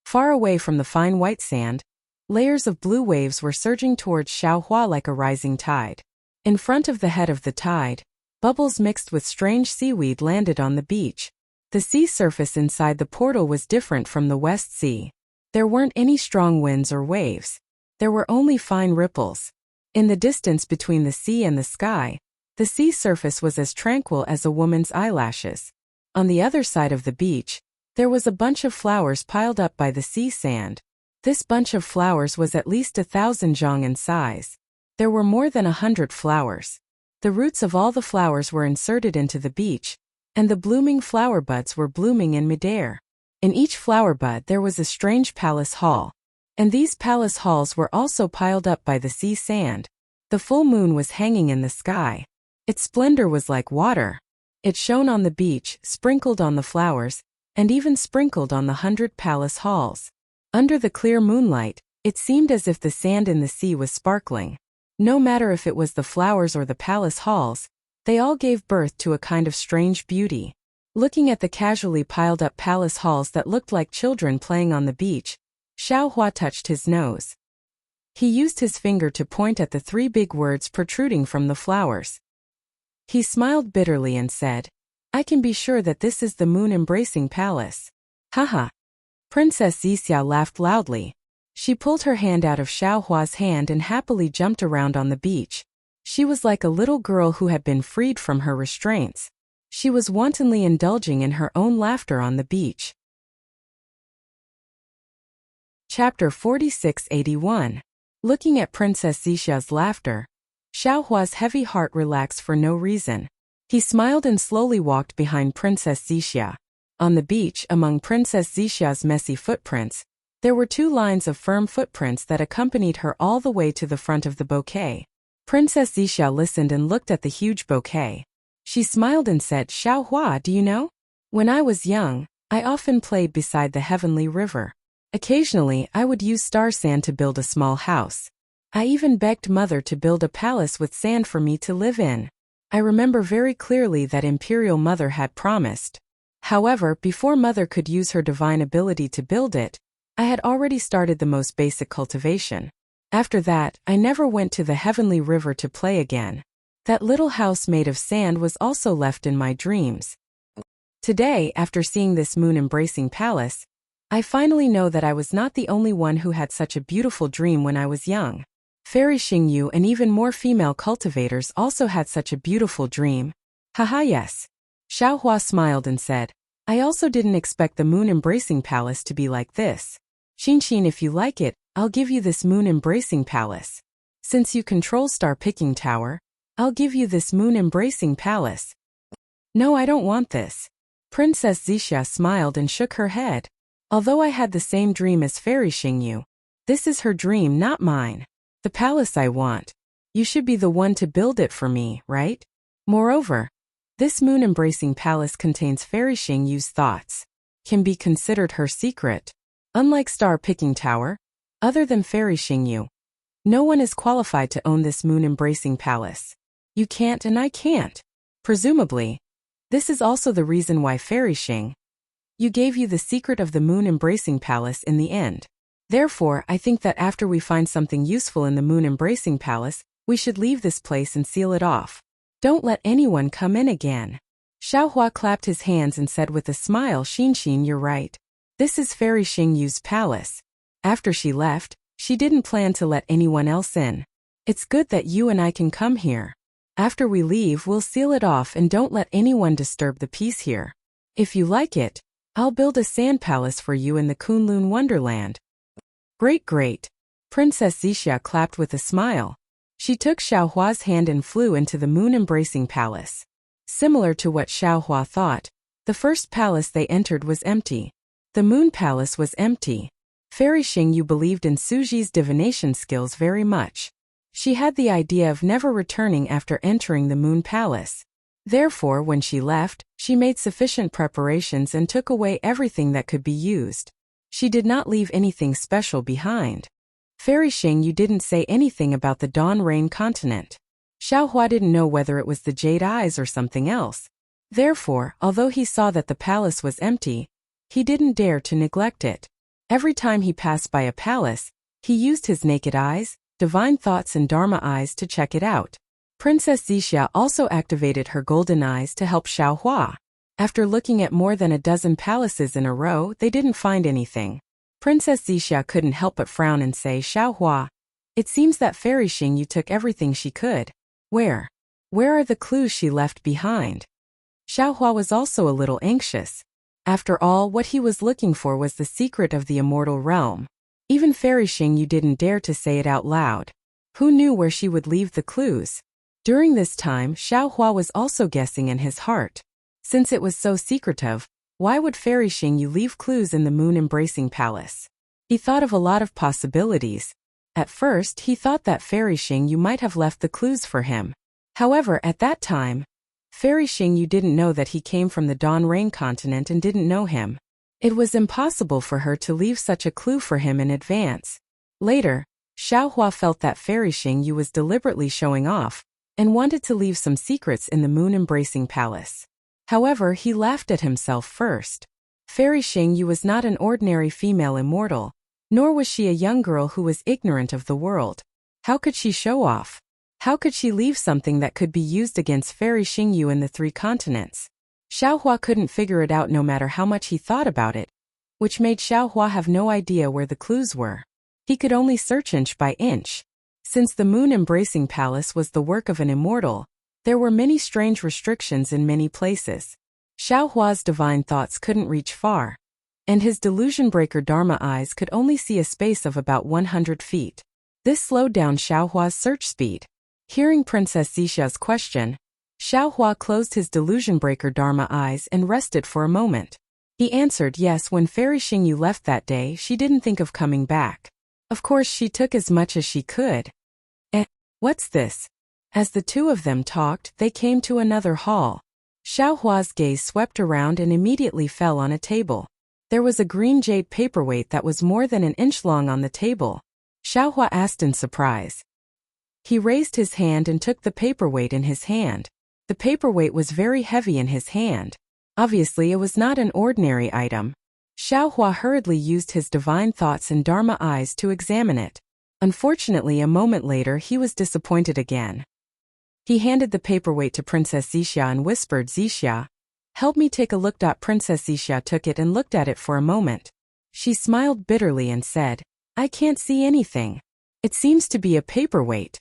Far away from the fine white sand, layers of blue waves were surging towards Xiaohua like a rising tide. In front of the head of the tide, bubbles mixed with strange seaweed landed on the beach. The sea surface inside the portal was different from the West Sea. There weren't any strong winds or waves. There were only fine ripples. In the distance between the sea and the sky, the sea surface was as tranquil as a woman's eyelashes. On the other side of the beach, there was a bunch of flowers piled up by the sea sand. This bunch of flowers was at least 1,000 zhang in size. There were more than 100 flowers. The roots of all the flowers were inserted into the beach, and the blooming flower buds were blooming in midair. In each flower bud there was a strange palace hall, and these palace halls were also piled up by the sea sand. The full moon was hanging in the sky. Its splendor was like water. It shone on the beach, sprinkled on the flowers, and even sprinkled on the 100 palace halls. Under the clear moonlight, it seemed as if the sand in the sea was sparkling. No matter if it was the flowers or the palace halls, they all gave birth to a kind of strange beauty. Looking at the casually piled up palace halls that looked like children playing on the beach, Xiaohua touched his nose. He used his finger to point at the 3 big words protruding from the flowers. He smiled bitterly and said, "I can be sure that this is the Moon Embracing Palace." Haha. Princess Xixia laughed loudly. She pulled her hand out of Xiao Hua's hand and happily jumped around on the beach. She was like a little girl who had been freed from her restraints. She was wantonly indulging in her own laughter on the beach. Chapter 4681. Looking at Princess Xixia's laughter, Xiao Hua's heavy heart relaxed for no reason. He smiled and slowly walked behind Princess Xixia. On the beach, among Princess Xixia's messy footprints, there were 2 lines of firm footprints that accompanied her all the way to the front of the bouquet. Princess Xixia listened and looked at the huge bouquet. She smiled and said, "Xiao Hua, do you know? When I was young, I often played beside the heavenly river. Occasionally, I would use star sand to build a small house. I even begged Mother to build a palace with sand for me to live in. I remember very clearly that Imperial Mother had promised. However, before Mother could use her divine ability to build it, I had already started the most basic cultivation. After that, I never went to the heavenly river to play again. That little house made of sand was also left in my dreams. Today, after seeing this moon-embracing palace, I finally know that I was not the only one who had such a beautiful dream when I was young. Fairy Xingyu and even more female cultivators also had such a beautiful dream. Haha, yes. Xiao Hua smiled and said, I also didn't expect the moon-embracing palace to be like this. Xin, if you like it, I'll give you this moon-embracing palace. Since you control Star-Picking Tower, I'll give you this moon-embracing palace. No, I don't want this. Princess Xixia smiled and shook her head. Although I had the same dream as Fairy Xingyu, this is her dream, not mine. The palace I want. You should be the one to build it for me, right? Moreover, this moon-embracing palace contains Fairy Xingyu's thoughts. Can be considered her secret. Unlike Star-Picking Tower, other than Fairy Xingyu, no one is qualified to own this moon-embracing palace. You can't and I can't. Presumably, this is also the reason why Fairy Xingyu gave you the secret of the moon-embracing palace in the end. Therefore, I think that after we find something useful in the moon-embracing palace, we should leave this place and seal it off. Don't let anyone come in again. Xiao Hua clapped his hands and said with a smile, Xin, you're right. This is Fairy Xingyu's palace. After she left, she didn't plan to let anyone else in. It's good that you and I can come here. After we leave, we'll seal it off and don't let anyone disturb the peace here. If you like it, I'll build a sand palace for you in the Kunlun Wonderland. Great. Princess Xixia clapped with a smile. She took Xiao Hua's hand and flew into the moon-embracing palace. Similar to what Xiao Hua thought, the first palace they entered was empty. The moon palace was empty. Fairy Xingyu believed in Suji's divination skills very much. She had the idea of never returning after entering the moon palace. Therefore, when she left, she made sufficient preparations and took away everything that could be used. She did not leave anything special behind. Fairy Xingyu didn't say anything about the Dawn Rain continent. Xiao Hua didn't know whether it was the Jade Eyes or something else. Therefore, although he saw that the palace was empty, he didn't dare to neglect it. Every time he passed by a palace, he used his naked eyes, divine thoughts and Dharma eyes to check it out. Princess Xixia also activated her golden eyes to help Xiao Hua. After looking at more than a dozen palaces in a row, they didn't find anything. Princess Xixia couldn't help but frown and say, Xiao Hua, it seems that Fairy Xingyu took everything she could. Where are the clues she left behind? Xiao Hua was also a little anxious. After all, what he was looking for was the secret of the immortal realm. Even Fairy Xingyu didn't dare to say it out loud. Who knew where she would leave the clues? During this time, Xiao Hua was also guessing in his heart. Since it was so secretive, why would Fairy Xingyu leave clues in the moon-embracing palace? He thought of a lot of possibilities. At first, he thought that Fairy Xingyu might have left the clues for him. However, at that time, Fairy Xingyu didn't know that he came from the Dawn Rain continent and didn't know him. It was impossible for her to leave such a clue for him in advance. Later, Xiao Hua felt that Fairy Xingyu was deliberately showing off and wanted to leave some secrets in the moon-embracing palace. However, he laughed at himself first. Fairy Xingyu was not an ordinary female immortal, nor was she a young girl who was ignorant of the world. How could she show off? How could she leave something that could be used against Fairy Xingyu in the 3 continents? Xiao Hua couldn't figure it out no matter how much he thought about it. which made Xiaohua have no idea where the clues were. He could only search inch by inch. Since the moon-embracing palace was the work of an immortal, there were many strange restrictions in many places. Xiaohua's divine thoughts couldn't reach far, and his delusion-breaker Dharma eyes could only see a space of about 100 feet. This slowed down Xiaohua's search speed. Hearing Princess Xixa's question, Xiaohua closed his delusion-breaker Dharma eyes and rested for a moment. He answered yes. When Fairy Xingyu left that day, she didn't think of coming back. Of course, she took as much as she could. What's this? As the two of them talked, they came to another hall. Xiaohua's gaze swept around and immediately fell on a table. There was a green jade paperweight that was more than an inch long on the table. Xiaohua asked in surprise. He raised his hand and took the paperweight in his hand. The paperweight was very heavy in his hand. Obviously, it was not an ordinary item. Xiaohua hurriedly used his divine thoughts and Dharma eyes to examine it. Unfortunately, a moment later he was disappointed again. He handed the paperweight to Princess Xixia and whispered, "Xixia, help me take a look." Princess Xixia took it and looked at it for a moment. She smiled bitterly and said, "I can't see anything. It seems to be a paperweight."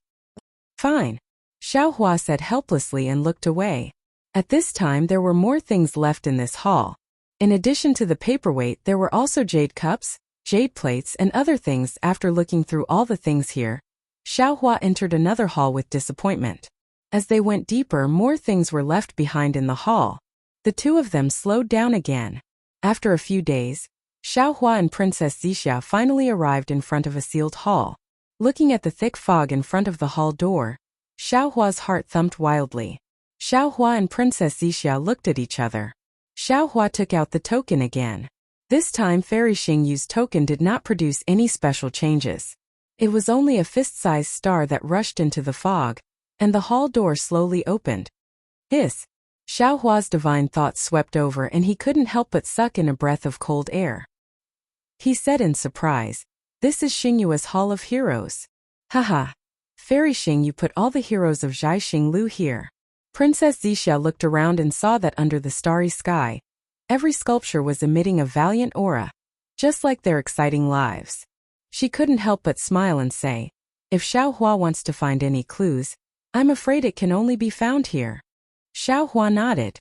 "Fine," Xiaohua said helplessly and looked away. At this time there were more things left in this hall. In addition to the paperweight, there were also jade cups, jade plates, and other things. After looking through all the things here, Xiaohua entered another hall with disappointment. As they went deeper, more things were left behind in the hall. The two of them slowed down again. After a few days, Xiaohua and Princess Xixia finally arrived in front of a sealed hall. Looking at the thick fog in front of the hall door, Xiaohua's heart thumped wildly. Xiaohua and Princess Xixia looked at each other. Xiaohua took out the token again. This time Fairy Xingyu's token did not produce any special changes. It was only a fist-sized star that rushed into the fog, and the hall door slowly opened. Hiss! Xiaohua's divine thoughts swept over and he couldn't help but suck in a breath of cold air. He said in surprise, "This is Xingyu's Hall of Heroes." Haha! Fairy Xingyu put all the heroes of Zhaixing here. Princess Xixia looked around and saw that under the starry sky, every sculpture was emitting a valiant aura, just like their exciting lives. She couldn't help but smile and say, "If Xiaohua wants to find any clues, I'm afraid it can only be found here." Xiaohua nodded.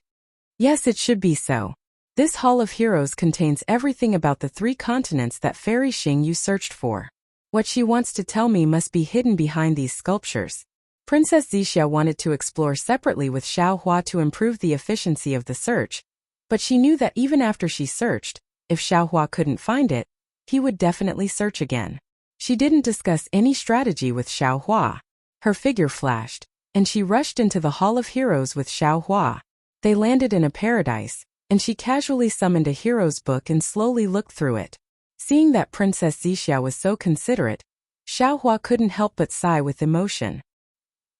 Yes, it should be so. This Hall of Heroes contains everything about the 3 continents that Fairy Xingyu searched for. What she wants to tell me must be hidden behind these sculptures. Princess Xixia wanted to explore separately with Xiaohua to improve the efficiency of the search, but she knew that even after she searched, if Xiaohua couldn't find it, he would definitely search again. She didn't discuss any strategy with Xiaohua. Her figure flashed, and she rushed into the Hall of Heroes with Xiaohua. They landed in a paradise, and she casually summoned a hero's book and slowly looked through it. Seeing that Princess Xixia was so considerate, Xiaohua couldn't help but sigh with emotion.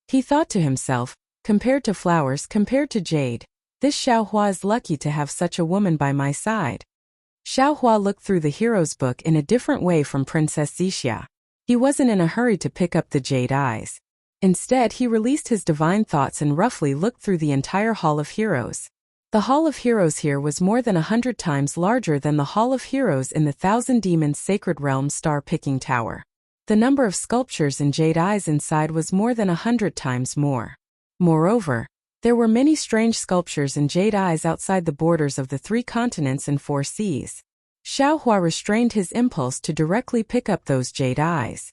He thought to himself, compared to flowers, compared to jade, this Xiaohua is lucky to have such a woman by my side. Xiaohua looked through the hero's book in a different way from Princess Xixia. He wasn't in a hurry to pick up the jade eyes. Instead, he released his divine thoughts and roughly looked through the entire Hall of Heroes. The Hall of Heroes here was more than 100 times larger than the Hall of Heroes in the Thousand Demons Sacred Realm Star-Picking Tower. The number of sculptures and jade eyes inside was more than 100 times more. Moreover, there were many strange sculptures and jade eyes outside the borders of the 3 continents and 4 seas. Xiaohua restrained his impulse to directly pick up those jade eyes.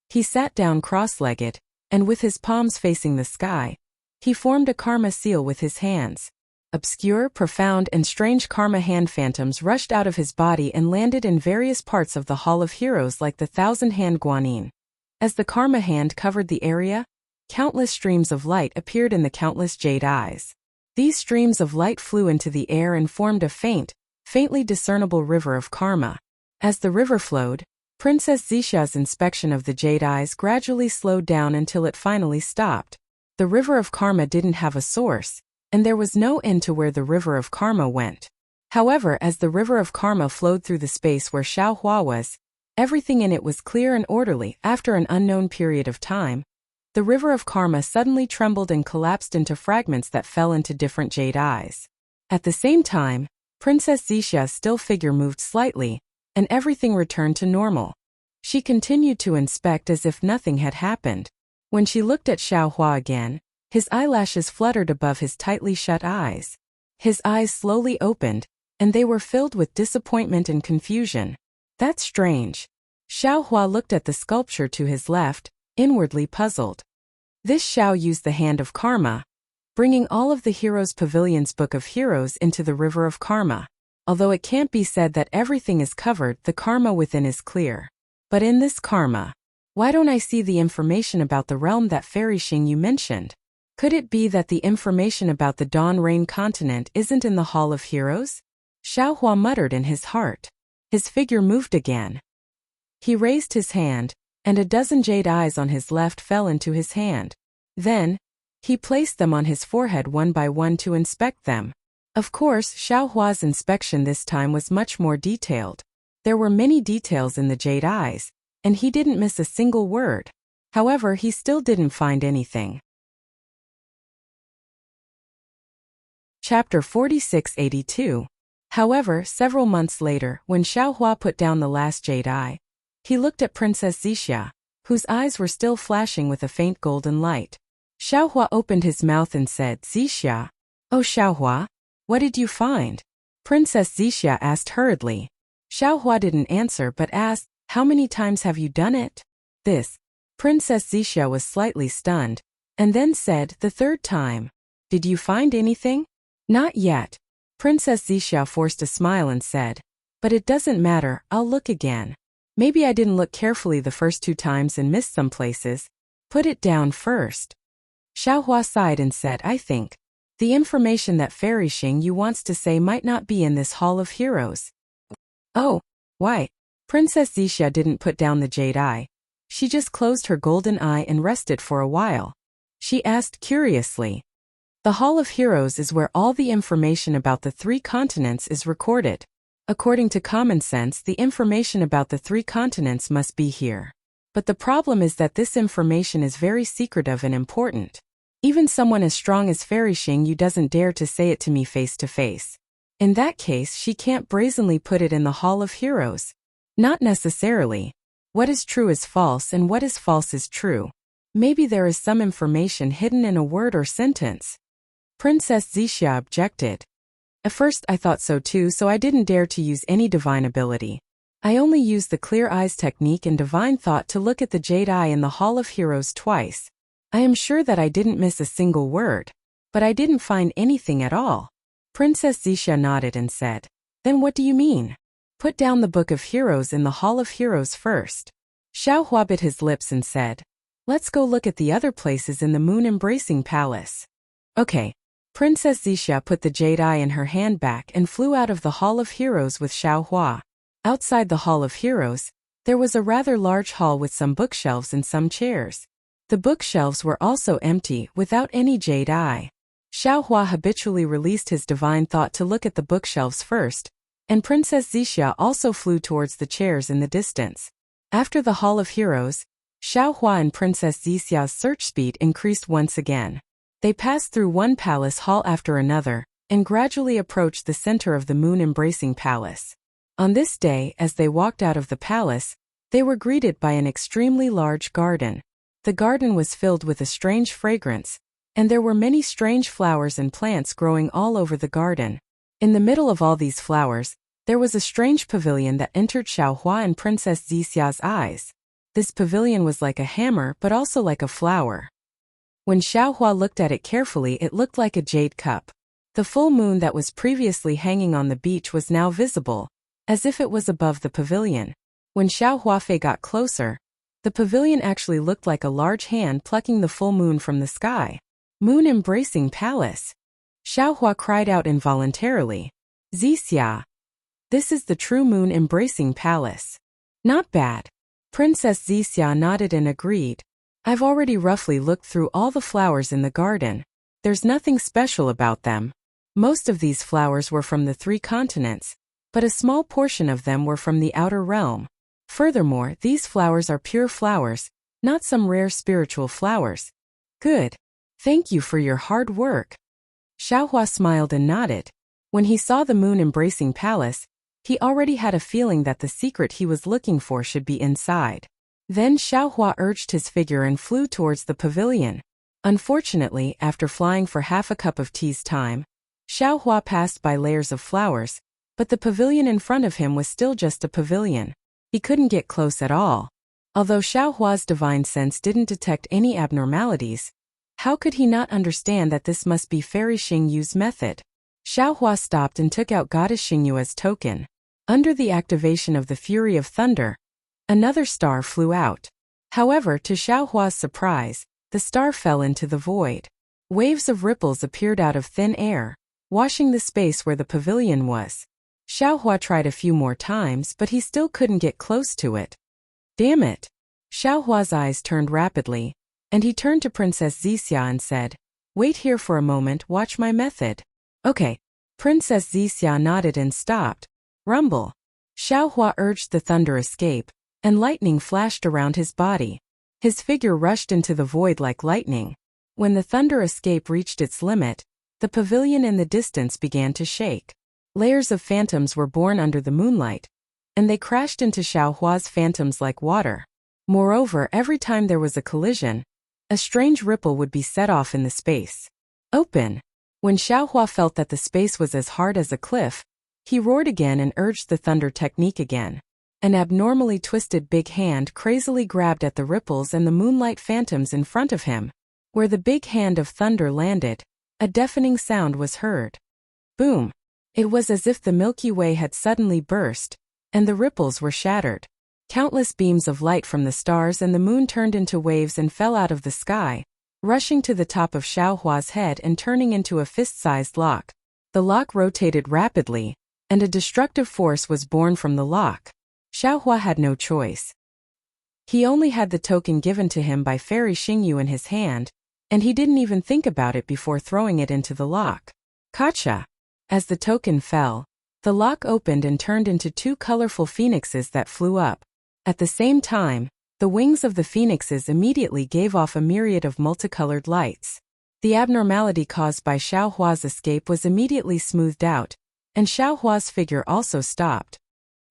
He sat down cross-legged, and with his palms facing the sky, he formed a karma seal with his hands. Obscure, profound, and strange karma hand phantoms rushed out of his body and landed in various parts of the Hall of Heroes like the 1,000-hand guanyin. As the karma hand covered the area, countless streams of light appeared in the countless jade eyes. These streams of light flew into the air and formed a faintly discernible river of karma. As the river flowed, Princess Xixia's inspection of the jade eyes gradually slowed down until it finally stopped. The river of karma didn't have a source, and there was no end to where the river of karma went. However, as the river of karma flowed through the space where Xiaohua was, everything in it was clear and orderly. After an unknown period of time, the river of karma suddenly trembled and collapsed into fragments that fell into different jade eyes. At the same time, Princess Xixia's still figure moved slightly, and everything returned to normal. She continued to inspect as if nothing had happened. When she looked at Xiaohua again, his eyelashes fluttered above his tightly shut eyes. His eyes slowly opened, and they were filled with disappointment and confusion. That's strange. Xiaohua looked at the sculpture to his left, inwardly puzzled. This Xiao used the hand of karma, bringing all of the Heroes' Pavilion's Book of Heroes into the river of karma. Although it can't be said that everything is covered, the karma within is clear. But in this karma, why don't I see the information about the realm that Fairy Xing you mentioned? Could it be that the information about the Dawn Rain continent isn't in the Hall of Heroes? Xiaohua muttered in his heart. His figure moved again. He raised his hand, and a dozen jade eyes on his left fell into his hand. Then, he placed them on his forehead one by one to inspect them. Of course, Xiaohua's inspection this time was much more detailed. There were many details in the jade eyes, and he didn't miss a single word. However, he still didn't find anything. Chapter 4682. However, several months later, when Xiaohua put down the last jade eye, he looked at Princess Xixia, whose eyes were still flashing with a faint golden light. Xiaohua opened his mouth and said, "Xixia." "Oh Xiaohua, what did you find?" Princess Xixia asked hurriedly. Xiaohua didn't answer but asked, "How many times have you done it?" This. Princess Xixia was slightly stunned, and then said, "The third time." "Did you find anything?" "Not yet." Princess Xixia forced a smile and said, "But it doesn't matter, I'll look again. Maybe I didn't look carefully the first 2 times and missed some places. Put it down first." Xiaohua sighed and said, "I think the information that Fairy Xing you wants to say might not be in this Hall of Heroes." "Oh, why?" Princess Xixia didn't put down the jade eye. She just closed her golden eye and rested for a while. She asked curiously. "The Hall of Heroes is where all the information about the 3 continents is recorded. According to common sense, the information about the 3 continents must be here. But the problem is that this information is very secretive and important. Even someone as strong as Fairy Xing you doesn't dare to say it to me face to face. In that case, she can't brazenly put it in the Hall of Heroes." "Not necessarily. What is true is false and what is false is true. Maybe there is some information hidden in a word or sentence." Princess Xixia objected. "At first I thought so too, so I didn't dare to use any divine ability. I only used the clear eyes technique and divine thought to look at the jade eye in the Hall of Heroes twice. I am sure that I didn't miss a single word. But I didn't find anything at all." Princess Xixia nodded and said, "Then what do you mean? Put down the Book of Heroes in the Hall of Heroes first." Xiaohua bit his lips and said, "Let's go look at the other places in the Moon Embracing Palace." "Okay." Princess Xixia put the jade eye in her hand back and flew out of the Hall of Heroes with Xiaohua. Outside the Hall of Heroes, there was a rather large hall with some bookshelves and some chairs. The bookshelves were also empty, without any jade eye. Xiaohua habitually released his divine thought to look at the bookshelves first, and Princess Xixia also flew towards the chairs in the distance. After the Hall of Heroes, Xiaohua and Princess Xixia's search speed increased once again. They passed through one palace hall after another, and gradually approached the center of the Moon Embracing Palace. On this day, as they walked out of the palace, they were greeted by an extremely large garden. The garden was filled with a strange fragrance, and there were many strange flowers and plants growing all over the garden. In the middle of all these flowers, there was a strange pavilion that entered Xiaohua and Princess Xixia's eyes. This pavilion was like a hammer but also like a flower. When Xiaohua looked at it carefully, it looked like a jade cup. The full moon that was previously hanging on the beach was now visible, as if it was above the pavilion. When Xiaohua got closer, the pavilion actually looked like a large hand plucking the full moon from the sky. "Moon Embracing Palace." Xiaohua cried out involuntarily. "Xixia. This is the true Moon Embracing Palace." "Not bad." Princess Xixia nodded and agreed. "I've already roughly looked through all the flowers in the garden. There's nothing special about them. Most of these flowers were from the 3 continents, but a small portion of them were from the outer realm. Furthermore, these flowers are pure flowers, not some rare spiritual flowers." "Good. Thank you for your hard work." Xiaohua smiled and nodded. When he saw the moon-embracing palace, he already had a feeling that the secret he was looking for should be inside. Then Xiaohua urged his figure and flew towards the pavilion. Unfortunately, after flying for half a cup of tea's time, Xiaohua passed by layers of flowers, but the pavilion in front of him was still just a pavilion. He couldn't get close at all. Although Xiaohua's divine sense didn't detect any abnormalities, how could he not understand that this must be Fairy Xingyu's method? Xiaohua stopped and took out Goddess Xingyu's token. Under the activation of the Fury of Thunder, another star flew out. However, to Xiaohua's surprise, the star fell into the void. Waves of ripples appeared out of thin air, washing the space where the pavilion was. Xiaohua tried a few more times, but he still couldn't get close to it. Damn it! Xiaohua's eyes turned rapidly, and he turned to Princess Zixia and said, "Wait here for a moment, watch my method." Okay. Princess Zixia nodded and stopped. Rumble. Xiaohua urged the thunder escape, and lightning flashed around his body. His figure rushed into the void like lightning. When the thunder escape reached its limit, the pavilion in the distance began to shake. Layers of phantoms were born under the moonlight, and they crashed into Xiaohua's phantoms like water. Moreover, every time there was a collision, a strange ripple would be set off in the space. Open! When Xiaohua felt that the space was as hard as a cliff, he roared again and urged the thunder technique again. An abnormally twisted big hand crazily grabbed at the ripples and the moonlight phantoms in front of him. Where the big hand of thunder landed, a deafening sound was heard. Boom! It was as if the Milky Way had suddenly burst, and the ripples were shattered. Countless beams of light from the stars and the moon turned into waves and fell out of the sky, rushing to the top of Xiaohua's head and turning into a fist-sized lock. The lock rotated rapidly, and a destructive force was born from the lock. Xiaohua had no choice. He only had the token given to him by Fairy Xingyu in his hand, and he didn't even think about it before throwing it into the lock. Gotcha! As the token fell, the lock opened and turned into two colorful phoenixes that flew up. At the same time, the wings of the phoenixes immediately gave off a myriad of multicolored lights. The abnormality caused by Xiaohua's escape was immediately smoothed out, and Xiaohua's figure also stopped.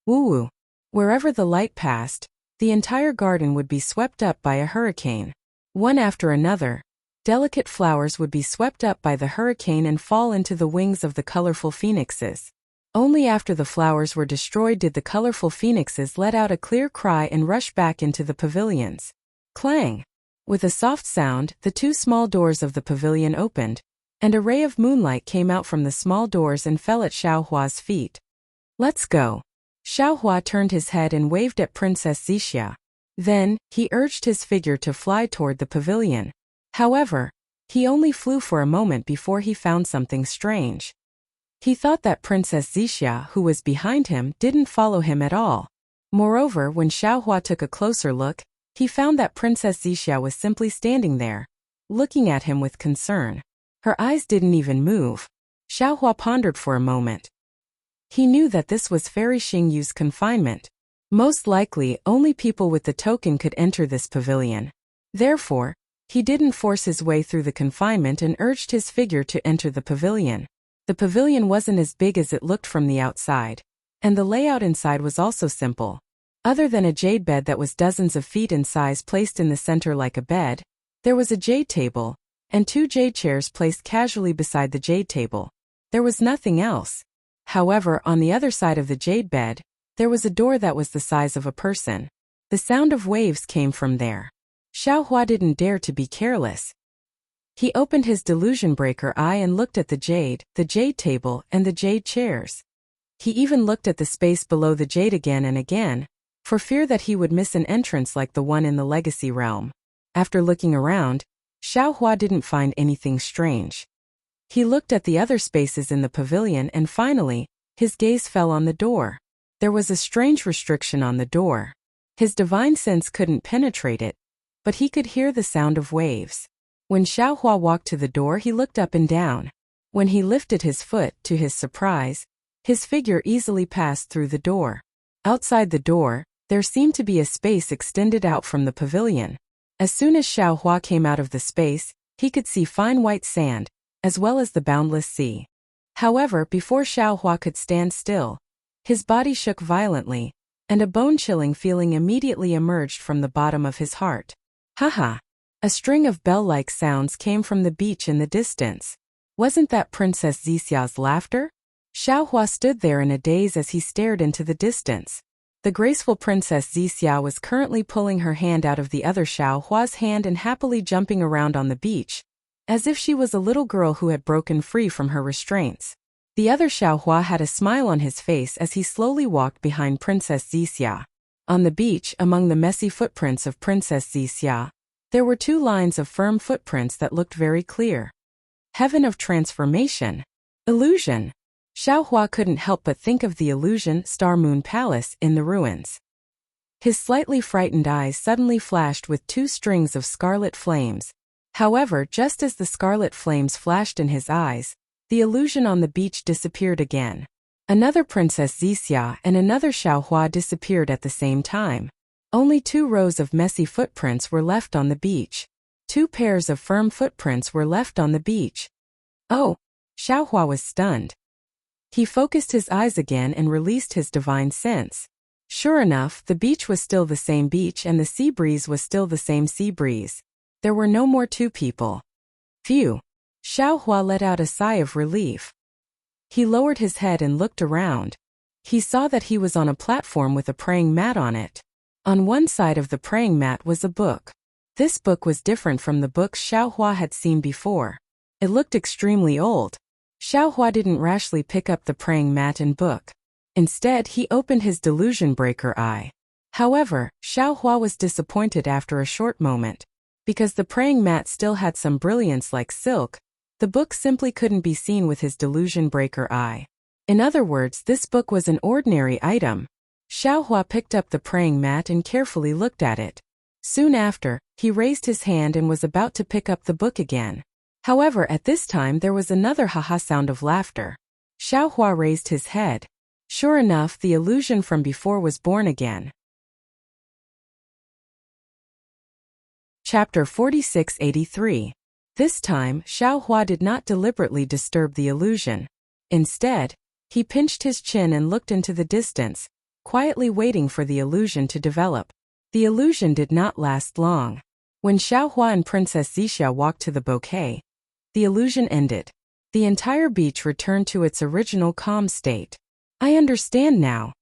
Woo-woo! Wherever the light passed, the entire garden would be swept up by a hurricane. One after another, delicate flowers would be swept up by the hurricane and fall into the wings of the colorful phoenixes. Only after the flowers were destroyed did the colorful phoenixes let out a clear cry and rush back into the pavilions. Clang! With a soft sound, the two small doors of the pavilion opened, and a ray of moonlight came out from the small doors and fell at Xiaohua's feet. Let's go! Xiaohua turned his head and waved at Princess Zixia. Then, he urged his figure to fly toward the pavilion. However, he only flew for a moment before he found something strange. He thought that Princess Zixia, who was behind him, didn't follow him at all. Moreover, when Xiaohua took a closer look, he found that Princess Zixia was simply standing there, looking at him with concern. Her eyes didn't even move. Xiaohua pondered for a moment. He knew that this was Fairy Xingyu's confinement. Most likely, only people with the token could enter this pavilion. Therefore, he didn't force his way through the confinement and urged his figure to enter the pavilion. The pavilion wasn't as big as it looked from the outside, and the layout inside was also simple. Other than a jade bed that was dozens of feet in size placed in the center like a bed, there was a jade table, and two jade chairs placed casually beside the jade table. There was nothing else. However, on the other side of the jade bed, there was a door that was the size of a person. The sound of waves came from there. Xiaohua didn't dare to be careless. He opened his delusion breaker eye and looked at the jade table, and the jade chairs. He even looked at the space below the jade again and again, for fear that he would miss an entrance like the one in the legacy realm. After looking around, Xiaohua didn't find anything strange. He looked at the other spaces in the pavilion and finally, his gaze fell on the door. There was a strange restriction on the door. His divine sense couldn't penetrate it, but he could hear the sound of waves. When Xiaohua walked to the door, he looked up and down. When he lifted his foot, to his surprise, his figure easily passed through the door. Outside the door, there seemed to be a space extended out from the pavilion. As soon as Xiaohua came out of the space, he could see fine white sand, as well as the boundless sea. However, before Xiaohua could stand still, his body shook violently, and a bone-chilling feeling immediately emerged from the bottom of his heart. Haha! A string of bell-like sounds came from the beach in the distance. Wasn't that Princess Zixia's laughter? Xiaohua stood there in a daze as he stared into the distance. The graceful Princess Zixia was currently pulling her hand out of the other Xiaohua's hand and happily jumping around on the beach, as if she was a little girl who had broken free from her restraints. The other Xiaohua had a smile on his face as he slowly walked behind Princess Zixia. On the beach, among the messy footprints of Princess Zixia, there were 2 lines of firm footprints that looked very clear. Heaven of transformation. Illusion. Xiaohua couldn't help but think of the illusion Star Moon Palace in the ruins. His slightly frightened eyes suddenly flashed with 2 strings of scarlet flames. However, just as the scarlet flames flashed in his eyes, the illusion on the beach disappeared again. Another Princess Zixia and another Xiaohua disappeared at the same time. Only 2 rows of messy footprints were left on the beach. 2 pairs of firm footprints were left on the beach. Oh! Xiaohua was stunned. He focused his eyes again and released his divine sense. Sure enough, the beach was still the same beach and the sea breeze was still the same sea breeze. There were no more 2 people. Phew! Xiaohua let out a sigh of relief. He lowered his head and looked around. He saw that he was on a platform with a praying mat on it. On one side of the praying mat was a book. This book was different from the books Xiaohua had seen before. It looked extremely old. Xiaohua didn't rashly pick up the praying mat and book. Instead, he opened his delusion breaker eye. However, Xiaohua was disappointed after a short moment. Because the praying mat still had some brilliance like silk, the book simply couldn't be seen with his delusion breaker eye. In other words, this book was an ordinary item. Xiaohua picked up the praying mat and carefully looked at it. Soon after, he raised his hand and was about to pick up the book again. However, at this time there was another ha-ha sound of laughter. Xiaohua raised his head. Sure enough, the illusion from before was born again. Chapter 4683. This time, Xiaohua did not deliberately disturb the illusion. Instead, he pinched his chin and looked into the distance, quietly waiting for the illusion to develop. The illusion did not last long. When Xiaohua and Princess Zixia walked to the bouquet, the illusion ended. The entire beach returned to its original calm state. I understand now.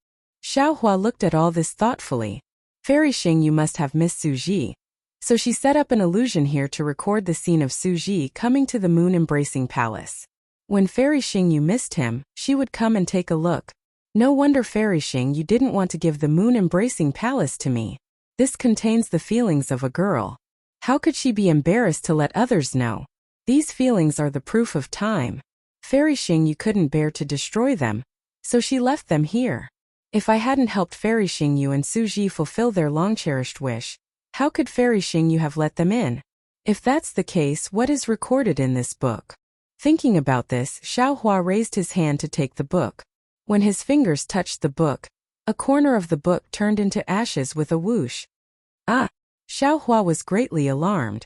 Xiaohua looked at all this thoughtfully. Fairy Xing, you must have missed Suji. So she set up an illusion here to record the scene of Suji coming to the moon-embracing palace. When Fairy Xing you missed him, she would come and take a look. No wonder Fairy Xing you didn't want to give the moon-embracing palace to me. This contains the feelings of a girl. How could she be embarrassed to let others know? These feelings are the proof of time. Fairy Xing you couldn't bear to destroy them, so she left them here. If I hadn't helped Fairy Xing you and Suji fulfill their long-cherished wish, how could Fairy Xing you have let them in? If that's the case, what is recorded in this book? Thinking about this, Xiaohua raised his hand to take the book. When his fingers touched the book, a corner of the book turned into ashes with a whoosh. Ah! Xiaohua was greatly alarmed.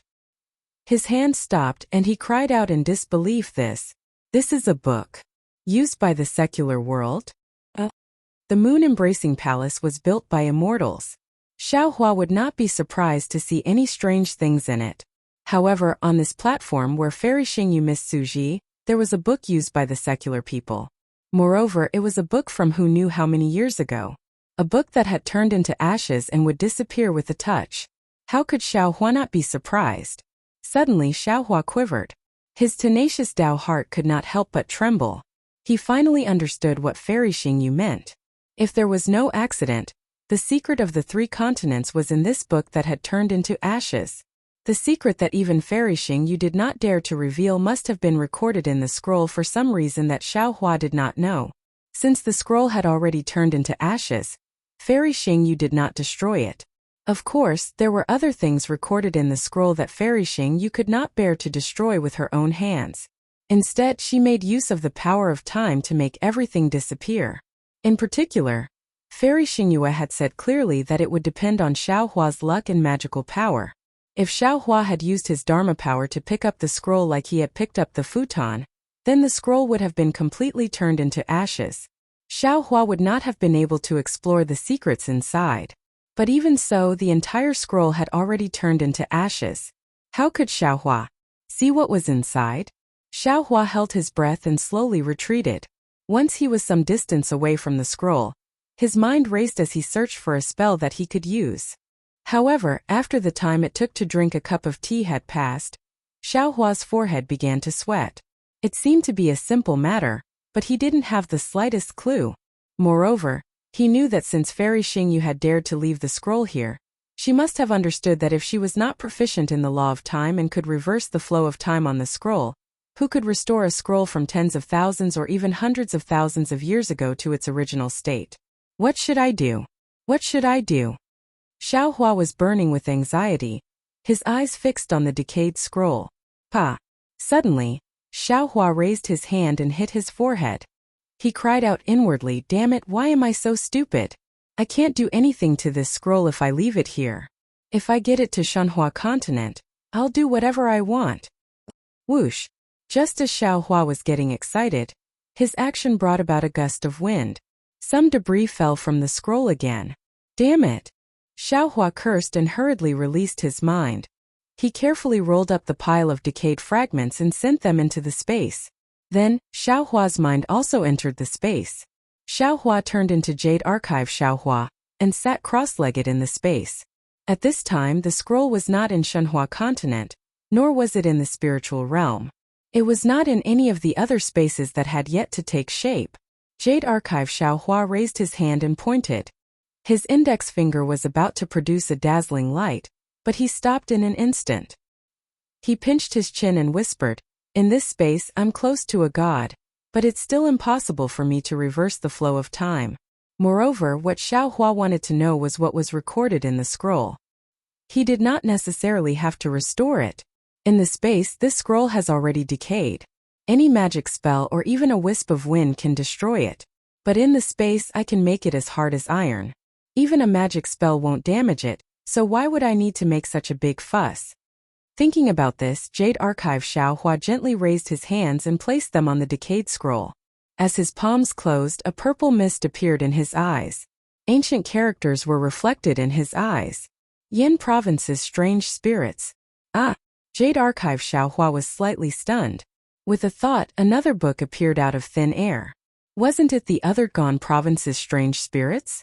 His hand stopped and he cried out in disbelief, This is a book. Used by the secular world? The moon-embracing palace was built by immortals. Xiaohua would not be surprised to see any strange things in it. However, on this platform where Fairy Xing you missed Suji, there was a book used by the secular people. Moreover, it was a book from who knew how many years ago. A book that had turned into ashes and would disappear with a touch. How could Xiaohua not be surprised? Suddenly Xiaohua quivered. His tenacious Dao heart could not help but tremble. He finally understood what Fairy Xing you meant. If there was no accident, the secret of the 3 continents was in this book that had turned into ashes. The secret that even Fairy Xing you did not dare to reveal must have been recorded in the scroll for some reason that Xiaohua did not know. Since the scroll had already turned into ashes, Fairy Xing you did not destroy it. Of course, there were other things recorded in the scroll that Fairy Xing you could not bear to destroy with her own hands. Instead, she made use of the power of time to make everything disappear. In particular, Fairy Xingyue had said clearly that it would depend on Xiaohua's luck and magical power. If Xiaohua had used his Dharma power to pick up the scroll like he had picked up the futon, Then the scroll would have been completely turned into ashes. Xiao Hua would not have been able to explore the secrets inside. But even so, the entire scroll had already turned into ashes. How could Xiao Hua see what was inside? Xiao Hua held his breath and slowly retreated. Once he was some distance away from the scroll, his mind raced as he searched for a spell that he could use. However, after the time it took to drink a cup of tea had passed, Xiao Hua's forehead began to sweat. It seemed to be a simple matter, but he didn't have the slightest clue. Moreover, he knew that since Fairy Xingyu had dared to leave the scroll here, she must have understood that if she was not proficient in the law of time and could reverse the flow of time on the scroll, who could restore a scroll from tens of thousands or even hundreds of thousands of years ago to its original state? What should I do? What should I do? Xiao Hua was burning with anxiety, his eyes fixed on the decayed scroll. Pa! Suddenly, Xiao Hua raised his hand and hit his forehead. He cried out inwardly, "Damn it, why am I so stupid? I can't do anything to this scroll if I leave it here. If I get it to Shanhua continent, I'll do whatever I want." Whoosh! Just as Xiao Hua was getting excited, his action brought about a gust of wind. Some debris fell from the scroll again. Damn it! Xiao Hua cursed and hurriedly released his mind. He carefully rolled up the pile of decayed fragments and sent them into the space. Then, Xiao Hua's mind also entered the space. Xiao Hua turned into Jade Archive Xiao Hua and sat cross-legged in the space. At this time, the scroll was not in Shanhua continent, nor was it in the spiritual realm. It was not in any of the other spaces that had yet to take shape. Jade Archive Xiao Hua raised his hand and pointed. His index finger was about to produce a dazzling light, but he stopped in an instant. He pinched his chin and whispered, "In this space, I'm close to a god, but it's still impossible for me to reverse the flow of time." Moreover, what Xiao Hua wanted to know was what was recorded in the scroll. He did not necessarily have to restore it. In the space, this scroll has already decayed. Any magic spell or even a wisp of wind can destroy it. But in the space, I can make it as hard as iron. Even a magic spell won't damage it, so why would I need to make such a big fuss? Thinking about this, Jade Archive Xiao Hua gently raised his hands and placed them on the decayed scroll. As his palms closed, a purple mist appeared in his eyes. Ancient characters were reflected in his eyes. Yin Province's strange spirits. Ah! Jade Archive Xiao Hua was slightly stunned. With a thought, another book appeared out of thin air. Wasn't it the other Gone Province's strange spirits?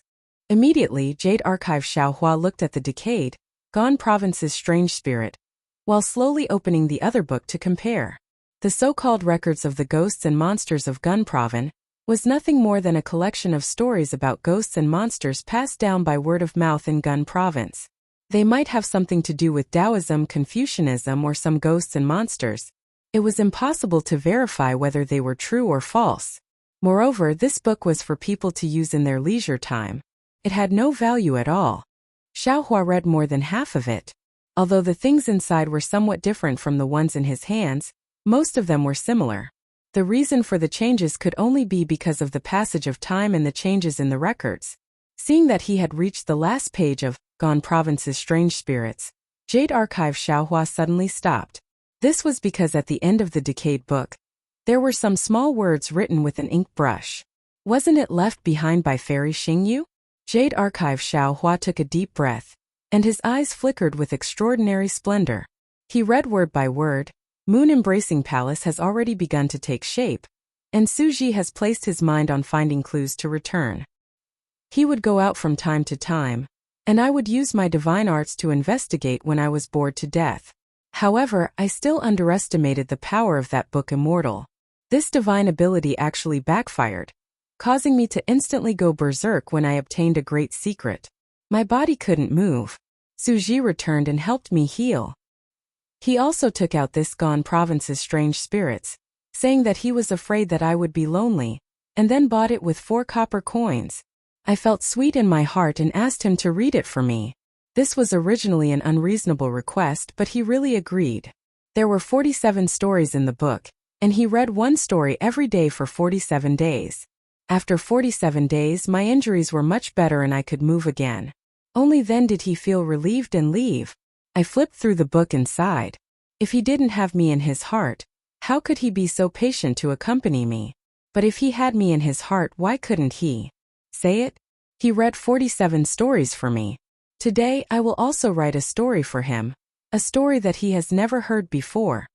Immediately, Jade Archive Xiao Hua looked at the decayed, Gone Province's strange spirit, while slowly opening the other book to compare. The so-called records of the ghosts and monsters of Gun Province was nothing more than a collection of stories about ghosts and monsters passed down by word of mouth in Gun Province. They might have something to do with Taoism, Confucianism, or some ghosts and monsters. It was impossible to verify whether they were true or false. Moreover, this book was for people to use in their leisure time. It had no value at all. Xiao Hua read more than half of it. Although the things inside were somewhat different from the ones in his hands, most of them were similar. The reason for the changes could only be because of the passage of time and the changes in the records. Seeing that he had reached the last page of Gone Province's Strange Spirits, Jade Archive Xiao Hua suddenly stopped. This was because at the end of the decayed book, there were some small words written with an ink brush. Wasn't it left behind by Fairy Xingyu? Jade Archive Xiao Hua took a deep breath, and his eyes flickered with extraordinary splendor. He read word by word, Moon Embracing Palace has already begun to take shape, and Suji has placed his mind on finding clues to return. He would go out from time to time, and I would use my divine arts to investigate when I was bored to death. However, I still underestimated the power of that book Immortal. This divine ability actually backfired, causing me to instantly go berserk when I obtained a great secret. My body couldn't move. Suji returned and helped me heal. He also took out this Gone Province's strange spirits, saying that he was afraid that I would be lonely, and then bought it with 4 copper coins. I felt sweet in my heart and asked him to read it for me. This was originally an unreasonable request, but he really agreed. There were 47 stories in the book, and he read one story every day for 47 days. After 47 days, my injuries were much better and I could move again. Only then did he feel relieved and leave. I flipped through the book and sighed. If he didn't have me in his heart, How could he be so patient to accompany me? But if he had me in his heart, why couldn't he say it? He read 47 stories for me. Today I will also write a story for him, a story that he has never heard before.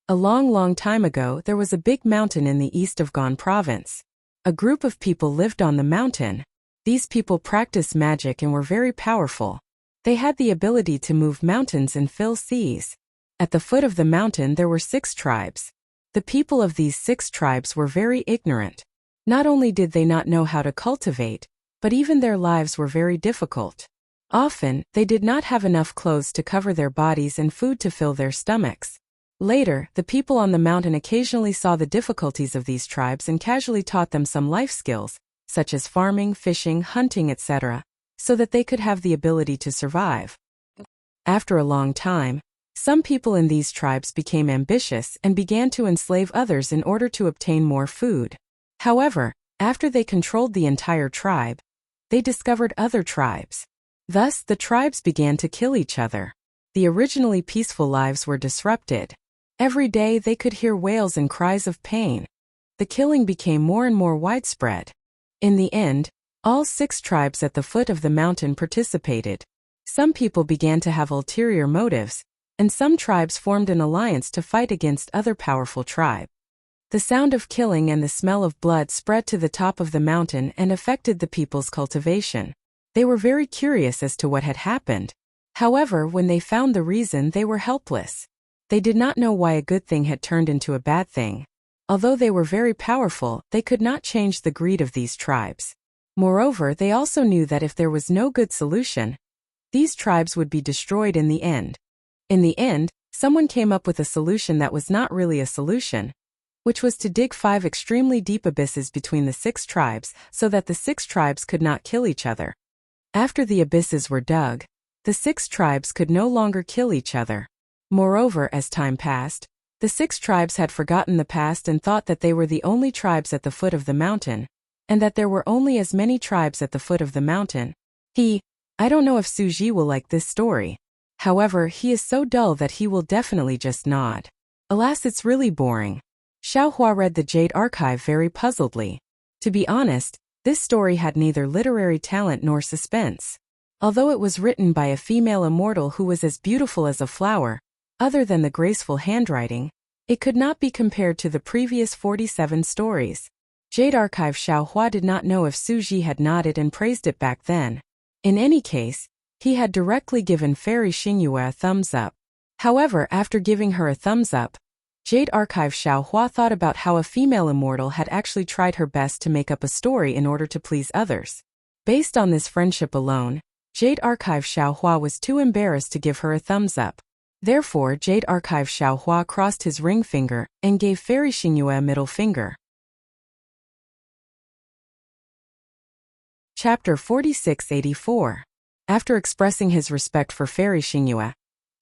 A long, long time ago, there was a big mountain in the east of Gan province. A group of people lived on the mountain. These people practiced magic and were very powerful. They had the ability to move mountains and fill seas. At the foot of the mountain there were 6 tribes. The people of these 6 tribes were very ignorant. Not only did they not know how to cultivate, but even their lives were very difficult. Often, they did not have enough clothes to cover their bodies and food to fill their stomachs. Later, the people on the mountain occasionally saw the difficulties of these tribes and casually taught them some life skills, such as farming, fishing, hunting, etc., so that they could have the ability to survive. After a long time, some people in these tribes became ambitious and began to enslave others in order to obtain more food. However, after they controlled the entire tribe, they discovered other tribes. Thus, the tribes began to kill each other. The originally peaceful lives were disrupted. Every day they could hear wails and cries of pain. The killing became more and more widespread. In the end, all 6 tribes at the foot of the mountain participated. Some people began to have ulterior motives, and some tribes formed an alliance to fight against other powerful tribes. The sound of killing and the smell of blood spread to the top of the mountain and affected the people's cultivation. They were very curious as to what had happened. However, when they found the reason, they were helpless. They did not know why a good thing had turned into a bad thing. Although they were very powerful, they could not change the greed of these tribes. Moreover, they also knew that if there was no good solution, these tribes would be destroyed in the end. In the end, someone came up with a solution that was not really a solution, which was to dig 5 extremely deep abysses between the 6 tribes so that the 6 tribes could not kill each other. After the abysses were dug, the 6 tribes could no longer kill each other. Moreover, as time passed, the 6 tribes had forgotten the past and thought that they were the only tribes at the foot of the mountain, and that there were only as many tribes at the foot of the mountain. I don't know if Suji will like this story. However, he is so dull that he will definitely just nod. Alas, it's really boring. Xiaohua read the Jade Archive very puzzledly. To be honest, this story had neither literary talent nor suspense. Although it was written by a female immortal who was as beautiful as a flower, other than the graceful handwriting, it could not be compared to the previous 47 stories. Jade Archive Xiaohua did not know if Suji had nodded and praised it back then. In any case, he had directly given Fairy Xingyue a thumbs up. However, after giving her a thumbs up, Jade Archive Xiaohua thought about how a female immortal had actually tried her best to make up a story in order to please others. Based on this friendship alone, Jade Archive Xiaohua was too embarrassed to give her a thumbs up. Therefore, Jade Archive Xiaohua crossed his ring finger and gave Fairy Xingyue a middle finger. Chapter 4684. After expressing his respect for Fairy Xingyue,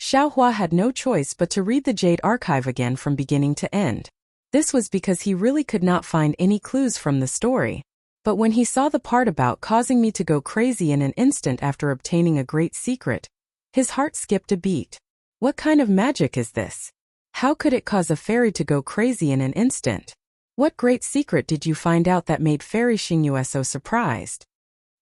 Xiaohua had no choice but to read the Jade Archive again from beginning to end. This was because he really could not find any clues from the story. But when he saw the part about causing me to go crazy in an instant after obtaining a great secret, his heart skipped a beat. What kind of magic is this? How could it cause a fairy to go crazy in an instant? What great secret did you find out that made Fairy Xingyue so surprised?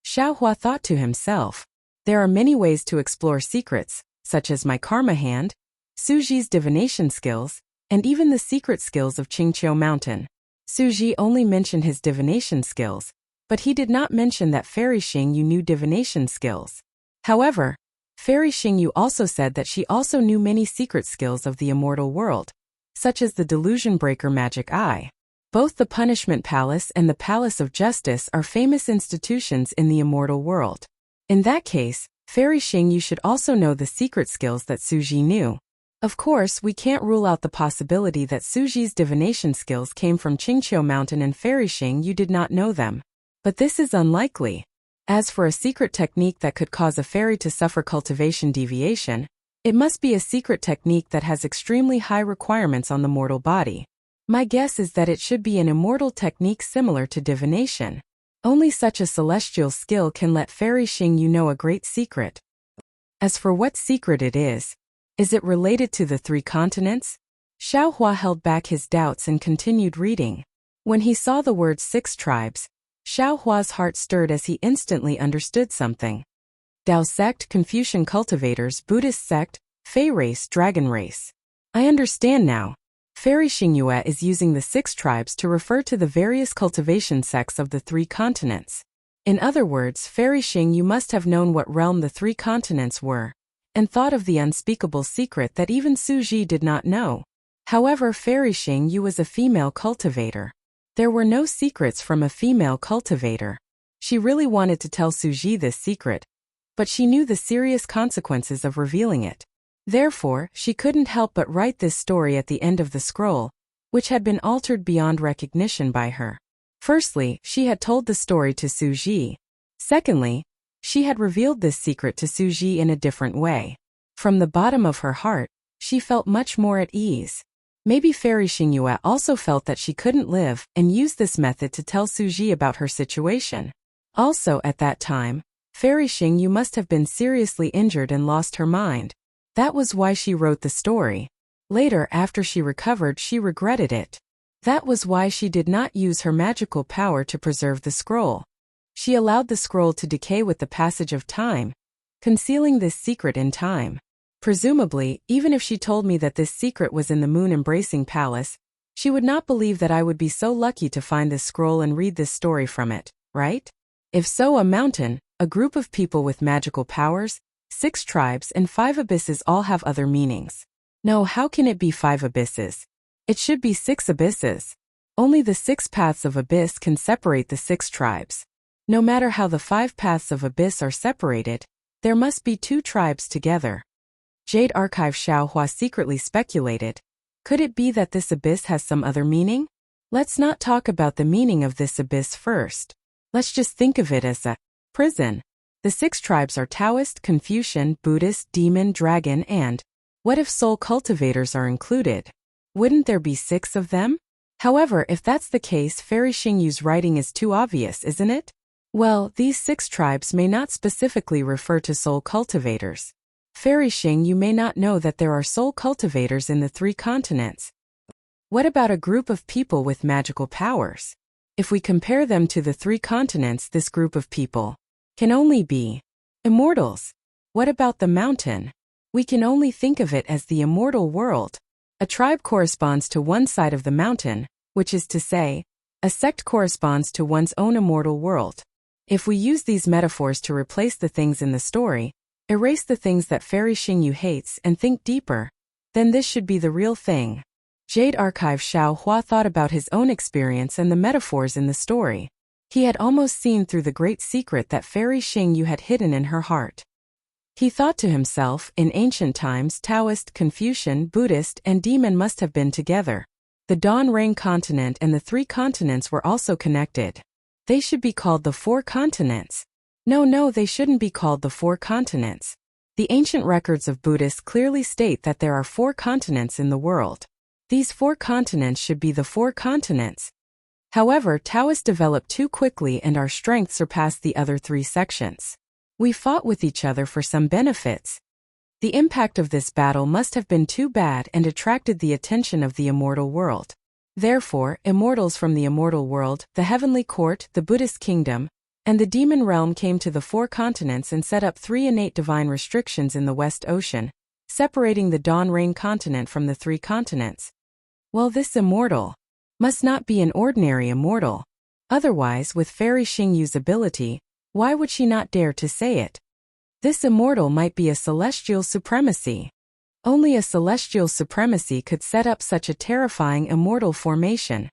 Xiaohua thought to himself. There are many ways to explore secrets, such as my karma hand, Suji's divination skills, and even the secret skills of Qingqiu Mountain. Suji only mentioned his divination skills, but he did not mention that Fairy Xingyu knew divination skills. However, Fairy Xingyu also said that she also knew many secret skills of the immortal world, such as the Delusion Breaker Magic Eye. Both the Punishment Palace and the Palace of Justice are famous institutions in the immortal world. In that case, Fairy Xingyu should also know the secret skills that Suji knew. Of course, we can't rule out the possibility that Suji's divination skills came from Qingqiu Mountain and Fairy Xingyu did not know them. But this is unlikely. As for a secret technique that could cause a fairy to suffer cultivation deviation, it must be a secret technique that has extremely high requirements on the mortal body. My guess is that it should be an immortal technique similar to divination. Only such a celestial skill can let Fairy Xingyu know a great secret. As for what secret it is it related to the 3 continents? Xiao Hua held back his doubts and continued reading. When he saw the words 6 tribes, Xiao Hua's heart stirred as he instantly understood something. Dao sect, Confucian cultivators, Buddhist sect, Fei race, dragon race. I understand now. Fairy Xingyue is using the 6 tribes to refer to the various cultivation sects of the 3 continents. In other words, Fairy Xing, you must have known what realm the 3 continents were, and thought of the unspeakable secret that even Su Ji did not know. However, Fairy Xing Yu was a female cultivator. There were no secrets from a female cultivator. She really wanted to tell Su Ji this secret, but she knew the serious consequences of revealing it. Therefore, she couldn't help but write this story at the end of the scroll, which had been altered beyond recognition by her. Firstly, she had told the story to Su Ji. Secondly, she had revealed this secret to Su Ji in a different way. From the bottom of her heart, she felt much more at ease. Maybe Fairy Xingyue also felt that she couldn't live and used this method to tell Su Ji about her situation. Also at that time, Fairy Xingyu must have been seriously injured and lost her mind. That was why she wrote the story. Later, after she recovered, she regretted it. That was why she did not use her magical power to preserve the scroll. She allowed the scroll to decay with the passage of time, concealing this secret in time. Presumably, even if she told me that this secret was in the moon-embracing palace, she would not believe that I would be so lucky to find this scroll and read this story from it, right? If so, a mountain, a group of people with magical powers, 6 tribes and 5 abysses all have other meanings. No, how can it be 5 abysses? It should be 6 abysses. Only the 6 paths of abyss can separate the 6 tribes. No matter how the 5 paths of abyss are separated, there must be 2 tribes together. Jade Archive Xiao Hua secretly speculated. Could it be that this abyss has some other meaning? Let's not talk about the meaning of this abyss first. Let's just think of it as a prison. The 6 tribes are Taoist, Confucian, Buddhist, demon, dragon, and what if soul cultivators are included? Wouldn't there be 6 of them? However, if that's the case, Fairy Xingyu's writing is too obvious, isn't it? Well, these 6 tribes may not specifically refer to soul cultivators. Fairy Xing, you may not know that there are soul cultivators in the 3 continents. What about a group of people with magical powers? If we compare them to the 3 continents, this group of people can only be immortals. What about the mountain? We can only think of it as the immortal world. A tribe corresponds to one side of the mountain, which is to say, a sect corresponds to one's own immortal world. If we use these metaphors to replace the things in the story, erase the things that Fairy Xingyu hates and think deeper, then this should be the real thing. Jade Archive Xiao Hua thought about his own experience and the metaphors in the story. He had almost seen through the great secret that Fairy Xingyu had hidden in her heart. He thought to himself, in ancient times, Taoist, Confucian, Buddhist, and demon must have been together. The Dawn Ring continent and the 3 continents were also connected. They should be called the 4 continents. No, they shouldn't be called the 4 continents. The ancient records of Buddhists clearly state that there are 4 continents in the world. These 4 continents should be the 4 continents. However, Taoists developed too quickly and our strength surpassed the other 3 sections. We fought with each other for some benefits. The impact of this battle must have been too bad and attracted the attention of the immortal world. Therefore, immortals from the immortal world, the heavenly court, the Buddhist kingdom, and the demon realm came to the 4 continents and set up 3 innate divine restrictions in the West Ocean, separating the Dawn Ring continent from the 3 continents. Well, this immortal must not be an ordinary immortal. Otherwise, with Fairy Xingyu's ability, why would she not dare to say it? This immortal might be a celestial supremacy. Only a celestial supremacy could set up such a terrifying immortal formation.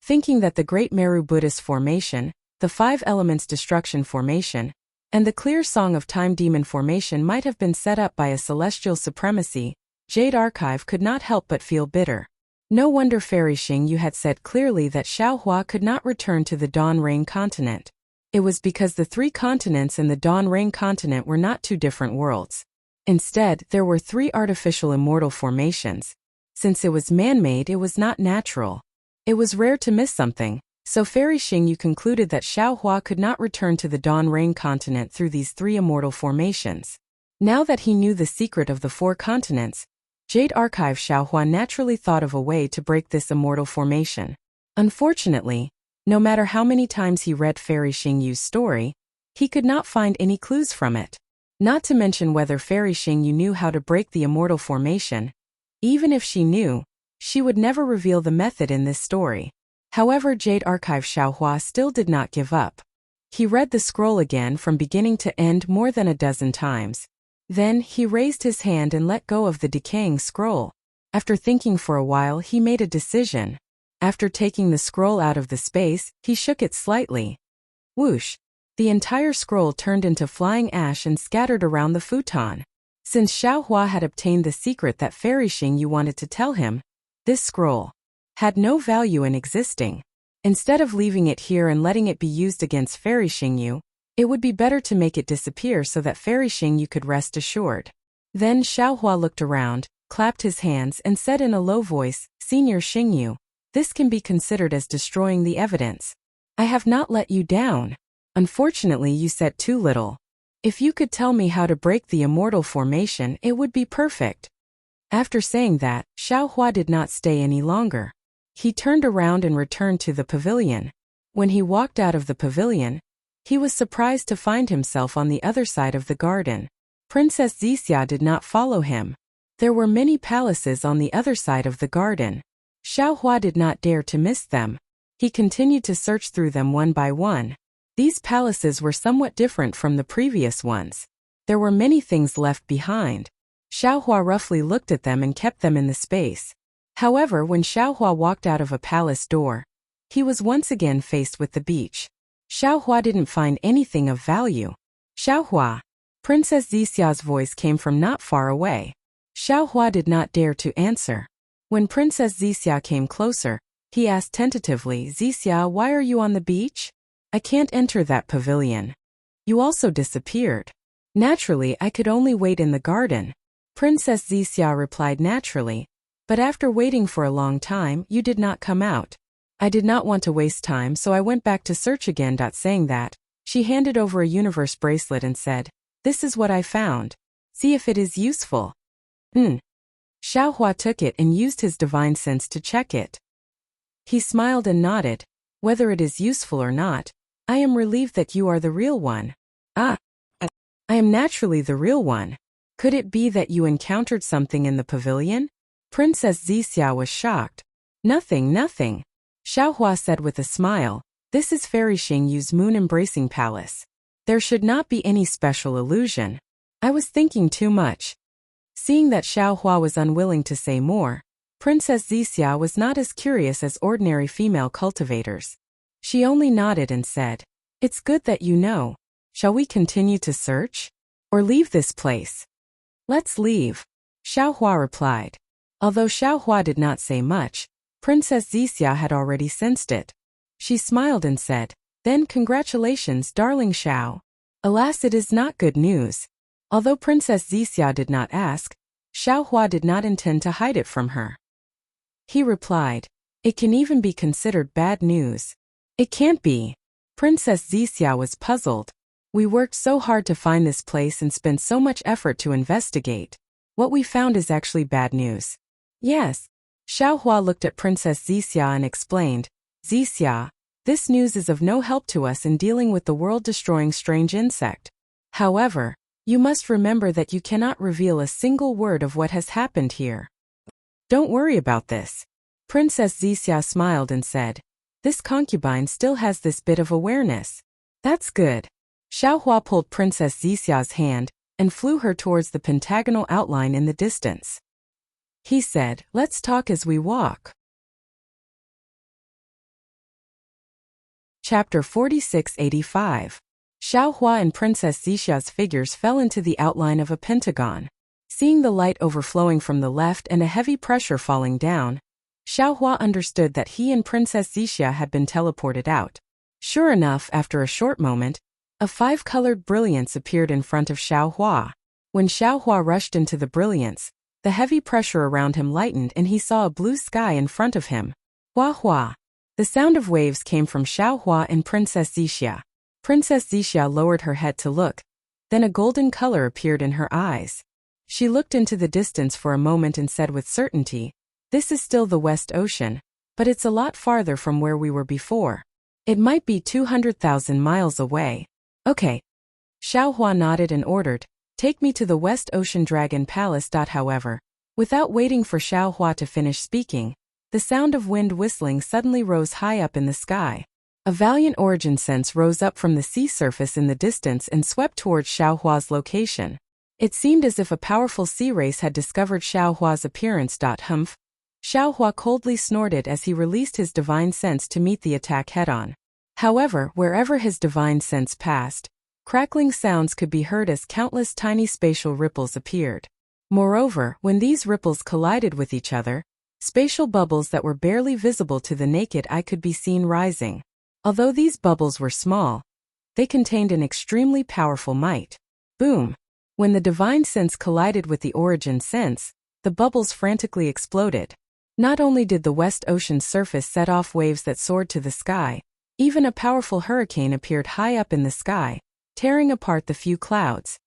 Thinking that the Great Meru Buddhist formation, the 5 Elements Destruction formation, and the Clear Song of Time Demon formation might have been set up by a celestial supremacy, Jade Archive could not help but feel bitter. No wonder Fairy Xingyu had said clearly that Xiao Hua could not return to the Dawn Ring continent. It was because the 3 continents and the Dawn Ring continent were not 2 different worlds. Instead, there were 3 artificial immortal formations. Since it was man-made, it was not natural. It was rare to miss something. So Fairy Xingyu concluded that Xiao Hua could not return to the Dawn Ring continent through these 3 immortal formations. Now that he knew the secret of the 4 continents, Jade Archive Xiaohua naturally thought of a way to break this immortal formation. Unfortunately, no matter how many times he read Fairy Xingyu's story, he could not find any clues from it. Not to mention whether Fairy Xingyu knew how to break the immortal formation. Even if she knew, she would never reveal the method in this story. However, Jade Archive Xiaohua still did not give up. He read the scroll again from beginning to end more than a dozen times. Then, he raised his hand and let go of the decaying scroll. After thinking for a while, he made a decision. After taking the scroll out of the space, he shook it slightly. Whoosh! The entire scroll turned into flying ash and scattered around the futon. Since Xiaohua had obtained the secret that Fairy Xingyu wanted to tell him, this scroll had no value in existing. Instead of leaving it here and letting it be used against Fairy Xingyu, it would be better to make it disappear so that Fairy Xingyu could rest assured. Then Xiaohua looked around, clapped his hands and said in a low voice, "Senior Xingyu, this can be considered as destroying the evidence. I have not let you down. Unfortunately, you said too little. If you could tell me how to break the immortal formation, it would be perfect." After saying that, Xiaohua did not stay any longer. He turned around and returned to the pavilion. When he walked out of the pavilion, he was surprised to find himself on the other side of the garden. Princess Zixia did not follow him. There were many palaces on the other side of the garden. Xiaohua did not dare to miss them. He continued to search through them one by one. These palaces were somewhat different from the previous ones. There were many things left behind. Xiaohua roughly looked at them and kept them in the space. However, when Xiaohua walked out of a palace door, he was once again faced with the beach. Xiaohua didn't find anything of value. "Xiaohua!" Princess Zixia's voice came from not far away. Xiaohua did not dare to answer. When Princess Zixia came closer, he asked tentatively, "Zixia, why are you on the beach? I can't enter that pavilion. You also disappeared." "Naturally, I could only wait in the garden." Princess Zixia replied naturally. "But after waiting for a long time, you did not come out. I did not want to waste time, so I went back to search again." Saying that, she handed over a universe bracelet and said, "This is what I found. See if it is useful." Xiaohua took it and used his divine sense to check it. He smiled and nodded. "Whether it is useful or not, I am relieved that you are the real one." "Ah, I am naturally the real one. Could it be that you encountered something in the pavilion?" Princess Zixia was shocked. Nothing. Xiaohua said with a smile, "This is Fairy Xingyu's moon-embracing palace. There should not be any special illusion. I was thinking too much." Seeing that Xiaohua was unwilling to say more, Princess Zixia was not as curious as ordinary female cultivators. She only nodded and said, "It's good that you know. Shall we continue to search? Or leave this place?" "Let's leave," Xiaohua replied. Although Xiaohua did not say much, Princess Zixia had already sensed it. She smiled and said, "Then congratulations, darling Xiao." Alas, it is not good news. Although Princess Zixia did not ask, Xiaohua did not intend to hide it from her. He replied, "It can even be considered bad news." "It can't be." Princess Zixia was puzzled. "We worked so hard to find this place and spent so much effort to investigate. What we found is actually bad news." "Yes." Xiaohua looked at Princess Zixia and explained, "Zixia, this news is of no help to us in dealing with the world-destroying strange insect. However, you must remember that you cannot reveal a single word of what has happened here." "Don't worry about this." Princess Zixia smiled and said, "This concubine still has this bit of awareness. That's good." Xiaohua pulled Princess Zixia's hand and flew her towards the pentagonal outline in the distance. He said, "Let's talk as we walk." Chapter 4685. Xiaohua and Princess Zixia's figures fell into the outline of a pentagon. Seeing the light overflowing from the left and a heavy pressure falling down, Xiaohua understood that he and Princess Zixia had been teleported out. Sure enough, after a short moment, a five-colored brilliance appeared in front of Xiaohua. When Xiaohua rushed into the brilliance, the heavy pressure around him lightened and he saw a blue sky in front of him. Hua hua. The sound of waves came from Xiaohua and Princess Zixia. Princess Zixia lowered her head to look. Then a golden color appeared in her eyes. She looked into the distance for a moment and said with certainty, "This is still the West Ocean, but it's a lot farther from where we were before. It might be 200,000 miles away." "Okay." Xiaohua nodded and ordered, "Take me to the West Ocean Dragon Palace." However, without waiting for Xiaohua to finish speaking, the sound of wind whistling suddenly rose high up in the sky. A valiant origin sense rose up from the sea surface in the distance and swept towards Xiaohua's location. It seemed as if a powerful sea race had discovered Xiaohua's appearance. Humph. Xiaohua coldly snorted as he released his divine sense to meet the attack head-on. However, wherever his divine sense passed, crackling sounds could be heard as countless tiny spatial ripples appeared. Moreover, when these ripples collided with each other, spatial bubbles that were barely visible to the naked eye could be seen rising. Although these bubbles were small, they contained an extremely powerful might. Boom! When the divine sense collided with the origin sense, the bubbles frantically exploded. Not only did the West Ocean's surface set off waves that soared to the sky, even a powerful hurricane appeared high up in the sky, tearing apart the few clouds.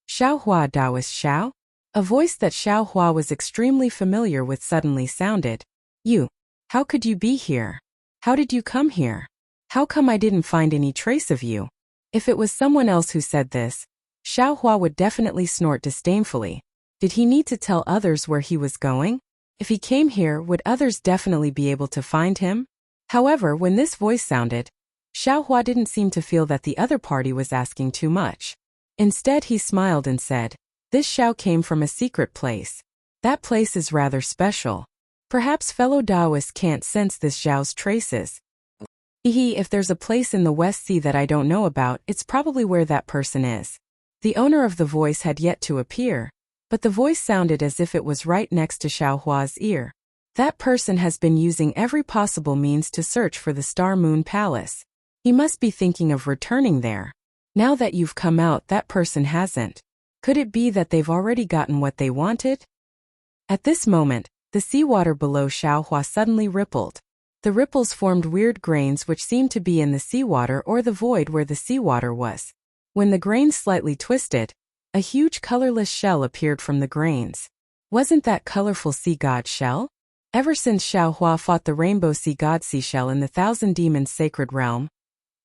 "Xiaohua Daoist Xiao?" A voice that Xiaohua was extremely familiar with suddenly sounded. "You. How could you be here? How did you come here? How come I didn't find any trace of you?" If it was someone else who said this, Xiaohua would definitely snort disdainfully. Did he need to tell others where he was going? If he came here, would others definitely be able to find him? However, when this voice sounded, Xiaohua didn't seem to feel that the other party was asking too much. Instead, he smiled and said, "This Xiao came from a secret place. That place is rather special. Perhaps fellow Taoists can't sense this Xiao's traces. If there's a place in the West Sea that I don't know about, it's probably where that person is." The owner of the voice had yet to appear, but the voice sounded as if it was right next to Xiaohua's ear. "That person has been using every possible means to search for the Star Moon Palace. He must be thinking of returning there. Now that you've come out, that person hasn't. Could it be that they've already gotten what they wanted?" At this moment, the seawater below Xiaohua suddenly rippled. The ripples formed weird grains which seemed to be in the seawater or the void where the seawater was. When the grains slightly twisted, a huge colorless shell appeared from the grains. Wasn't that colorful sea god shell? Ever since Xiaohua fought the rainbow sea god seashell in the Thousand Demons Sacred Realm,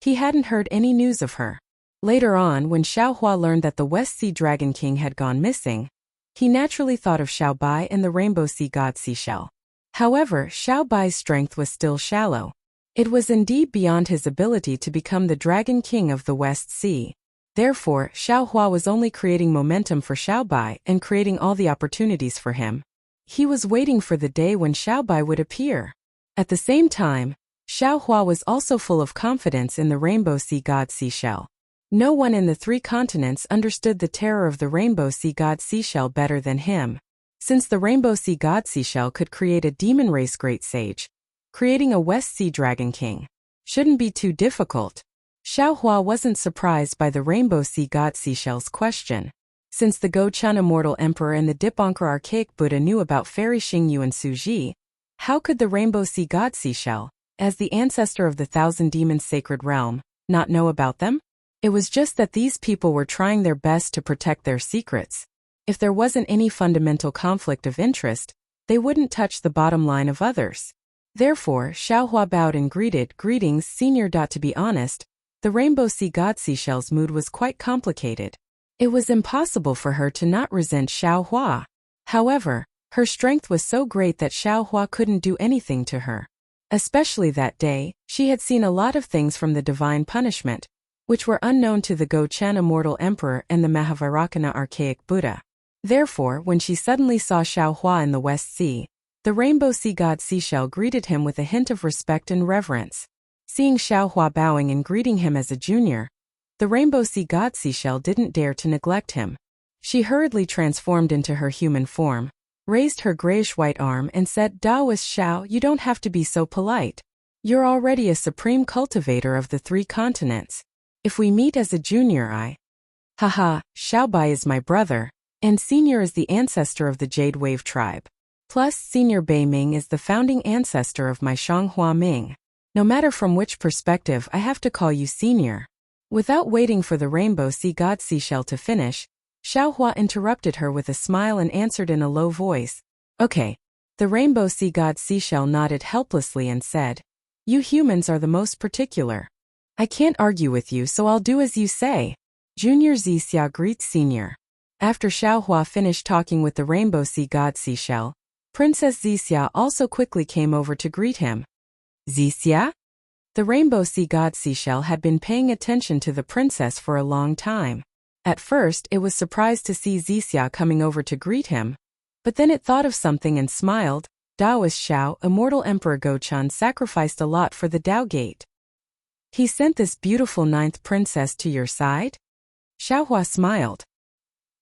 he hadn't heard any news of her. Later on, when Xiaohua learned that the West Sea Dragon King had gone missing, he naturally thought of Xiaobai and the rainbow sea god seashell. However, Xiaobai's strength was still shallow. It was indeed beyond his ability to become the Dragon King of the West Sea. Therefore, Xiaohua was only creating momentum for Xiaobai and creating all the opportunities for him. He was waiting for the day when Xiaobai would appear. At the same time, Xiaohua was also full of confidence in the rainbow sea god seashell. No one in the three continents understood the terror of the rainbow sea god seashell better than him. Since the rainbow sea god seashell could create a demon race great sage, creating a West Sea Dragon King shouldn't be too difficult. Xiaohua wasn't surprised by the rainbow sea god seashell's question. Since the Gochun Immortal Emperor and the Dipankar Archaic Buddha knew about Fairy Xingyu and Suji, how could the rainbow sea god seashell, as the ancestor of the Thousand Demons Sacred Realm, not know about them? It was just that these people were trying their best to protect their secrets. If there wasn't any fundamental conflict of interest, they wouldn't touch the bottom line of others. Therefore, Xiaohua bowed and greeted, "Greetings, Senior." To be honest, the rainbow sea god seashell's mood was quite complicated. It was impossible for her to not resent Xiaohua. However, her strength was so great that Xiaohua couldn't do anything to her. Especially that day, she had seen a lot of things from the divine punishment, which were unknown to the Gochun Immortal Emperor and the Mahavairakana Archaic Buddha. Therefore, when she suddenly saw Xiaohua in the West Sea, the rainbow sea god seashell greeted him with a hint of respect and reverence. Seeing Xiaohua bowing and greeting him as a junior, the rainbow sea god seashell didn't dare to neglect him. She hurriedly transformed into her human form, raised her grayish-white arm and said, "Taoist Xiao, you don't have to be so polite. You're already a supreme cultivator of the three continents. If we meet as a junior, Haha, Xiaobai is my brother, and Senior is the ancestor of the Jade Wave tribe. Plus, Senior Bei Ming is the founding ancestor of my Shanghua Ming. No matter from which perspective, I have to call you Senior." Without waiting for the rainbow sea god seashell to finish, Xiaohua interrupted her with a smile and answered in a low voice. Okay. The rainbow sea god seashell nodded helplessly and said, You humans are the most particular. I can't argue with you, so I'll do as you say. Junior Zixia greets Senior. After Xiaohua finished talking with the rainbow sea god seashell, Princess Zixia also quickly came over to greet him. Zixia? The rainbow sea god seashell had been paying attention to the princess for a long time. At first, it was surprised to see Zixia coming over to greet him, but then it thought of something and smiled. Taoist Xiao, immortal Emperor Gochun, sacrificed a lot for the Tao Gate. He sent this beautiful ninth princess to your side? Xiaohua smiled.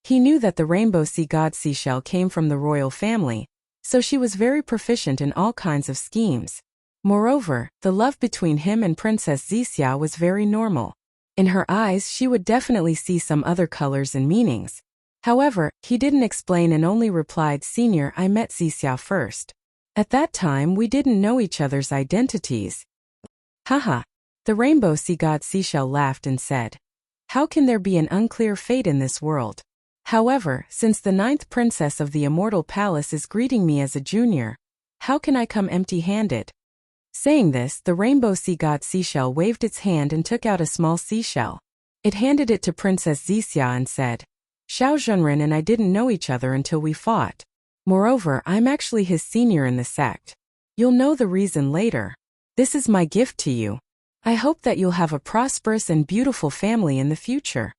He knew that the rainbow sea god seashell came from the royal family, so she was very proficient in all kinds of schemes. Moreover, the love between him and Princess Zixia was very normal. In her eyes she would definitely see some other colors and meanings. However, he didn't explain and only replied, Senior, I met Zixia first. At that time we didn't know each other's identities. Haha. The rainbow sea god seashell laughed and said, How can there be an unclear fate in this world? However, since the ninth princess of the immortal palace is greeting me as a junior, how can I come empty-handed? Saying this, the rainbow sea god seashell waved its hand and took out a small seashell. It handed it to Princess Zixia and said, Xiao Zhenren and I didn't know each other until we fought. Moreover, I'm actually his senior in the sect. You'll know the reason later. This is my gift to you. I hope that you'll have a prosperous and beautiful family in the future.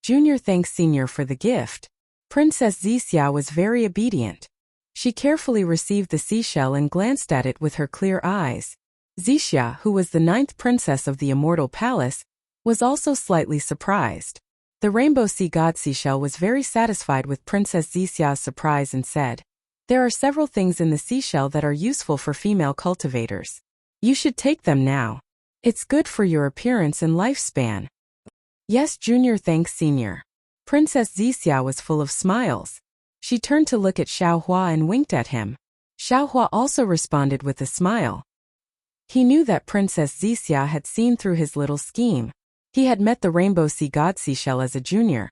Junior thanks Senior for the gift. Princess Zixia was very obedient. She carefully received the seashell and glanced at it with her clear eyes. Zixia, who was the ninth princess of the immortal palace, was also slightly surprised. The rainbow sea god seashell was very satisfied with Princess Zixia's surprise and said, There are several things in the seashell that are useful for female cultivators. You should take them now. It's good for your appearance and lifespan. Yes, Junior thanks Senior. Princess Zixia was full of smiles. She turned to look at Xiaohua and winked at him. Xiaohua also responded with a smile. He knew that Princess Zixia had seen through his little scheme. He had met the rainbow sea god seashell as a junior,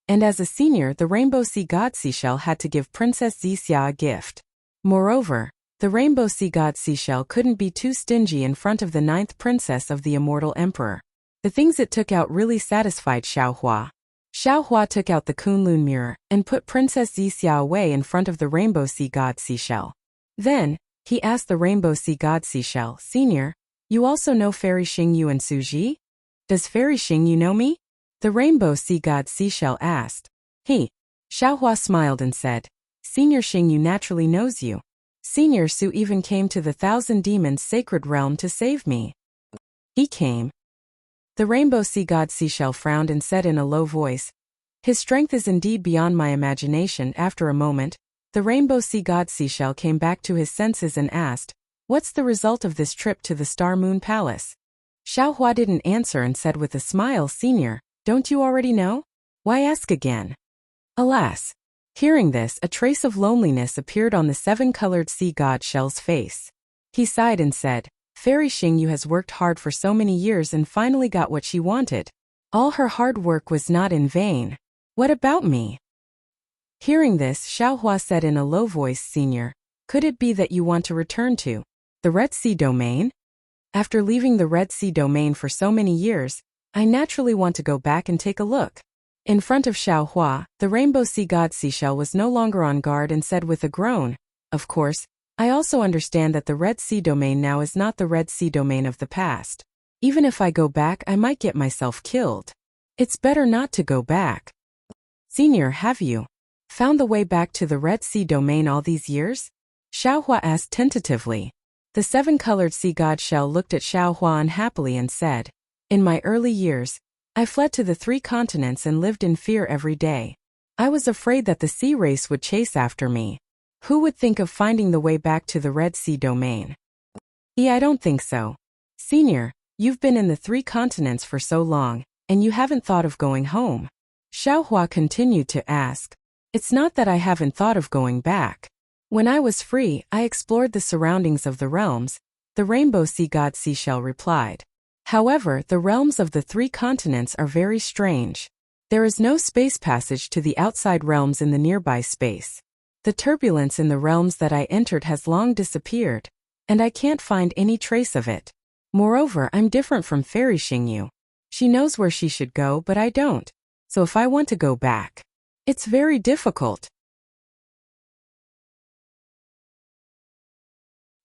and as a senior the rainbow sea god seashell had to give Princess Zixia a gift. Moreover, the rainbow sea god seashell couldn't be too stingy in front of the ninth princess of the immortal emperor. The things it took out really satisfied Xiaohua. Xiaohua took out the Kunlun mirror and put Princess Zixia away in front of the rainbow sea god seashell. Then, he asked the rainbow sea god seashell, Senior, you also know Fairy Xingyu and Suji? Does Fairy Xingyu know me? The rainbow sea god seashell asked. He. Xiaohua smiled and said, Senior Xingyu naturally knows you. Senior Su even came to the Thousand Demons Sacred Realm to save me. He came. The rainbow sea god seashell frowned and said in a low voice, His strength is indeed beyond my imagination. After a moment, the rainbow sea god seashell came back to his senses and asked, What's the result of this trip to the Star Moon Palace? Xiaohua didn't answer and said with a smile, Senior, don't you already know? Why ask again? Alas! Hearing this, a trace of loneliness appeared on the seven-colored sea god shell's face. He sighed and said, Fairy Xingyu has worked hard for so many years and finally got what she wanted. All her hard work was not in vain. What about me? Hearing this, Xiaohua said in a low voice, Senior, could it be that you want to return to the Red Sea domain? After leaving the Red Sea domain for so many years, I naturally want to go back and take a look. In front of Xiaohua, the rainbow sea god seashell was no longer on guard and said with a groan, Of course, I also understand that the Red Sea domain now is not the Red Sea domain of the past. Even if I go back, I might get myself killed. It's better not to go back. Senior, have you found the way back to the Red Sea domain all these years? Xiaohua asked tentatively. The seven-colored sea god shell looked at Xiaohua unhappily and said, In my early years, I fled to the 3 continents and lived in fear every day. I was afraid that the sea race would chase after me. Who would think of finding the way back to the Red Sea domain? I don't think so. Senior, you've been in the 3 continents for so long, and you haven't thought of going home. Xiaohua continued to ask, It's not that I haven't thought of going back. When I was free, I explored the surroundings of the realms, the rainbow sea god seashell replied. However, the realms of the 3 continents are very strange. There is no space passage to the outside realms in the nearby space. The turbulence in the realms that I entered has long disappeared, and I can't find any trace of it. Moreover, I'm different from Fairy Xingyu. She knows where she should go, but I don't. So if I want to go back, it's very difficult.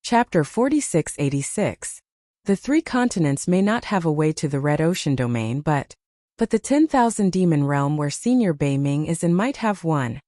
Chapter 4686. The three continents may not have a way to the Red Ocean domain, but the 10,000 demon realm where Senior Bei Ming is in might have one.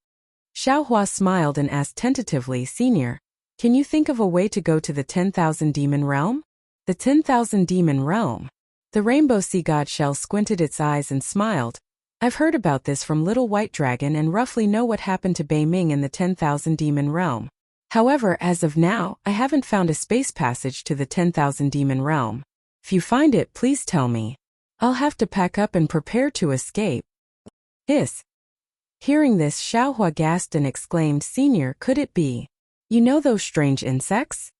Xiaohua smiled and asked tentatively, Senior, can you think of a way to go to the 10,000 demon realm? The 10,000 demon realm. The rainbow sea god shell squinted its eyes and smiled. I've heard about this from Little White Dragon and roughly know what happened to Bei Ming in the 10,000 demon realm. However, as of now, I haven't found a space passage to the 10,000 demon realm. If you find it, please tell me. I'll have to pack up and prepare to escape. Hiss. Hearing this, Xiaohua gasped and exclaimed, Senior, could it be? You know those strange insects?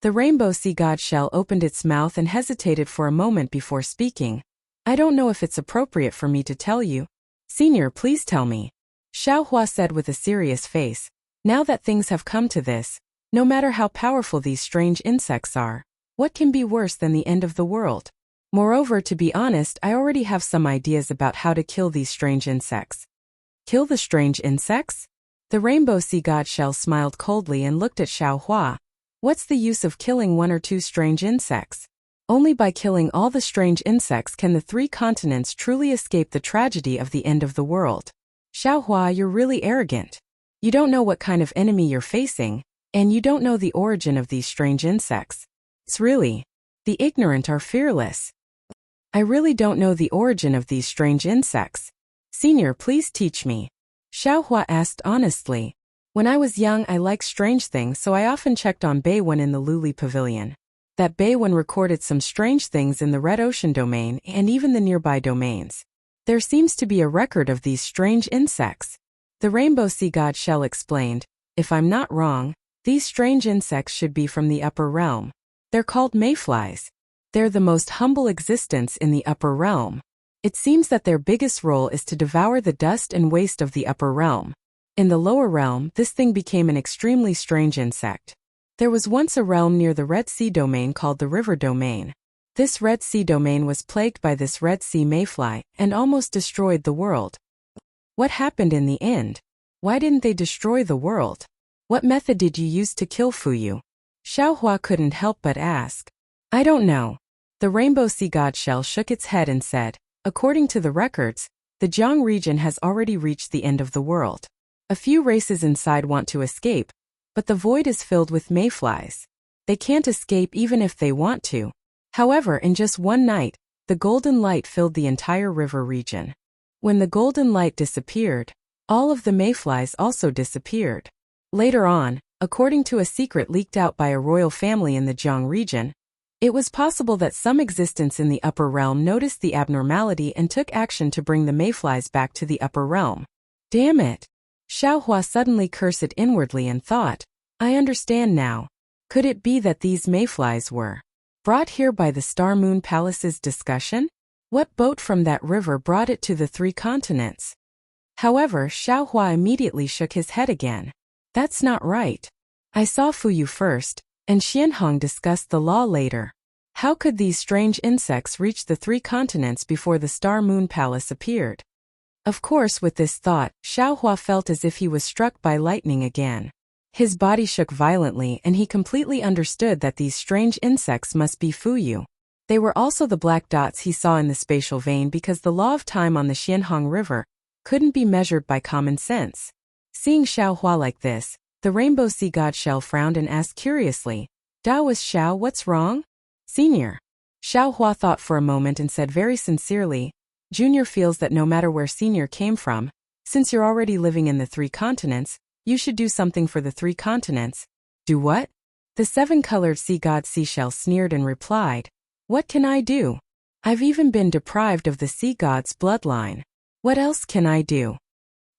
The rainbow sea god shell opened its mouth and hesitated for a moment before speaking. I don't know if it's appropriate for me to tell you. Senior, please tell me. Xiaohua said with a serious face. Now that things have come to this, no matter how powerful these strange insects are, what can be worse than the end of the world? Moreover, to be honest, I already have some ideas about how to kill these strange insects. Kill the strange insects? The rainbow sea god shell smiled coldly and looked at Xiaohua. What's the use of killing one or two strange insects? Only by killing all the strange insects can the three continents truly escape the tragedy of the end of the world. Xiaohua, you're really arrogant. You don't know what kind of enemy you're facing, and you don't know the origin of these strange insects. It's really, the ignorant are fearless. I really don't know the origin of these strange insects. Senior, please teach me. Xiaohua asked honestly. When I was young, I liked strange things, so I often checked on Beiwen in the Luli Pavilion. That Beiwen recorded some strange things in the Red Ocean domain and even the nearby domains. There seems to be a record of these strange insects. The rainbow sea god shell explained, if I'm not wrong, these strange insects should be from the upper realm. They're called mayflies. They're the most humble existence in the upper realm. It seems that their biggest role is to devour the dust and waste of the upper realm. In the lower realm, this thing became an extremely strange insect. There was once a realm near the Red Sea domain called the River Domain. This Red Sea domain was plagued by this Red Sea mayfly and almost destroyed the world. What happened in the end? Why didn't they destroy the world? What method did you use to kill Fuyu? Xiaohua couldn't help but ask. I don't know. The rainbow sea god shell shook its head and said, according to the records, the Jiang region has already reached the end of the world. A few races inside want to escape, but the void is filled with mayflies. They can't escape even if they want to. However, in just one night, the golden light filled the entire river region. When the golden light disappeared, all of the mayflies also disappeared. Later on, according to a secret leaked out by a royal family in the Jiang region, it was possible that some existence in the upper realm noticed the abnormality and took action to bring the mayflies back to the upper realm. Damn it! Xiaohua suddenly cursed inwardly and thought, I understand now. Could it be that these mayflies were brought here by the Star Moon Palace's discussion? What boat from that river brought it to the three continents? However, Xiaohua immediately shook his head again. That's not right. I saw Fuyu first, and Xianhong discussed the law later. How could these strange insects reach the three continents before the Star Moon Palace appeared? Of course, with this thought, Xiaohua felt as if he was struck by lightning again. His body shook violently and he completely understood that these strange insects must be Fuyu. They were also the black dots he saw in the spatial vein because the law of time on the Xianhong River couldn't be measured by common sense. Seeing Xiaohua like this, the rainbow sea god shell frowned and asked curiously, Daoist Xiao, what's wrong? Senior. Xiaohua thought for a moment and said very sincerely, Junior feels that no matter where Senior came from, since you're already living in the three continents, you should do something for the three continents. Do what? The seven-colored sea god seashell sneered and replied, what can I do? I've even been deprived of the sea god's bloodline. What else can I do?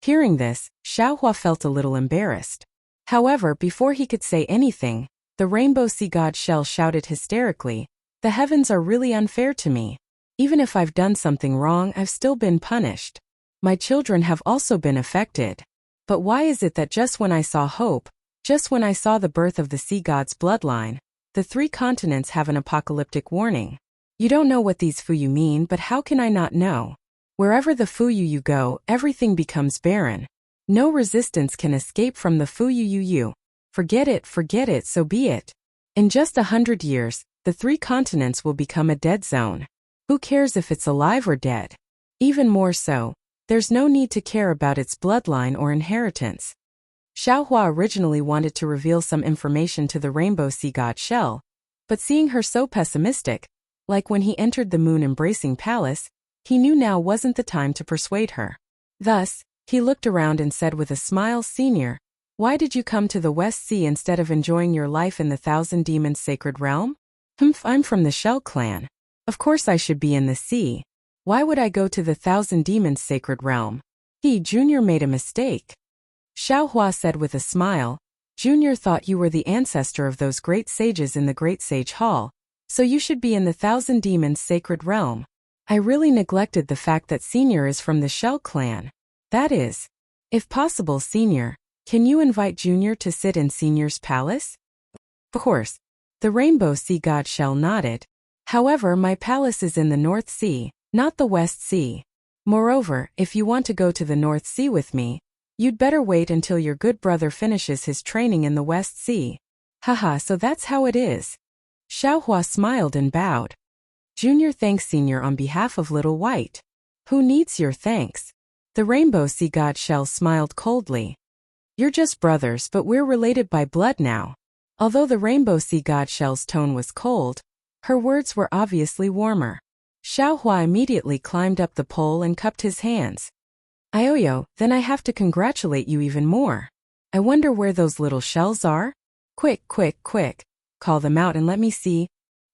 Hearing this, Xiaohua felt a little embarrassed. However, before he could say anything, the rainbow sea god shell shouted hysterically, the heavens are really unfair to me. Even if I've done something wrong, I've still been punished. My children have also been affected. But why is it that just when I saw hope, just when I saw the birth of the sea god's bloodline, the three continents have an apocalyptic warning? You don't know what these Fuyu mean, but how can I not know? Wherever the Fuyu you go, everything becomes barren. No resistance can escape from the Fuyu you. Forget it, so be it. In just 100 years, the three continents will become a dead zone. Who cares if it's alive or dead? Even more so, there's no need to care about its bloodline or inheritance. Xiaohua originally wanted to reveal some information to the rainbow sea god shell, but seeing her so pessimistic, like when he entered the moon-embracing palace, he knew now wasn't the time to persuade her. Thus, he looked around and said with a smile, "Senior, why did you come to the West Sea instead of enjoying your life in the Thousand Demons Sacred Realm?" I'm from the Shell clan. Of course I should be in the sea. Why would I go to the Thousand Demons Sacred Realm? Junior made a mistake. Xiaohua said with a smile, "Junior thought you were the ancestor of those great sages in the Great Sage Hall, so you should be in the Thousand Demons Sacred Realm. I really neglected the fact that Senior is from the Shell clan. That is, if possible, Senior, can you invite Junior to sit in Senior's palace?" Of course, the rainbow sea god Shell nodded. "However, my palace is in the North Sea, not the West Sea. Moreover, if you want to go to the North Sea with me, you'd better wait until your good brother finishes his training in the West Sea." Haha, so that's how it is. Xiaohua smiled and bowed. "Junior thanks Senior on behalf of Little White." "Who needs your thanks?" The rainbow sea god Shell smiled coldly. "You're just brothers, but we're related by blood now." Although the rainbow sea god Shell's tone was cold, her words were obviously warmer. Xiaohua immediately climbed up the pole and cupped his hands. "Ioyo, then I have to congratulate you even more. I wonder where those little shells are? Quick, call them out and let me see.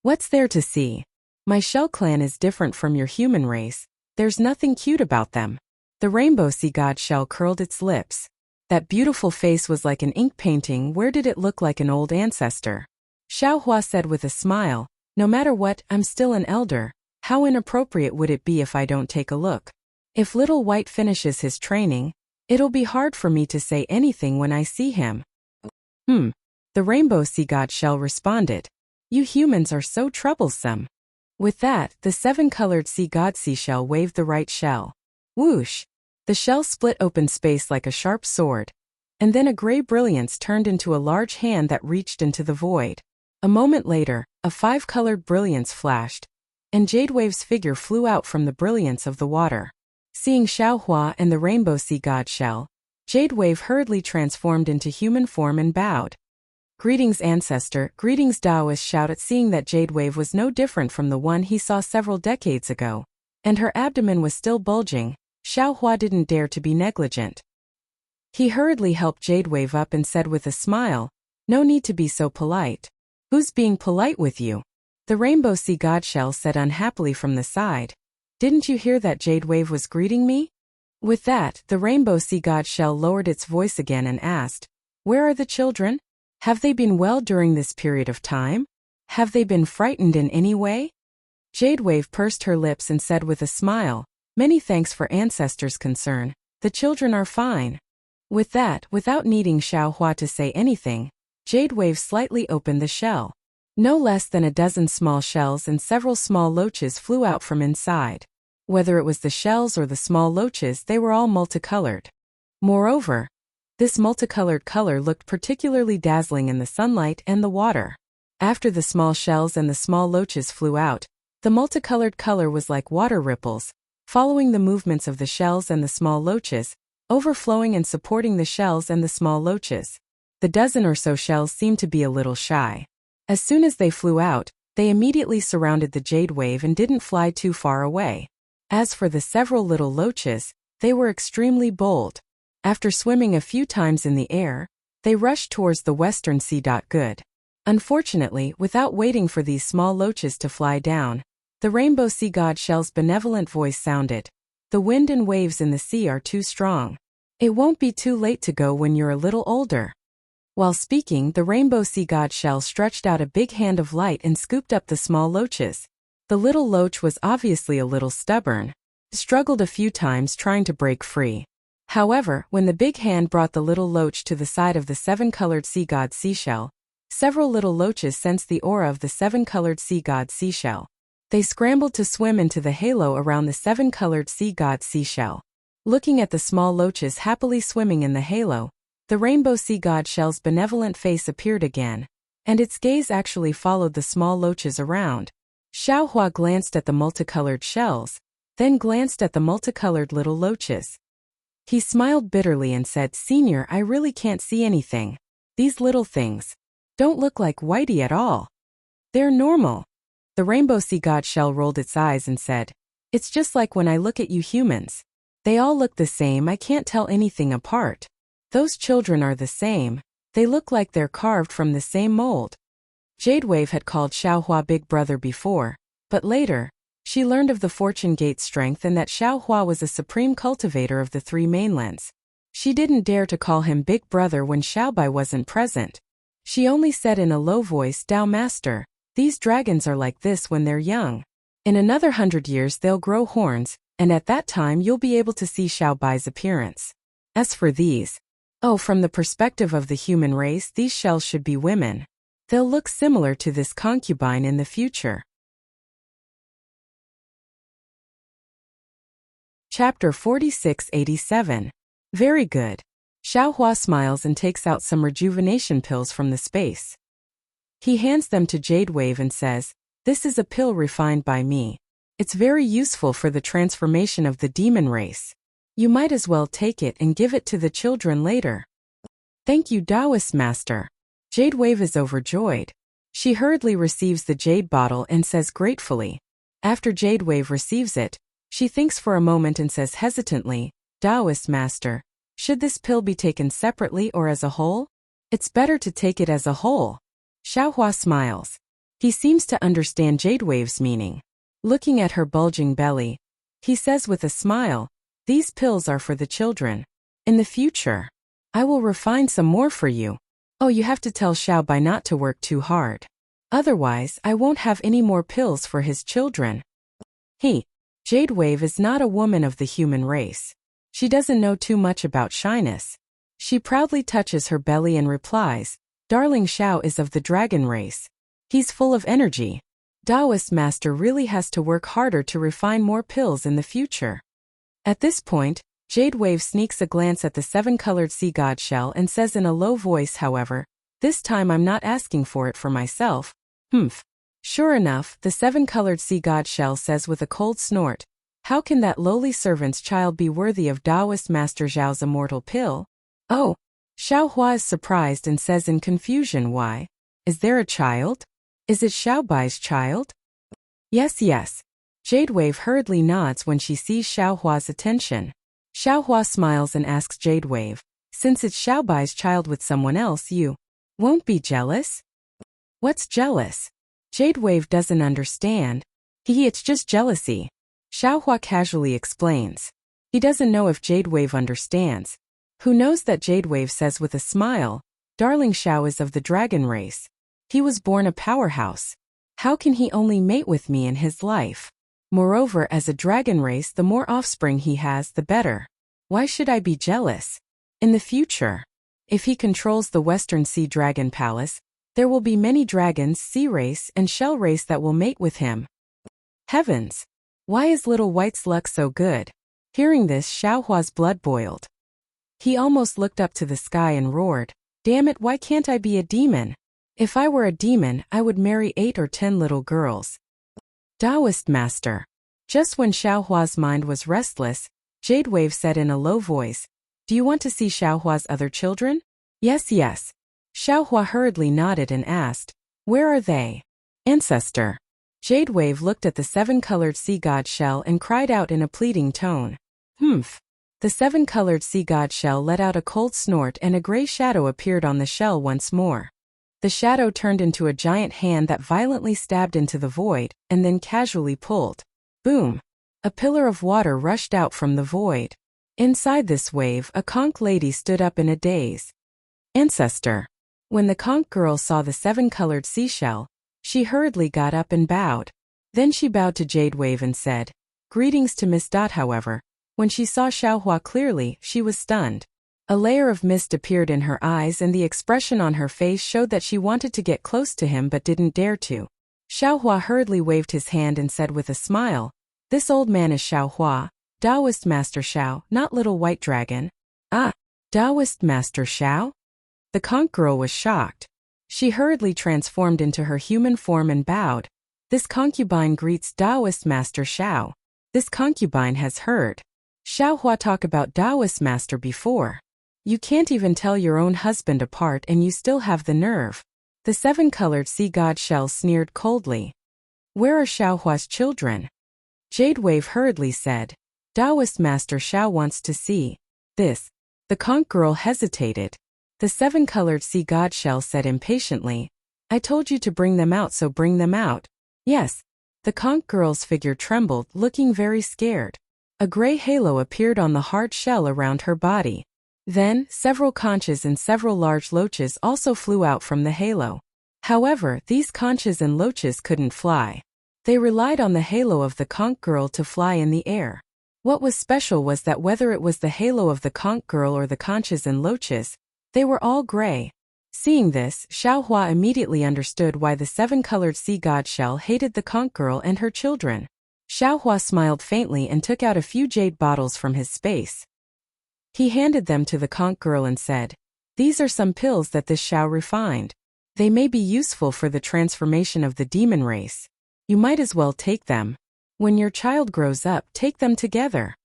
What's there to see? My Shell clan is different from your human race. There's nothing cute about them." The rainbow sea god Shell curled its lips. That beautiful face was like an ink painting. Where did it look like an old ancestor? Xiaohua said with a smile, "No matter what, I'm still an elder. How inappropriate would it be if I don't take a look? If Little White finishes his training, it'll be hard for me to say anything when I see him." The rainbow sea god Shell responded. "You humans are so troublesome." With that, the seven-colored sea god seashell waved the right shell. Whoosh! The shell split open space like a sharp sword, and then a gray brilliance turned into a large hand that reached into the void. A moment later, a five-colored brilliance flashed, and Jadewave's figure flew out from the brilliance of the water. Seeing Xiaohua and the rainbow sea god Shell, Jadewave hurriedly transformed into human form and bowed. "Greetings, ancestor, greetings," Daoist shouted, seeing that Jadewave was no different from the one he saw several decades ago, and her abdomen was still bulging. Xiaohua didn't dare to be negligent. He hurriedly helped Jadewave up and said with a smile, "No need to be so polite." "Who's being polite with you?" The rainbow sea god Shell said unhappily from the side. "Didn't you hear that Jadewave was greeting me?" With that, the rainbow sea god Shell lowered its voice again and asked, "Where are the children? Have they been well during this period of time? Have they been frightened in any way?" Jadewave pursed her lips and said with a smile, "Many thanks for ancestors' concern. The children are fine." With that, without needing Xiaohua to say anything, Jadewave slightly opened the shell. No less than a dozen small shells and several small loaches flew out from inside. Whether it was the shells or the small loaches, they were all multicolored. Moreover, this multicolored color looked particularly dazzling in the sunlight and the water. After the small shells and the small loaches flew out, the multicolored color was like water ripples, following the movements of the shells and the small loaches, overflowing and supporting the shells and the small loaches. The dozen or so shells seemed to be a little shy. As soon as they flew out, they immediately surrounded the jade wave and didn't fly too far away. As for the several little loaches, they were extremely bold. After swimming a few times in the air, they rushed towards the western sea. Good. Unfortunately, without waiting for these small loaches to fly down, the rainbow sea god shell's benevolent voice sounded. "The wind and waves in the sea are too strong. It won't be too late to go when you're a little older." While speaking, the rainbow sea god shell stretched out a big hand of light and scooped up the small loaches. The little loach was obviously a little stubborn, struggled a few times trying to break free. However, when the big hand brought the little loach to the side of the seven-colored sea god seashell, several little loaches sensed the aura of the seven-colored sea god seashell. They scrambled to swim into the halo around the seven-colored sea god seashell. Looking at the small loaches happily swimming in the halo, the rainbow sea god shell's benevolent face appeared again, and its gaze actually followed the small loaches around. Xiaohua glanced at the multicolored shells, then glanced at the multicolored little loaches. He smiled bitterly and said, "Senior, I really can't see anything. These little things don't look like Whitey at all. They're normal." The rainbow sea god shell rolled its eyes and said, "It's just like when I look at you humans. They all look the same, I can't tell anything apart. Those children are the same, they look like they're carved from the same mold." Jadewave had called Xiaohua Big Brother before, but later, she learned of the Fortune Gate's strength and that Xiaohua was a supreme cultivator of the three mainlands. She didn't dare to call him Big Brother when Xiaobai wasn't present. She only said in a low voice, "Tao Master, these dragons are like this when they're young. In another 100 years they'll grow horns, and at that time you'll be able to see Xiaobai's appearance. As for these, from the perspective of the human race, these shells should be women. They'll look similar to this concubine in the future." Chapter 4687. Very good. Xiaohua smiles and takes out some rejuvenation pills from the space. He hands them to Jadewave and says, "This is a pill refined by me. It's very useful for the transformation of the demon race. You might as well take it and give it to the children later." "Thank you, Taoist Master." Jadewave is overjoyed. She hurriedly receives the jade bottle and says gratefully. After Jadewave receives it, she thinks for a moment and says hesitantly, "Taoist Master, should this pill be taken separately or as a whole?" "It's better to take it as a whole." Xiaohua smiles. He seems to understand Jadewave's meaning. Looking at her bulging belly, he says with a smile, "These pills are for the children. In the future, I will refine some more for you. Oh, you have to tell Xiaobai not to work too hard. Otherwise, I won't have any more pills for his children." Jadewave is not a woman of the human race. She doesn't know too much about shyness. She proudly touches her belly and replies, "Darling Xiao is of the dragon race. He's full of energy. Taoist Master really has to work harder to refine more pills in the future." At this point, Jadewave sneaks a glance at the seven-colored sea god shell and says in a low voice, "However, this time I'm not asking for it for myself." Sure enough, the seven-colored sea god shell says with a cold snort, "How can that lowly servant's child be worthy of Taoist Master Zhao's immortal pill?" "Oh." Xiaohua is surprised and says in confusion, "Why? Is there a child? Is it Xiaobai's child?" Yes. Jadewave hurriedly nods when she sees Xiaohua's attention. Xiaohua smiles and asks Jadewave, "Since it's Xiaobai's child with someone else, you won't be jealous?" "What's jealous?" Jadewave doesn't understand. It's just jealousy." Xiaohua casually explains. He doesn't know if Jadewave understands. Who knows that Jadewave says with a smile, "Darling Xiao is of the dragon race. He was born a powerhouse. How can he only mate with me in his life? Moreover, as a dragon race, the more offspring he has, the better. Why should I be jealous? In the future, if he controls the Western Sea Dragon Palace, there will be many dragons, sea race, and shell race that will mate with him. Heavens! Why is little White's luck so good?" Hearing this, Xiaohua's blood boiled. He almost looked up to the sky and roared, "Damn it, why can't I be a demon? If I were a demon, I would marry 8 or 10 little girls." "Taoist Master." Just when Xiaohua's mind was restless, Jadewave said in a low voice, "Do you want to see Xiaohua's other children?" Yes. Xiaohua hurriedly nodded and asked, "Where are they?" "Ancestor." Jadewave looked at the seven-colored sea god shell and cried out in a pleading tone, "Humph." The seven-colored sea god shell let out a cold snort and a gray shadow appeared on the shell once more. The shadow turned into a giant hand that violently stabbed into the void, and then casually pulled. Boom! A pillar of water rushed out from the void. Inside this wave, a conch lady stood up in a daze. "Ancestor." When the conch girl saw the seven-colored seashell, she hurriedly got up and bowed. Then she bowed to Jade Wave and said, "Greetings to Miss Dot." However, when she saw Xiaohua clearly, she was stunned. A layer of mist appeared in her eyes and the expression on her face showed that she wanted to get close to him but didn't dare to. Xiaohua hurriedly waved his hand and said with a smile, "This old man is Xiaohua, Taoist Master Xiao, not Little White Dragon." "Ah, Taoist Master Xiao?" The conch girl was shocked. She hurriedly transformed into her human form and bowed. "This concubine greets Taoist Master Xiao. This concubine has heard Xiaohua talk about Taoist Master before. You can't even tell your own husband apart and you still have the nerve." The seven-colored sea god shell sneered coldly. "Where are Xiaohua's children?" Jade Wave hurriedly said, "Taoist Master Xiao wants to see this." The conch girl hesitated. The seven-colored sea god shell said impatiently, "I told you to bring them out, so bring them out." "Yes." The conch girl's figure trembled, looking very scared. A gray halo appeared on the hard shell around her body. Then, several conches and several large loaches also flew out from the halo. However, these conches and loaches couldn't fly. They relied on the halo of the conch girl to fly in the air. What was special was that whether it was the halo of the conch girl or the conches and loaches, they were all gray. Seeing this, Xiaohua immediately understood why the seven-colored sea god shell hated the conch girl and her children. Xiaohua smiled faintly and took out a few jade bottles from his space. He handed them to the conch girl and said, "These are some pills that this Xiao refined. They may be useful for the transformation of the demon race. You might as well take them. When your child grows up, take them together."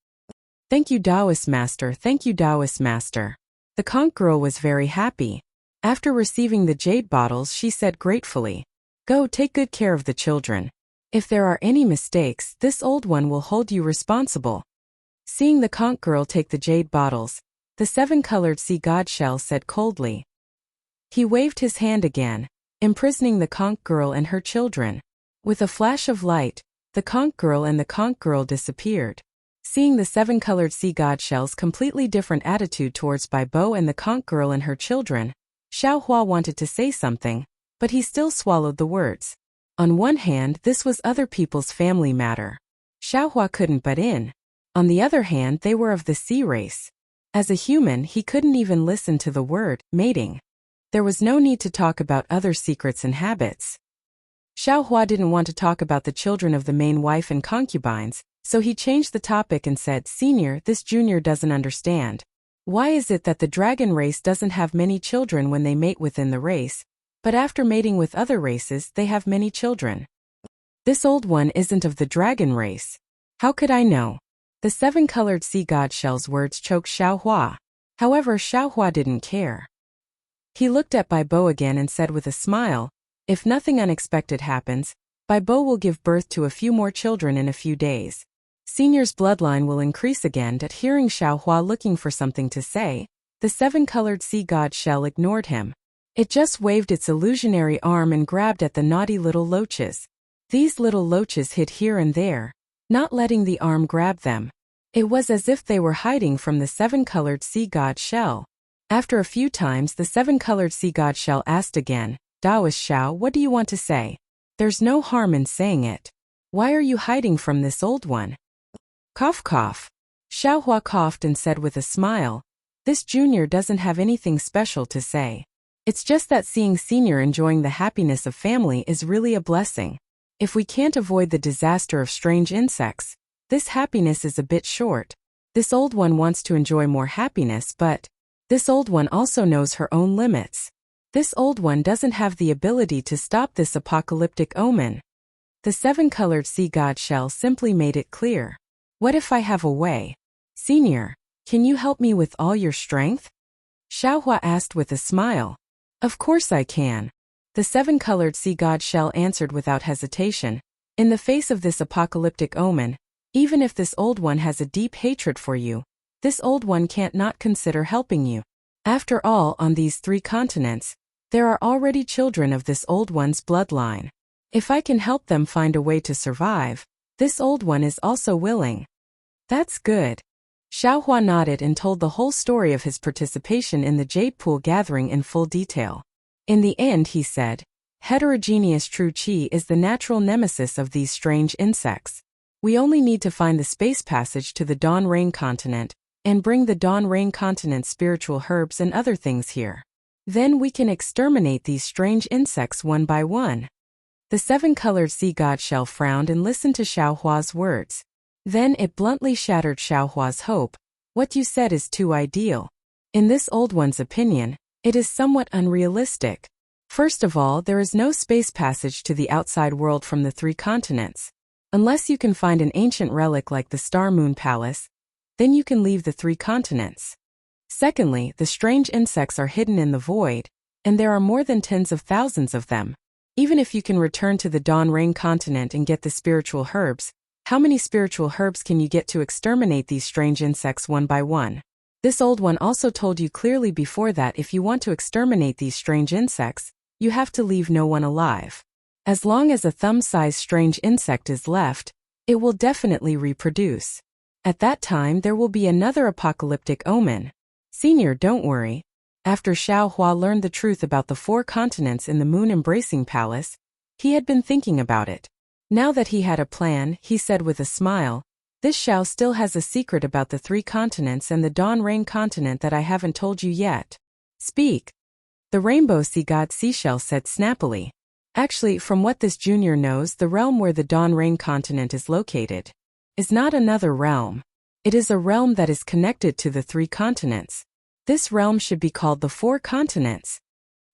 "Thank you, Taoist Master. Thank you, Taoist Master." The conch girl was very happy. After receiving the jade bottles, she said gratefully, "Go take good care of the children. If there are any mistakes, this old one will hold you responsible." Seeing the conch girl take the jade bottles, the seven-colored sea god shell said coldly. He waved his hand again, imprisoning the conch girl and her children. With a flash of light, the conch girl and the conch girl disappeared. Seeing the seven-colored sea god shell's completely different attitude towards Bai Bo and the conch girl and her children, Xiaohua wanted to say something, but he still swallowed the words. On one hand, this was other people's family matter. Xiaohua couldn't butt in. On the other hand, they were of the sea race. As a human, he couldn't even listen to the word mating. There was no need to talk about other secrets and habits. Xiaohua didn't want to talk about the children of the main wife and concubines, so he changed the topic and said, "Senior, this junior doesn't understand. Why is it that the dragon race doesn't have many children when they mate within the race, but after mating with other races, they have many children? This old one isn't of the dragon race. How could I know?" The seven-colored sea god shell's words choked Xiaohua. However, Xiaohua didn't care. He looked at Bai Bo again and said with a smile, "If nothing unexpected happens, Bai Bo will give birth to a few more children in a few days. Senior's bloodline will increase again." At hearing Xiaohua looking for something to say, the seven-colored sea god shell ignored him. It just waved its illusionary arm and grabbed at the naughty little loaches. These little loaches hid here and there, not letting the arm grab them. It was as if they were hiding from the seven-colored sea god shell. After a few times, the seven-colored sea god shell asked again, "Taoist Xiao, what do you want to say? There's no harm in saying it. Why are you hiding from this old one?" Cough cough. Xiaohua coughed and said with a smile, "This junior doesn't have anything special to say. It's just that seeing senior enjoying the happiness of family is really a blessing. If we can't avoid the disaster of strange insects, this happiness is a bit short. This old one wants to enjoy more happiness, but this old one also knows her own limits. This old one doesn't have the ability to stop this apocalyptic omen." The seven-colored sea god shell simply made it clear. "What if I have a way? Senior, can you help me with all your strength?" Xiaohua asked with a smile. "Of course I can." The seven-colored sea god shell answered without hesitation. "In the face of this apocalyptic omen, even if this old one has a deep hatred for you, this old one can't not consider helping you. After all, on these 3 continents, there are already children of this old one's bloodline. If I can help them find a way to survive, this old one is also willing." "That's good." Xiaohua nodded and told the whole story of his participation in the Jade Pool gathering in full detail. In the end, he said, Heterogeneous true qi is the natural nemesis of these strange insects. We only need to find the space passage to the Dawn Rain continent and bring the Dawn Rain continent's spiritual herbs and other things here. Then we can exterminate these strange insects one by one. The seven-colored sea god shell frowned and listened to Xiaohua's words. Then it bluntly shattered Xiaohua's hope. What you said is too ideal. In this old one's opinion, it is somewhat unrealistic. First of all, there is no space passage to the outside world from the three continents. Unless you can find an ancient relic like the Star Moon Palace, then you can leave the three continents. Secondly, the strange insects are hidden in the void, and there are more than tens of thousands of them. Even if you can return to the Dawn Rain continent and get the spiritual herbs, how many spiritual herbs can you get to exterminate these strange insects one by one? This old one also told you clearly before that if you want to exterminate these strange insects, you have to leave no one alive. As long as a thumb-sized strange insect is left, it will definitely reproduce. At that time there will be another apocalyptic omen. Senior, don't worry. After Xiaohua learned the truth about the four continents in the Moon Embracing Palace, he had been thinking about it. Now that he had a plan, he said with a smile, "This Xiao still has a secret about the three continents and the Dawn Rain continent that I haven't told you yet." "Speak." The rainbow sea god Seashell said snappily. Actually, from what this junior knows, the realm where the Dawn Rain continent is located is not another realm. It is a realm that is connected to the three continents. This realm should be called the Four Continents.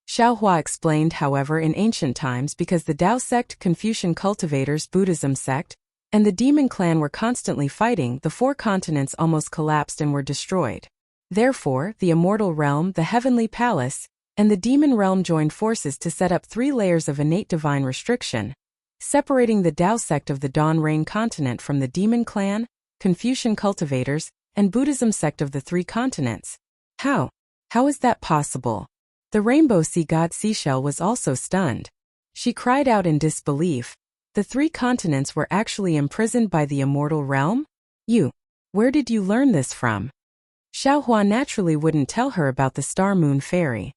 Xiaohua explained, however, in ancient times because the Tao sect, Confucian cultivators, Buddhism sect, and the demon clan were constantly fighting, the four continents almost collapsed and were destroyed. Therefore, the immortal realm, the heavenly palace, and the demon realm joined forces to set up 3 layers of innate divine restriction, separating the Tao sect of the Dawn Rain continent from the demon clan, Confucian cultivators, and Buddhism sect of the three continents. How? How is that possible? The rainbow sea god Seashell was also stunned. She cried out in disbelief. The three continents were actually imprisoned by the immortal realm? Where did you learn this from? Xiaohua naturally wouldn't tell her about the Star Moon Fairy.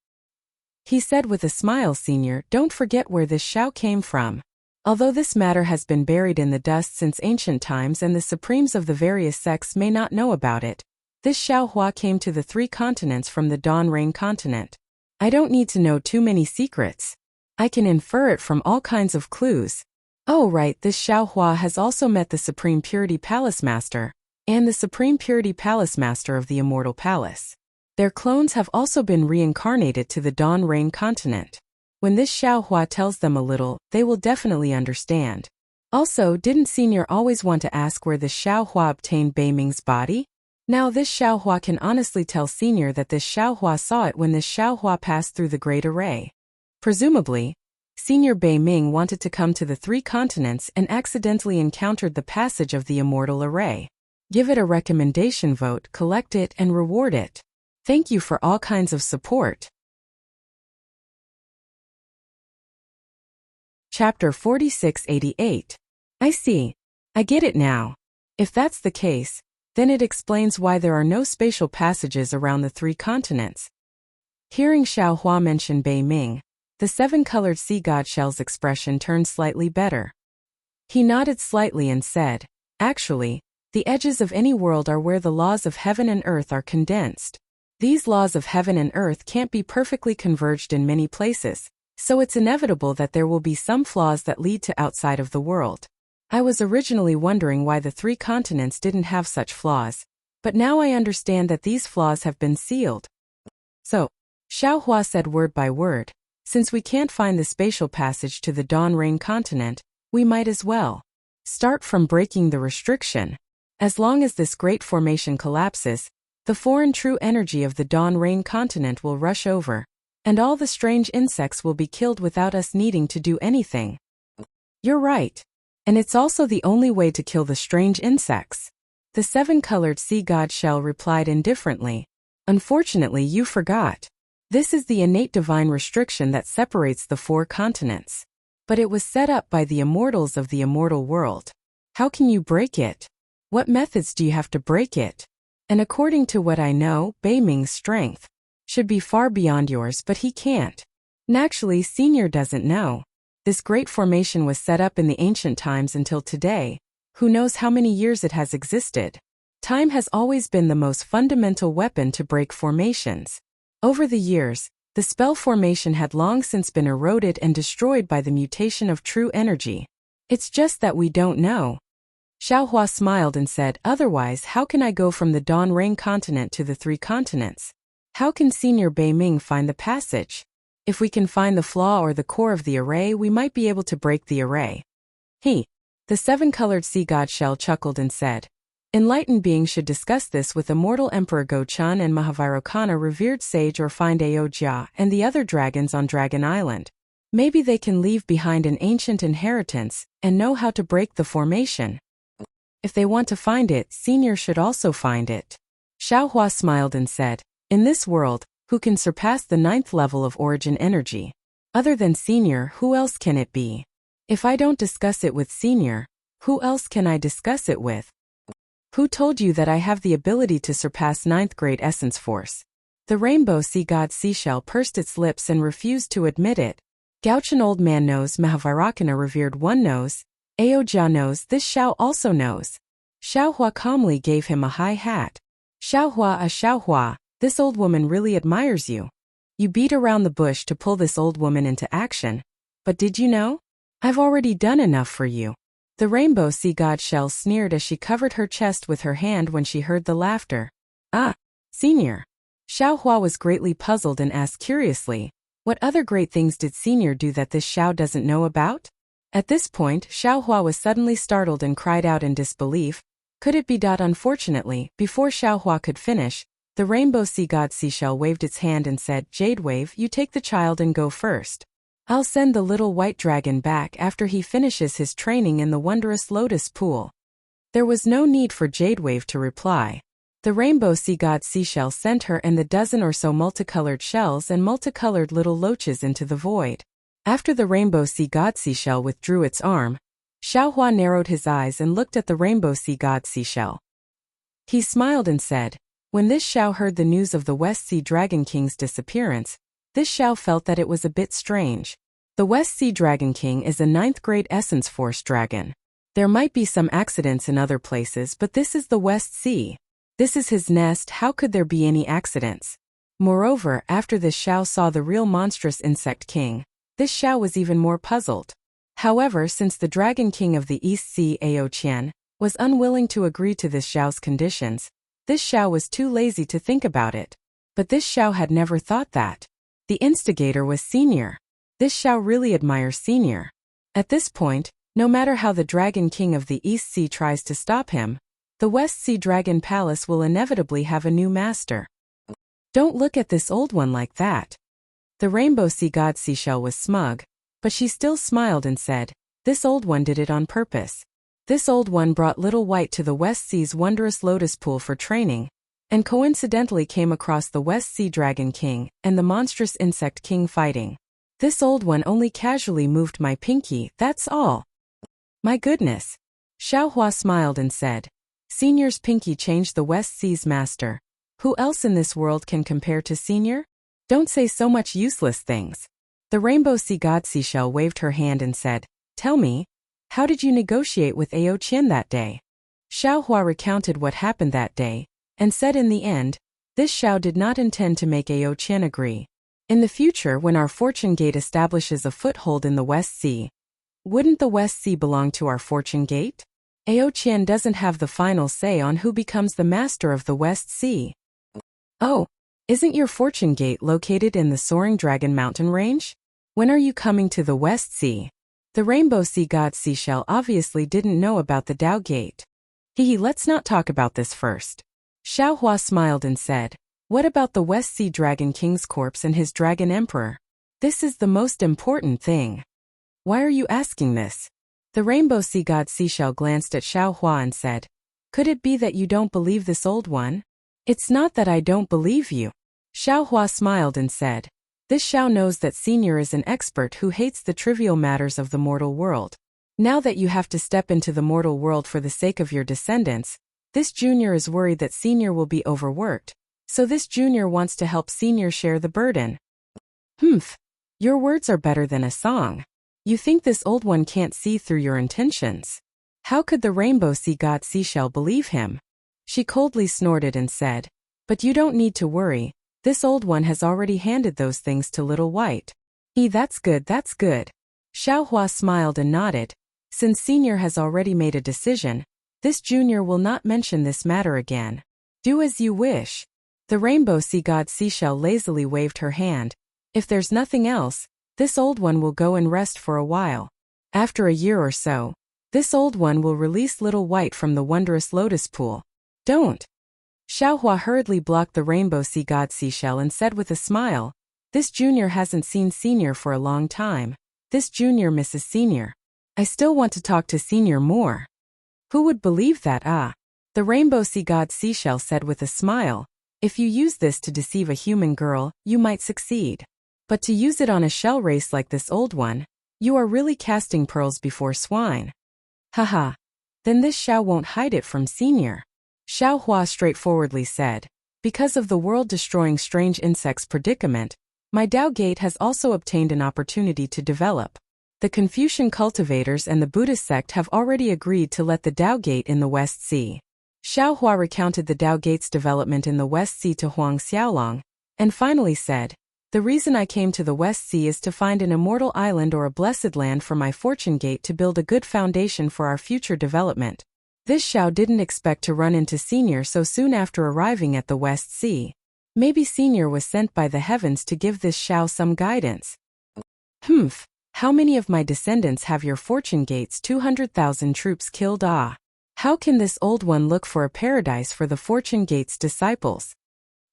He said with a smile, "Senior, don't forget where this Xiao came from. Although this matter has been buried in the dust since ancient times and the supremes of the various sects may not know about it, this Xiaohua came to the three continents from the Dawn Rain continent. I don't need to know too many secrets. I can infer it from all kinds of clues. Oh right, this Xiaohua has also met the Supreme Purity Palace Master, and the Supreme Purity Palace Master of the Immortal Palace. Their clones have also been reincarnated to the Dawn Rain continent. When this Xiaohua tells them a little, they will definitely understand. Also, didn't Senior always want to ask where this Xiaohua obtained Bei Ming's body? Now this Xiaohua can honestly tell Senior that this Xiaohua saw it when this Xiaohua passed through the Great Array. Presumably, Senior Bei Ming wanted to come to the three continents and accidentally encountered the passage of the Immortal Array. Give it a recommendation vote, collect it, and reward it. Thank you for all kinds of support. Chapter 4688. I see. I get it now. If that's the case, then it explains why there are no spatial passages around the three continents. Hearing Xiaohua mention Bei Ming, the seven-colored sea god shell's expression turned slightly better. He nodded slightly and said, "Actually, the edges of any world are where the laws of heaven and earth are condensed. These laws of heaven and earth can't be perfectly converged in many places, so it's inevitable that there will be some flaws that lead to outside of the world. I was originally wondering why the three continents didn't have such flaws, but now I understand that these flaws have been sealed." So, Xiaohua said word by word, "Since we can't find the spatial passage to the Dawn Rain continent, we might as well start from breaking the restriction. As long as this great formation collapses, the foreign true energy of the Dawn Rain continent will rush over, and all the strange insects will be killed without us needing to do anything." "You're right. And it's also the only way to kill the strange insects." The seven-colored sea god shell replied indifferently, "Unfortunately, you forgot. This is the innate divine restriction that separates the four continents. But it was set up by the immortals of the immortal world. How can you break it? What methods do you have to break it? And according to what I know, Bei Ming's strength should be far beyond yours, but he can't. Naturally, Senior doesn't know. This great formation was set up in the ancient times until today. Who knows how many years it has existed? Time has always been the most fundamental weapon to break formations. Over the years, the spell formation had long since been eroded and destroyed by the mutation of true energy. It's just that we don't know. Xiaohua smiled and said, otherwise, how can I go from the Dawn Ring continent to the 3 continents? How can Senior Bei Ming find the passage? If we can find the flaw or the core of the array, we might be able to break the array. The 7-colored sea god shell chuckled and said, enlightened beings should discuss this with immortal Emperor Go-chan and Mahavairokkana, revered sage, or find Aojia and the other dragons on Dragon Island. Maybe they can leave behind an ancient inheritance and know how to break the formation. If they want to find it, Senior should also find it. Xiaohua smiled and said, in this world, who can surpass the 9th level of origin energy? Other than Senior, who else can it be? If I don't discuss it with Senior, who else can I discuss it with? Who told you that I have the ability to surpass 9th grade essence force? The rainbow sea god seashell pursed its lips and refused to admit it. Gauchan old man knows, Mahavairokkana revered one knows, Aojia knows, this Xiao also knows. Xiaohua calmly gave him a high hat. Xiaohua, this old woman really admires you. You beat around the bush to pull this old woman into action. But did you know? I've already done enough for you. The rainbow sea god shell sneered as she covered her chest with her hand when she heard the laughter. Senior. Xiaohua was greatly puzzled and asked curiously, what other great things did Senior do that this Xiao doesn't know about? At this point, Xiaohua was suddenly startled and cried out in disbelief. Could it be? Unfortunately, before Xiaohua could finish, the rainbow sea god seashell waved its hand and said, Jade Wave, you take the child and go first. I'll send the little white dragon back after he finishes his training in the wondrous lotus pool. There was no need for Jade Wave to reply. The rainbow sea god seashell sent her and the dozen or so multicolored shells and multicolored little loaches into the void. After the rainbow sea god seashell withdrew its arm, Xiaohua narrowed his eyes and looked at the rainbow sea god seashell. He smiled and said, when this Xiao heard the news of the West Sea Dragon King's disappearance, this Xiao felt that it was a bit strange. The West Sea Dragon King is a 9th grade essence force dragon. There might be some accidents in other places, but this is the West Sea. This is his nest, how could there be any accidents? Moreover, after this Xiao saw the real monstrous insect king, this Xiao was even more puzzled. However, since the Dragon King of the East Sea, Ao Qian, was unwilling to agree to this Xiao's conditions, this Xiao was too lazy to think about it. But this Xiao had never thought that. The instigator was Senior. This Xiao really admires Senior. At this point, no matter how the Dragon King of the East Sea tries to stop him, the West Sea Dragon Palace will inevitably have a new master. Don't look at this old one like that. The rainbow sea god seashell was smug, but she still smiled and said, this old one did it on purpose. This old one brought Little White to the West Sea's wondrous lotus pool for training, and coincidentally came across the West Sea Dragon King and the monstrous insect king fighting. This old one only casually moved my pinky, that's all. My goodness. Xiaohua smiled and said, Senior's pinky changed the West Sea's master. Who else in this world can compare to Senior? Don't say so much useless things. The rainbow sea god seashell waved her hand and said, tell me, how did you negotiate with Ao Qian that day? Xiaohua recounted what happened that day, and said in the end, this Xiao did not intend to make Ao Qian agree. In the future, when our fortune gate establishes a foothold in the West Sea, wouldn't the West Sea belong to our fortune gate? Ao Qian doesn't have the final say on who becomes the master of the West Sea. Oh, isn't your fortune gate located in the Soaring Dragon Mountain Range? When are you coming to the West Sea? The rainbow sea god seashell obviously didn't know about the Dao Gate. Let's not talk about this first. Xiaohua smiled and said, what about the West Sea Dragon King's corpse and his Dragon Emperor? This is the most important thing. Why are you asking this? The rainbow sea god seashell glanced at Xiaohua and said, could it be that you don't believe this old one? It's not that I don't believe you. Xiaohua smiled and said, this Xiao knows that Senior is an expert who hates the trivial matters of the mortal world. Now that you have to step into the mortal world for the sake of your descendants, this Junior is worried that Senior will be overworked. So this Junior wants to help Senior share the burden. Your words are better than a song. You think this old one can't see through your intentions? How could the rainbow sea god seashell believe him? She coldly snorted and said, but you don't need to worry, this old one has already handed those things to Little White. That's good, that's good. Xiaohua smiled and nodded. Since Senior has already made a decision, this junior will not mention this matter again. Do as you wish. The rainbow sea god seashell lazily waved her hand. If there's nothing else, this old one will go and rest for a while. After a year or so, this old one will release Little White from the wondrous lotus pool. Don't. Xiaohua hurriedly blocked the rainbow sea god seashell and said with a smile, this junior hasn't seen Senior for a long time. This junior misses Senior. I still want to talk to Senior more. Who would believe that, ah? The rainbow sea god seashell said with a smile, if you use this to deceive a human girl, you might succeed. But to use it on a shell race like this old one, you are really casting pearls before swine. Haha. Then this Xiao won't hide it from Senior. Xiaohua straightforwardly said, because of the world-destroying strange insects predicament, my Tao Gate has also obtained an opportunity to develop. The Confucian cultivators and the Buddhist sect have already agreed to let the Tao Gate in the West Sea. Xiaohua recounted the Tao Gate's development in the West Sea to Huang Xiaolong, and finally said, the reason I came to the West Sea is to find an immortal island or a blessed land for my fortune gate to build a good foundation for our future development. This Xiao didn't expect to run into Senior so soon after arriving at the West Sea. Maybe Senior was sent by the heavens to give this Xiao some guidance. Humph, how many of my descendants have your fortune gate's 200,000 troops killed? Ah, how can this old one look for a paradise for the fortune gate's disciples?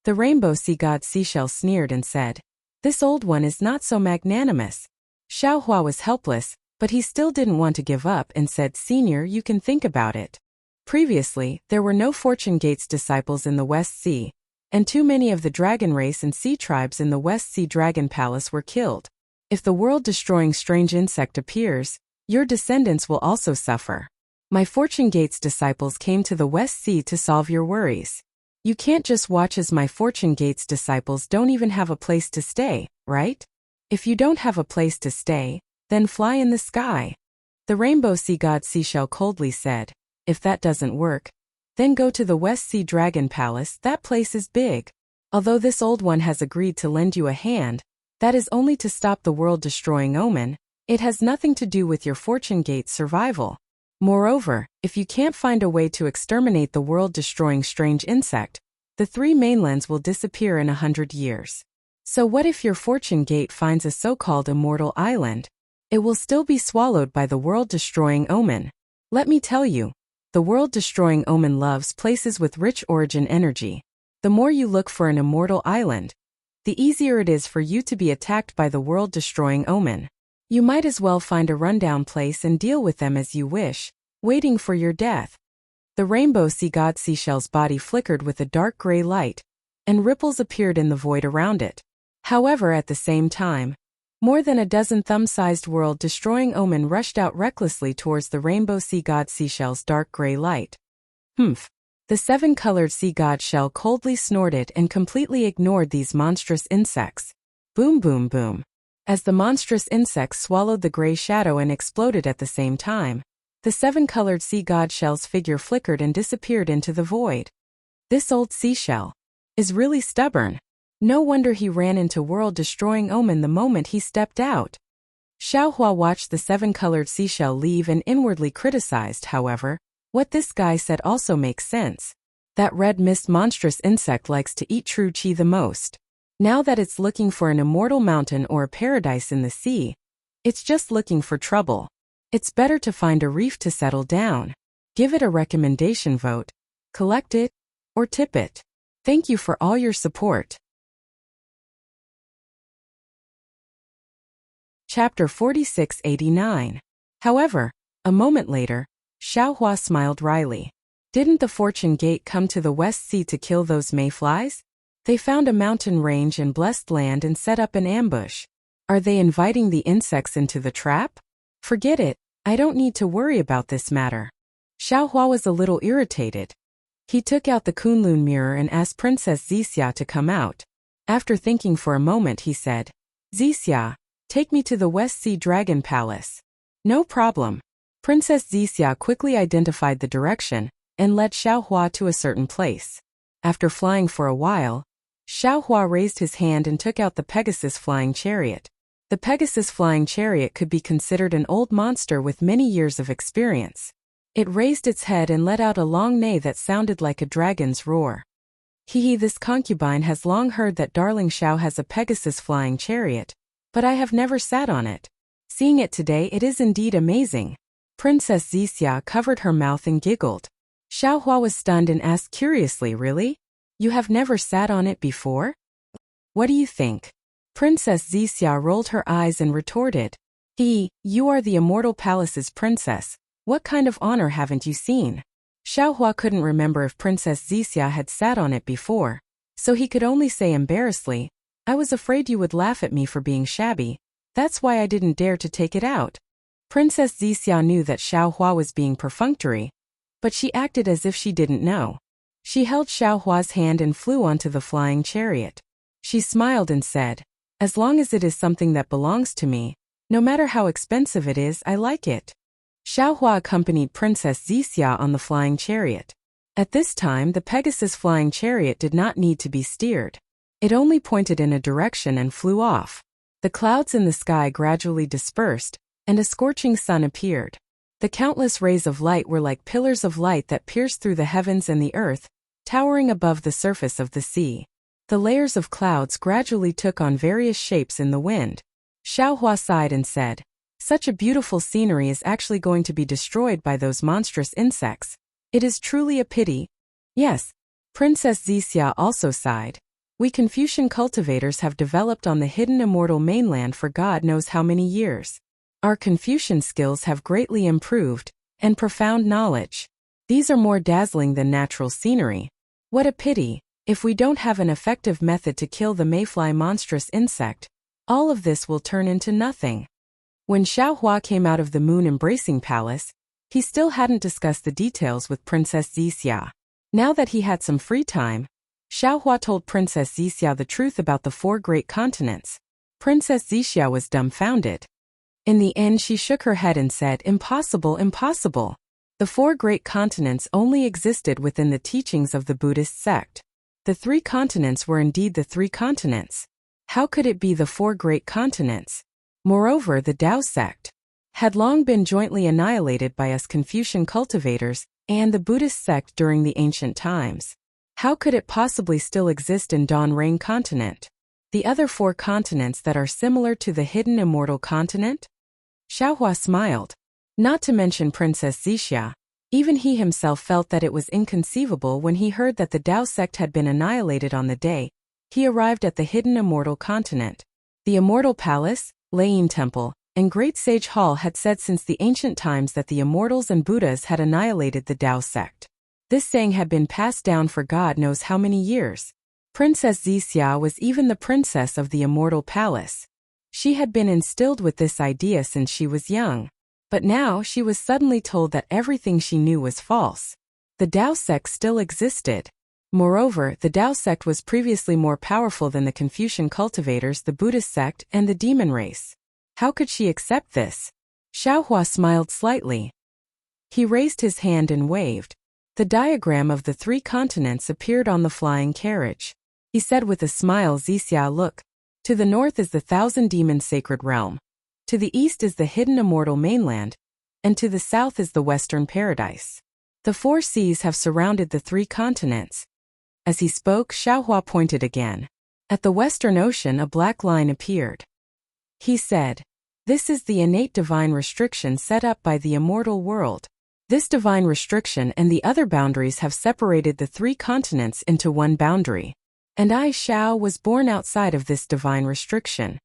The rainbow sea god seashell sneered and said, this old one is not so magnanimous. Xiaohua was helpless, but he still didn't want to give up and said, Senior, you can think about it. Previously, there were no Fortune Gate's disciples in the West Sea, and too many of the dragon race and sea tribes in the West Sea Dragon Palace were killed. If the world-destroying strange insect appears, your descendants will also suffer. My Fortune Gate's disciples came to the West Sea to solve your worries. You can't just watch as my Fortune Gate's disciples don't even have a place to stay, right? If you don't have a place to stay, then fly in the sky. The rainbow sea god seashell coldly said, if that doesn't work, then go to the West Sea Dragon Palace, that place is big. Although this old one has agreed to lend you a hand, that is only to stop the world-destroying omen, it has nothing to do with your Fortune Gate's survival. Moreover, if you can't find a way to exterminate the world-destroying strange insect, the 3 mainlands will disappear in 100 years. So what if your Fortune Gate finds a so-called immortal island? It will still be swallowed by the world-destroying omen. Let me tell you, the world-destroying omen loves places with rich origin energy. The more you look for an immortal island, the easier it is for you to be attacked by the world-destroying omen. You might as well find a rundown place and deal with them as you wish, waiting for your death. The rainbow sea god seashell's body flickered with a dark gray light, and ripples appeared in the void around it. However, at the same time, more than a dozen thumb-sized world-destroying omen rushed out recklessly towards the rainbow sea god seashell's dark gray light. Humph. The 7-colored sea god shell coldly snorted and completely ignored these monstrous insects. Boom boom boom. As the monstrous insects swallowed the gray shadow and exploded at the same time, the 7-colored sea god shell's figure flickered and disappeared into the void. This old seashell is really stubborn. No wonder he ran into world-destroying omen the moment he stepped out. Xiaohua watched the 7-colored seashell leave and inwardly criticized, however, what this guy said also makes sense. That red mist monstrous insect likes to eat true qi the most. Now that it's looking for an immortal mountain or a paradise in the sea, it's just looking for trouble. It's better to find a reef to settle down. Give it a recommendation vote, collect it, or tip it. Thank you for all your support. Chapter 4689. However, a moment later, Xiaohua smiled wryly. Didn't the Fortune Gate come to the West Sea to kill those mayflies? They found a mountain range and blessed land and set up an ambush. Are they inviting the insects into the trap? Forget it, I don't need to worry about this matter. Xiaohua was a little irritated. He took out the Kunlun mirror and asked Princess Zixia to come out. After thinking for a moment he said, Zixia, Take me to the West Sea Dragon Palace. No problem. Princess Zixia quickly identified the direction and led Xiaohua to a certain place. After flying for a while, Xiaohua raised his hand and took out the Pegasus flying chariot. The Pegasus flying chariot could be considered an old monster with many years of experience. It raised its head and let out a long neigh that sounded like a dragon's roar. Hee, this concubine has long heard that darling Xiao has a Pegasus flying chariot, but I have never sat on it. Seeing it today, it is indeed amazing. Princess Zixia covered her mouth and giggled. Xiaohua was stunned and asked curiously, really? You have never sat on it before? What do you think? Princess Zixia rolled her eyes and retorted. You are the Immortal Palace's princess. What kind of honor haven't you seen? Xiaohua couldn't remember if Princess Zixia had sat on it before, so he could only say embarrassedly, I was afraid you would laugh at me for being shabby. That's why I didn't dare to take it out. Princess Zixia knew that Xiaohua was being perfunctory, but she acted as if she didn't know. She held Xiaohua's hand and flew onto the flying chariot. She smiled and said, as long as it is something that belongs to me, no matter how expensive it is, I like it. Xiaohua accompanied Princess Zixia on the flying chariot. At this time, the Pegasus flying chariot did not need to be steered. It only pointed in a direction and flew off. The clouds in the sky gradually dispersed, and a scorching sun appeared. The countless rays of light were like pillars of light that pierced through the heavens and the earth, towering above the surface of the sea. The layers of clouds gradually took on various shapes in the wind. Xiaohua sighed and said, such a beautiful scenery is actually going to be destroyed by those monstrous insects. It is truly a pity. Yes. Princess Zixia also sighed. We Confucian cultivators have developed on the hidden immortal mainland for God knows how many years. Our Confucian skills have greatly improved, and profound knowledge. These are more dazzling than natural scenery. What a pity, if we don't have an effective method to kill the mayfly monstrous insect, all of this will turn into nothing. When Xiaohua came out of the moon embracing palace, he still hadn't discussed the details with Princess Zixia. Now that he had some free time, Xiaohua told Princess Zixia the truth about the 4 great continents. Princess Zixia was dumbfounded. In the end, she shook her head and said, impossible, impossible. The 4 great continents only existed within the teachings of the Buddhist sect. The 3 continents were indeed the 3 continents. How could it be the 4 great continents? Moreover, the Tao sect had long been jointly annihilated by us Confucian cultivators and the Buddhist sect during the ancient times. How could it possibly still exist in Donrang continent? The other 4 continents that are similar to the hidden immortal continent? Xiaohua smiled. Not to mention Princess Zixia. Even he himself felt that it was inconceivable when he heard that the Tao sect had been annihilated on the day he arrived at the hidden immortal continent. The Immortal Palace, Layin Temple, and Great Sage Hall had said since the ancient times that the immortals and Buddhas had annihilated the Tao sect. This saying had been passed down for God knows how many years. Princess Zixia was even the princess of the Immortal Palace. She had been instilled with this idea since she was young. But now she was suddenly told that everything she knew was false. The Tao sect still existed. Moreover, the Tao sect was previously more powerful than the Confucian cultivators, the Buddhist sect, and the demon race. How could she accept this? Xiaohua smiled slightly. He raised his hand and waved. The diagram of the 3 continents appeared on the flying carriage. He said with a smile, Zixia, look. To the north is the 1,000-demon sacred realm. To the east is the hidden immortal mainland, and to the south is the western paradise. The 4 seas have surrounded the 3 continents. As he spoke, Xiaohua pointed again. At the western ocean a black line appeared. He said, this is the innate divine restriction set up by the immortal world. This divine restriction and the other boundaries have separated the 3 continents into one boundary. And I, Xiao, was born outside of this divine restriction.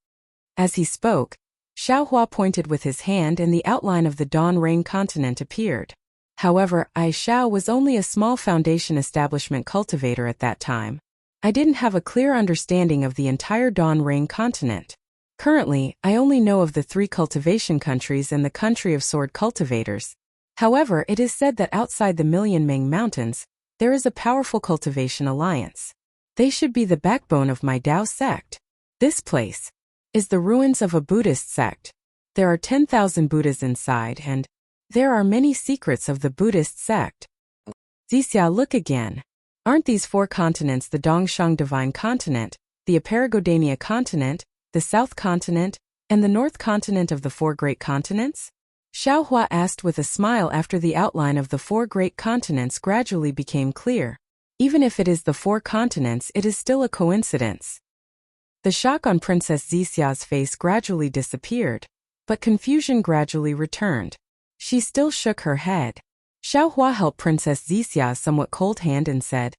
As he spoke, Xiaohua pointed with his hand and the outline of the Donrang continent appeared. However, I, Xiao, was only a small foundation establishment cultivator at that time. I didn't have a clear understanding of the entire Donrang continent. Currently, I only know of the 3 cultivation countries and the country of sword cultivators. However, it is said that outside the Million Ming Mountains, there is a powerful cultivation alliance. They should be the backbone of my Tao sect. This place. is the ruins of a Buddhist sect. There are 10,000 Buddhas inside, and there are many secrets of the Buddhist sect. Zixia, look again. Aren't these 4 continents the Dongshang Divine Continent, the Aparagodania Continent, the South Continent, and the North Continent of the 4 Great Continents? Xiaohua asked with a smile after the outline of the 4 great continents gradually became clear. Even if it is the 4 continents, it is still a coincidence. The shock on Princess Zixia's face gradually disappeared, but confusion gradually returned. She still shook her head. Xiaohua helped Princess Zixia's somewhat cold hand and said,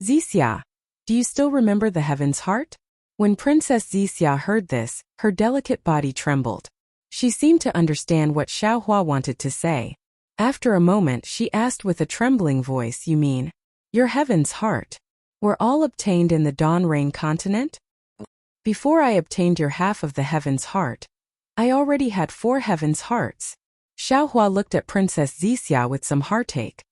Zixia, do you still remember the Heaven's Heart? When Princess Zixia heard this, her delicate body trembled. She seemed to understand what Xiaohua wanted to say. After a moment, she asked with a trembling voice, you mean, your Heaven's Heart were all obtained in the Dawn Rain continent? Before I obtained your half of the Heaven's Heart, I already had 4 Heaven's Hearts. Xiaohua looked at Princess Zixia with some heartache.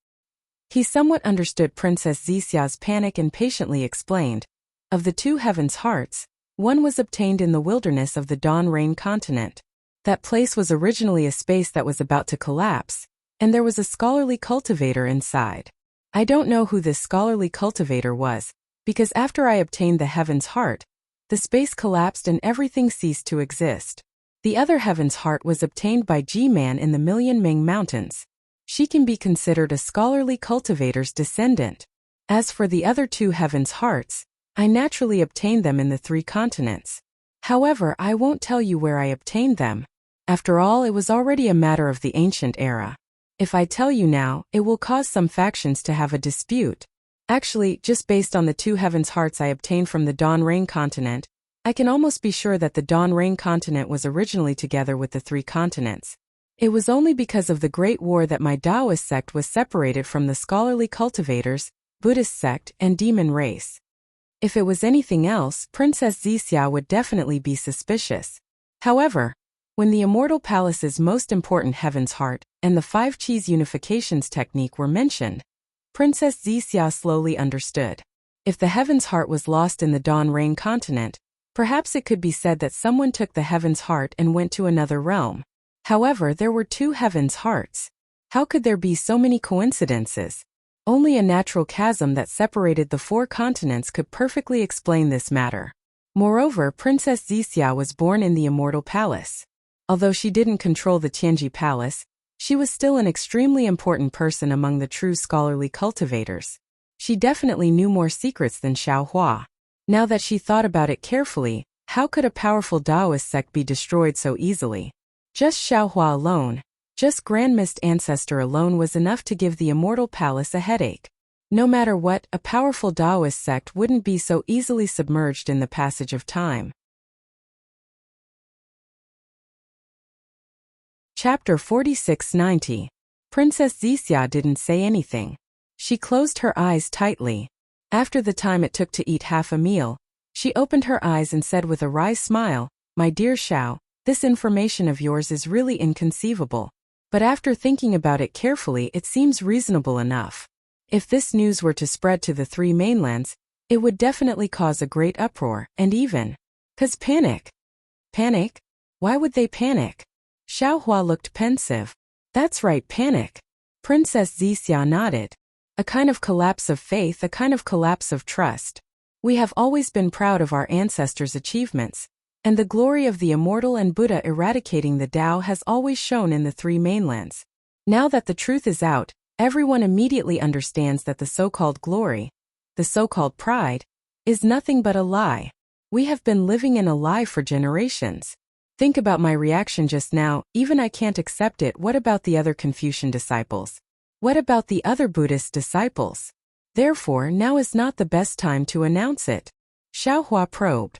He somewhat understood Princess Zixia's panic and patiently explained, of the 2 Heaven's Hearts, one was obtained in the wilderness of the Dawn Rain continent. That place was originally a space that was about to collapse, and there was a scholarly cultivator inside. I don't know who this scholarly cultivator was, because after I obtained the Heaven's Heart, the space collapsed and everything ceased to exist. The other Heaven's Heart was obtained by G-Man in the Million Ming Mountains. She can be considered a scholarly cultivator's descendant. As for the other 2 Heaven's Hearts, I naturally obtained them in the 3 continents. However, I won't tell you where I obtained them. After all, it was already a matter of the ancient era. If I tell you now, it will cause some factions to have a dispute. Actually, just based on the 2 Heaven's Hearts I obtained from the Dawn Rain continent, I can almost be sure that the Dawn Rain continent was originally together with the 3 continents. It was only because of the Great War that my Taoist sect was separated from the scholarly cultivators, Buddhist sect, and demon race. If it was anything else, Princess Zixia would definitely be suspicious. However, when the Immortal Palace's most important Heaven's Heart and the 5 Qis unifications technique were mentioned, Princess Zixia slowly understood. If the Heaven's Heart was lost in the Dawn Rain continent, perhaps it could be said that someone took the Heaven's Heart and went to another realm. However, there were 2 Heaven's Hearts. How could there be so many coincidences? Only a natural chasm that separated the 4 continents could perfectly explain this matter. Moreover, Princess Zixia was born in the Immortal Palace. Although she didn't control the Tianji Palace, she was still an extremely important person among the true scholarly cultivators. She definitely knew more secrets than Xiaohua. Now that she thought about it carefully, how could a powerful Taoist sect be destroyed so easily? Just Xiaohua alone, just Grand Mist Ancestor alone was enough to give the Immortal Palace a headache. No matter what, a powerful Taoist sect wouldn't be so easily submerged in the passage of time. Chapter 4690. Princess Zixia didn't say anything. She closed her eyes tightly. After the time it took to eat half a meal, she opened her eyes and said with a wry smile, "My dear Xiao, this information of yours is really inconceivable. But after thinking about it carefully, it seems reasonable enough. If this news were to spread to the 3 mainlands, it would definitely cause a great uproar, and even cause panic." Panic? Why would they panic? Xiaohua looked pensive. That's right, panic. Princess Zixia nodded. A kind of collapse of faith, a kind of collapse of trust. We have always been proud of our ancestors' achievements, and the glory of the Immortal and Buddha eradicating the Tao has always shone in the 3 mainlands. Now that the truth is out, everyone immediately understands that the so-called glory, the so-called pride, is nothing but a lie. We have been living in a lie for generations. Think about my reaction just now, even I can't accept it. What about the other Confucian disciples? What about the other Buddhist disciples? Therefore, now is not the best time to announce it. Xiaohua probed.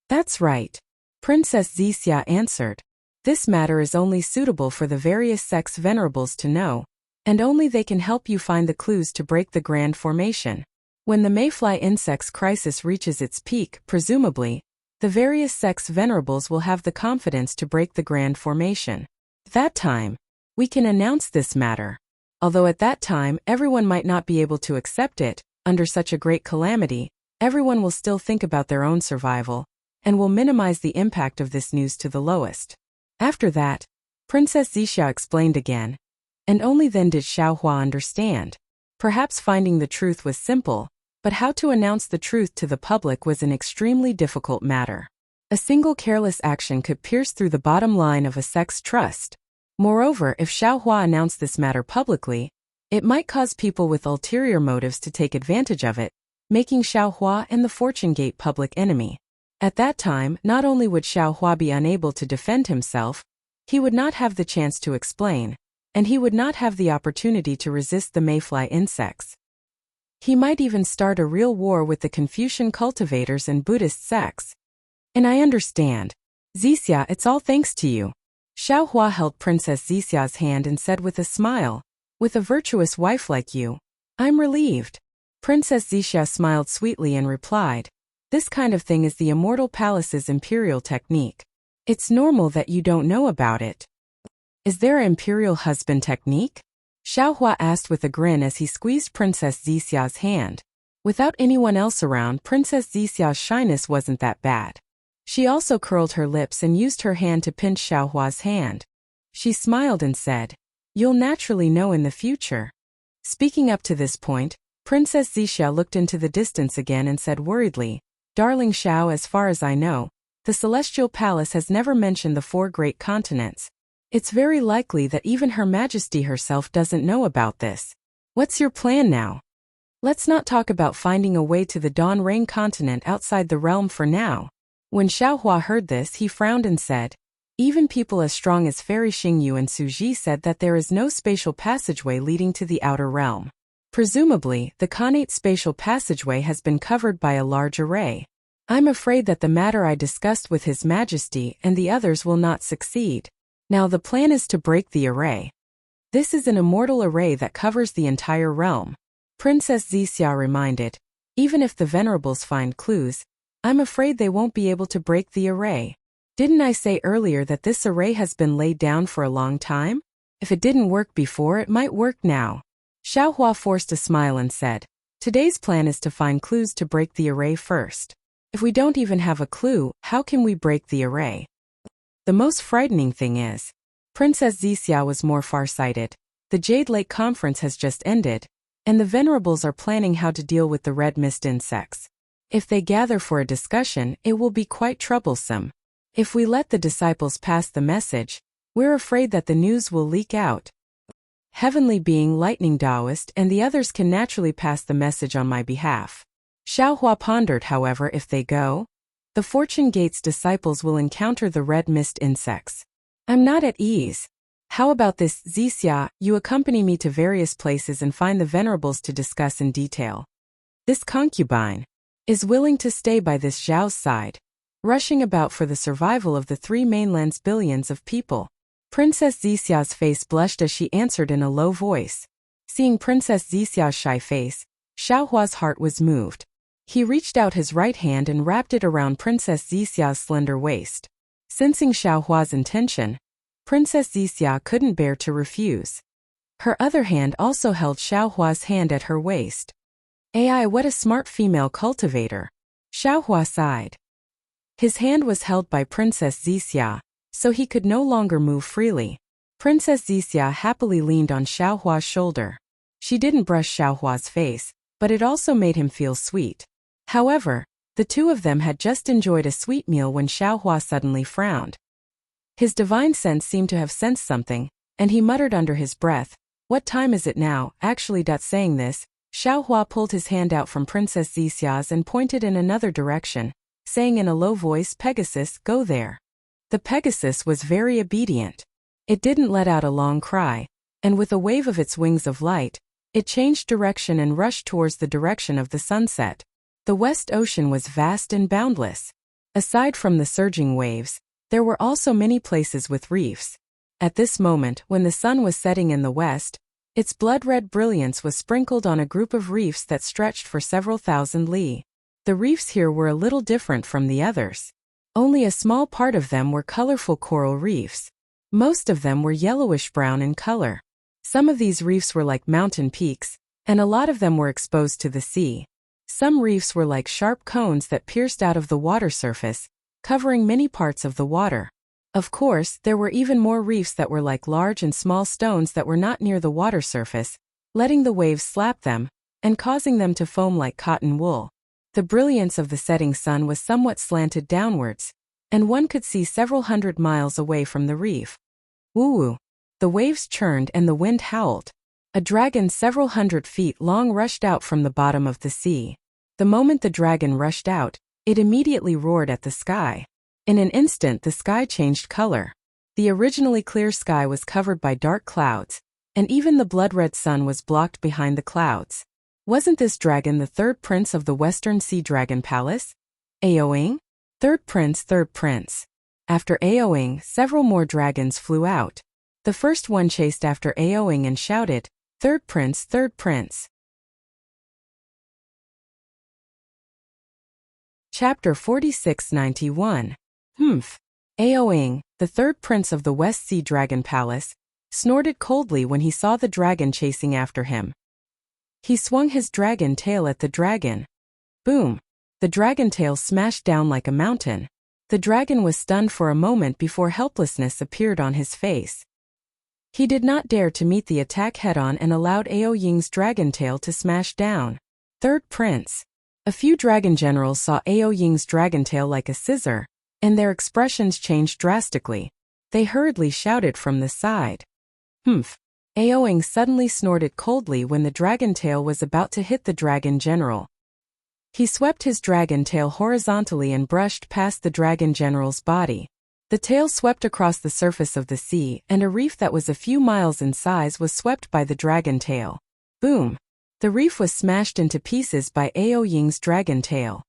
That's right. Princess Zixia answered. This matter is only suitable for the various sects venerables to know, and only they can help you find the clues to break the grand formation. When the mayfly insect's crisis reaches its peak, presumably, the various sects venerables will have the confidence to break the grand formation. At that time, we can announce this matter. Although at that time, everyone might not be able to accept it, under such a great calamity, everyone will still think about their own survival, and will minimize the impact of this news to the lowest. After that, Princess Zixia explained again, and only then did Xiaohua understand. Perhaps finding the truth was simple, but how to announce the truth to the public was an extremely difficult matter. A single careless action could pierce through the bottom line of a sect's trust. Moreover, if Xiaohua announced this matter publicly, it might cause people with ulterior motives to take advantage of it, making Xiaohua and the Fortune Gate public enemy. At that time, not only would Xiaohua be unable to defend himself, he would not have the chance to explain, and he would not have the opportunity to resist the mayfly insects. He might even start a real war with the Confucian cultivators and Buddhist sects. And I understand. Zixia, it's all thanks to you. Xiaohua held Princess Zixia's hand and said with a smile, with a virtuous wife like you, I'm relieved. Princess Zixia smiled sweetly and replied, this kind of thing is the Immortal Palace's imperial technique. It's normal that you don't know about it. Is there an imperial husband technique? Xiaohua asked with a grin as he squeezed Princess Zixia's hand. Without anyone else around, Princess Zixia's shyness wasn't that bad. She also curled her lips and used her hand to pinch Xiaohua's hand. She smiled and said, you'll naturally know in the future. Speaking up to this point, Princess Zixia looked into the distance again and said worriedly, Darling Xiao, as far as I know, the Celestial Palace has never mentioned the 4 great continents. It's very likely that even Her Majesty herself doesn't know about this. What's your plan now? Let's not talk about finding a way to the Dawn Rain continent outside the realm for now. When Xiaohua heard this, he frowned and said, even people as strong as Fairy Xingyu and Suji said that there is no spatial passageway leading to the outer realm. Presumably, the Khanate spatial passageway has been covered by a large array. I'm afraid that the matter I discussed with His Majesty and the others will not succeed. Now the plan is to break the array. This is an immortal array that covers the entire realm. Princess Zixia reminded, even if the Venerables find clues, I'm afraid they won't be able to break the array. Didn't I say earlier that this array has been laid down for a long time? If it didn't work before, it might work now. Xiaohua forced a smile and said, today's plan is to find clues to break the array first. If we don't even have a clue, how can we break the array? The most frightening thing is, Princess Zixia was more far-sighted. The Jade Lake Conference has just ended, and the Venerables are planning how to deal with the red mist insects. If they gather for a discussion, it will be quite troublesome. If we let the disciples pass the message, we're afraid that the news will leak out. Heavenly Being, Lightning Taoist, and the others can naturally pass the message on my behalf. Xiaohua pondered, however, if they go, the Fortune Gate's disciples will encounter the red mist insects. I'm not at ease. How about this, Zixia, you accompany me to various places and find the Venerables to discuss in detail. This concubine is willing to stay by this Zhao's side, rushing about for the survival of the 3 mainlands' billions of people. Princess Zixia's face blushed as she answered in a low voice. Seeing Princess Zixia's shy face, Xiaohua's heart was moved. He reached out his right hand and wrapped it around Princess Zixia's slender waist. Sensing Xiaohua's intention, Princess Zixia couldn't bear to refuse. Her other hand also held Xiaohua's hand at her waist. Ai, what a smart female cultivator. Xiaohua sighed. His hand was held by Princess Zixia, so he could no longer move freely. Princess Zixia happily leaned on Xiaohua's shoulder. She didn't brush Xiaohua's face, but it also made him feel sweet. However, the two of them had just enjoyed a sweet meal when Xiaohua suddenly frowned. His divine sense seemed to have sensed something, and he muttered under his breath, what time is it now? Actually, saying this, Xiaohua pulled his hand out from Princess Zixia's and pointed in another direction, saying in a low voice, Pegasus, go there. The Pegasus was very obedient. It didn't let out a long cry, and with a wave of its wings of light, it changed direction and rushed towards the direction of the sunset. The West Ocean was vast and boundless. Aside from the surging waves, there were also many places with reefs. At this moment, when the sun was setting in the west, its blood-red brilliance was sprinkled on a group of reefs that stretched for several thousand li. The reefs here were a little different from the others. Only a small part of them were colorful coral reefs. Most of them were yellowish-brown in color. Some of these reefs were like mountain peaks, and a lot of them were exposed to the sea. Some reefs were like sharp cones that pierced out of the water surface, covering many parts of the water. Of course, there were even more reefs that were like large and small stones that were not near the water surface, letting the waves slap them, and causing them to foam like cotton wool. The brilliance of the setting sun was somewhat slanted downwards, and one could see several hundred miles away from the reef. Woo-woo! The waves churned and the wind howled. A dragon several hundred feet long rushed out from the bottom of the sea. The moment the dragon rushed out, it immediately roared at the sky. In an instant the sky changed color. The originally clear sky was covered by dark clouds, and even the blood-red sun was blocked behind the clouds. Wasn't this dragon the third prince of the Western Sea Dragon Palace? Aoing? Third prince, third prince. After Aoing, several more dragons flew out. The first one chased after Aoing and shouted, "Third prince, third prince." Chapter 4691. Aoing, the third prince of the West Sea Dragon Palace, snorted coldly when he saw the dragon chasing after him. He swung his dragon tail at the dragon. Boom! The dragon tail smashed down like a mountain. The dragon was stunned for a moment before helplessness appeared on his face. He did not dare to meet the attack head-on and allowed Aoying's dragon tail to smash down. Third prince. A few dragon generals saw Aoying's dragon tail like a scissor, and their expressions changed drastically. They hurriedly shouted from the side. Aoing suddenly snorted coldly when the dragon tail was about to hit the dragon general. He swept his dragon tail horizontally and brushed past the dragon general's body. The tail swept across the surface of the sea, and a reef that was a few miles in size was swept by the dragon tail. Boom! The reef was smashed into pieces by Aoying's dragon tail.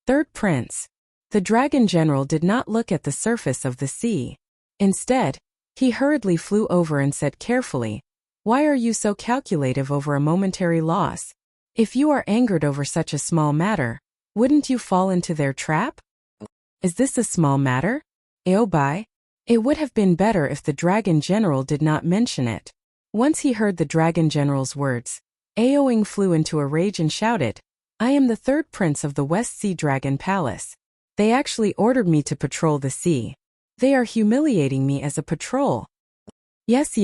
Third prince. The dragon general did not look at the surface of the sea. Instead, he hurriedly flew over and said carefully, "Why are you so calculative over a momentary loss? If you are angered over such a small matter, wouldn't you fall into their trap? Is this a small matter? Aobai? It would have been better if the dragon general did not mention it." Once he heard the dragon general's words, Aoing flew into a rage and shouted, "I am the third prince of the West Sea Dragon Palace. They actually ordered me to patrol the sea. They are humiliating me as a patrol." Yes.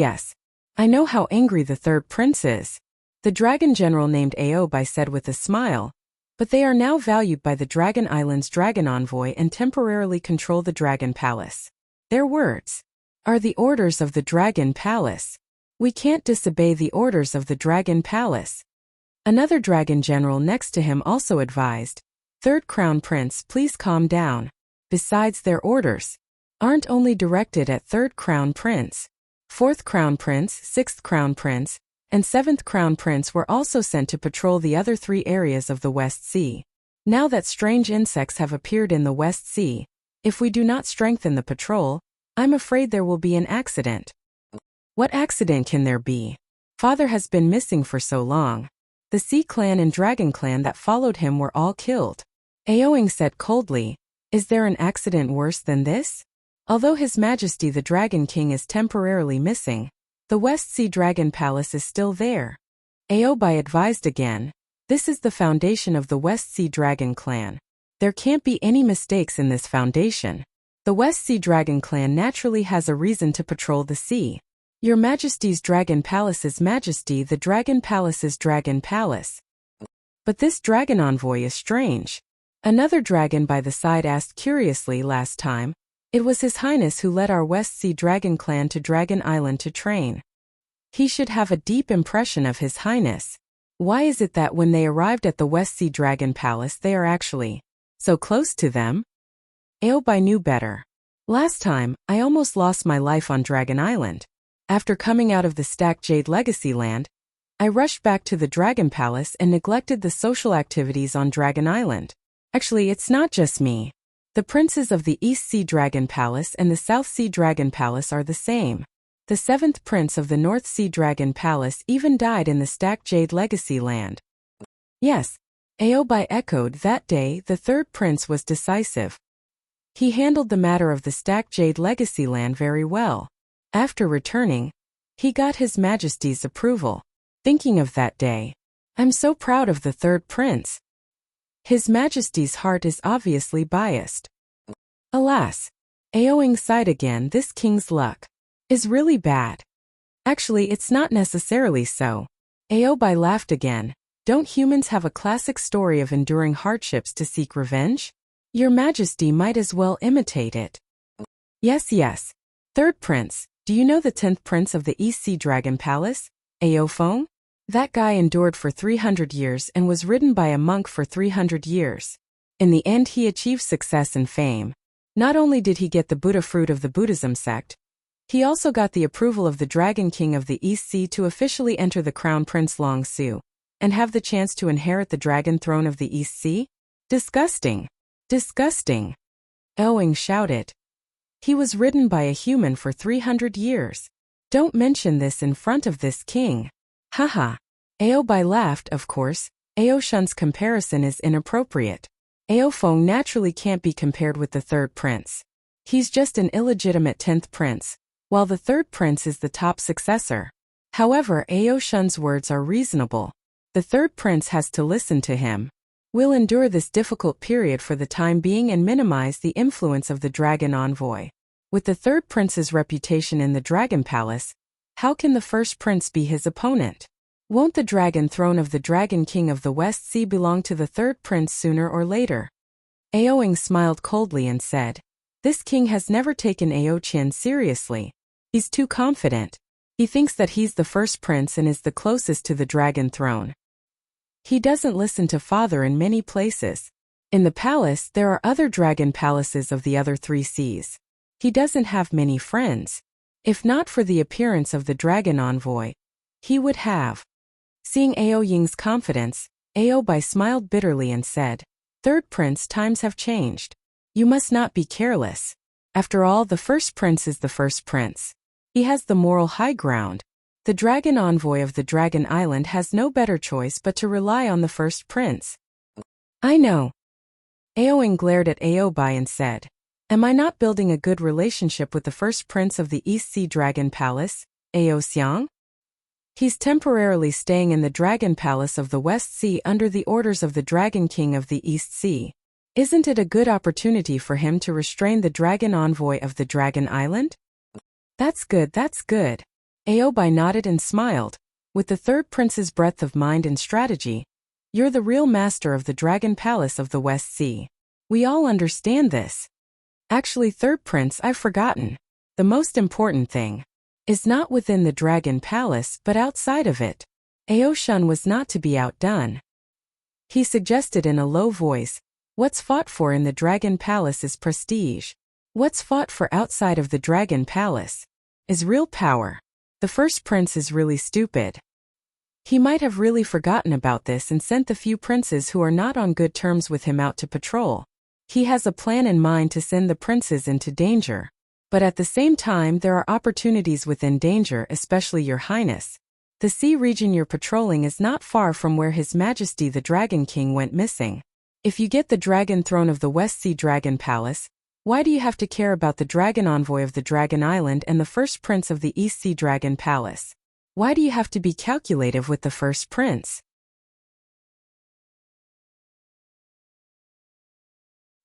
I know how angry the third prince is. The dragon general named Aobai said with a smile, "But they are now valued by the Dragon Island's dragon envoy and temporarily control the Dragon Palace. Their words are the orders of the Dragon Palace. We can't disobey the orders of the Dragon Palace." Another dragon general next to him also advised, "Third Crown Prince, please calm down. Besides, their orders aren't only directed at Third Crown Prince. Fourth Crown Prince, Sixth Crown Prince, and Seventh Crown Prince were also sent to patrol the other 3 areas of the West Sea. Now that strange insects have appeared in the West Sea, if we do not strengthen the patrol, I'm afraid there will be an accident." What accident can there be? Father has been missing for so long. The Sea Clan and Dragon Clan that followed him were all killed. Aoing said coldly, "Is there an accident worse than this? Although His Majesty the Dragon King is temporarily missing, the West Sea Dragon Palace is still there." Aobai advised again, "This is the foundation of the West Sea Dragon Clan. There can't be any mistakes in this foundation. The West Sea Dragon Clan naturally has a reason to patrol the sea. Your Majesty's Dragon Palace's Majesty the Dragon Palace's Dragon Palace." But this dragon envoy is strange. Another dragon by the side asked curiously last time, "It was His Highness who led our West Sea Dragon Clan to Dragon Island to train. He should have a deep impression of His Highness. Why is it that when they arrived at the West Sea Dragon Palace they are actually so close to them?" Aobai knew better. "Last time, I almost lost my life on Dragon Island. After coming out of the Stacked Jade Legacy Land, I rushed back to the Dragon Palace and neglected the social activities on Dragon Island. Actually, it's not just me. The princes of the East Sea Dragon Palace and the South Sea Dragon Palace are the same. The 7th prince of the North Sea Dragon Palace even died in the Stacked Jade Legacy Land." Yes, Aobai echoed. That day, the third prince was decisive. He handled the matter of the Stacked Jade Legacy Land very well. After returning, he got His Majesty's approval. Thinking of that day, I'm so proud of the third prince. His Majesty's heart is obviously biased. Alas! Aoing sighed again. This king's luck is really bad. Actually, it's not necessarily so. Aobai laughed again. Don't humans have a classic story of enduring hardships to seek revenge? Your Majesty might as well imitate it. Yes, yes. Third Prince, do you know the 10th Prince of the East Sea Dragon Palace? Ao Feng? That guy endured for 300 years and was ridden by a monk for 300 years. In the end he achieved success and fame. Not only did he get the Buddha fruit of the Buddhism sect, he also got the approval of the Dragon King of the East Sea to officially enter the Crown Prince Long Su, and have the chance to inherit the Dragon Throne of the East Sea? Disgusting! Disgusting! Aoing shouted. He was ridden by a human for 300 years. Don't mention this in front of this king. Haha. Aobai laughed. Of course, Ao Shun's comparison is inappropriate. Ao Feng naturally can't be compared with the third prince. He's just an illegitimate 10th prince, while the third prince is the top successor. However, Ao Shun's words are reasonable. The third prince has to listen to him. We'll endure this difficult period for the time being and minimize the influence of the dragon envoy. With the third prince's reputation in the Dragon Palace, how can the first prince be his opponent? Won't the dragon throne of the Dragon King of the West Sea belong to the third prince sooner or later? Aoing smiled coldly and said, this king has never taken Ao Qin seriously. He's too confident. He thinks that he's the first prince and is the closest to the dragon throne. He doesn't listen to father in many places. In the palace, there are other dragon palaces of the other 3 seas. He doesn't have many friends. If not for the appearance of the dragon envoy, he would have. Seeing Ao Ying's confidence, Aobai smiled bitterly and said, third prince, times have changed. You must not be careless. After all, the first prince is the first prince. He has the moral high ground. The dragon envoy of the Dragon Island has no better choice but to rely on the first prince. I know. Aoing glared at Aobai and said, am I not building a good relationship with the first prince of the East Sea Dragon Palace, Ao Xiang? He's temporarily staying in the Dragon Palace of the West Sea under the orders of the Dragon King of the East Sea. Isn't it a good opportunity for him to restrain the dragon envoy of the Dragon Island? That's good, that's good. Aobai nodded and smiled. With the third prince's breadth of mind and strategy, you're the real master of the Dragon Palace of the West Sea. We all understand this. Actually, third prince, I've forgotten. The most important thing is not within the Dragon Palace but outside of it. Ao Shun was not to be outdone. He suggested in a low voice, what's fought for in the Dragon Palace is prestige. What's fought for outside of the Dragon Palace is real power. The first prince is really stupid. He might have really forgotten about this and sent the few princes who are not on good terms with him out to patrol. He has a plan in mind to send the princes into danger. But at the same time, there are opportunities within danger, especially your highness. The sea region you're patrolling is not far from where His Majesty the Dragon King went missing. If you get the dragon throne of the West Sea Dragon Palace, why do you have to care about the dragon envoy of the Dragon Island and the first prince of the East Sea Dragon Palace? Why do you have to be calculative with the first prince?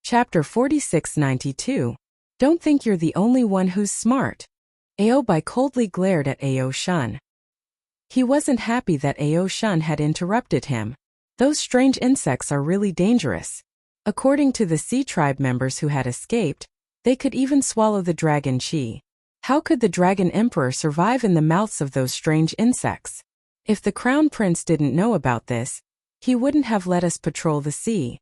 Chapter 4692. Don't think you're the only one who's smart. Aobai coldly glared at Ao Shun. He wasn't happy that Ao Shun had interrupted him. Those strange insects are really dangerous. According to the sea tribe members who had escaped, they could even swallow the dragon chi. How could the dragon emperor survive in the mouths of those strange insects? If the crown prince didn't know about this, he wouldn't have let us patrol the sea.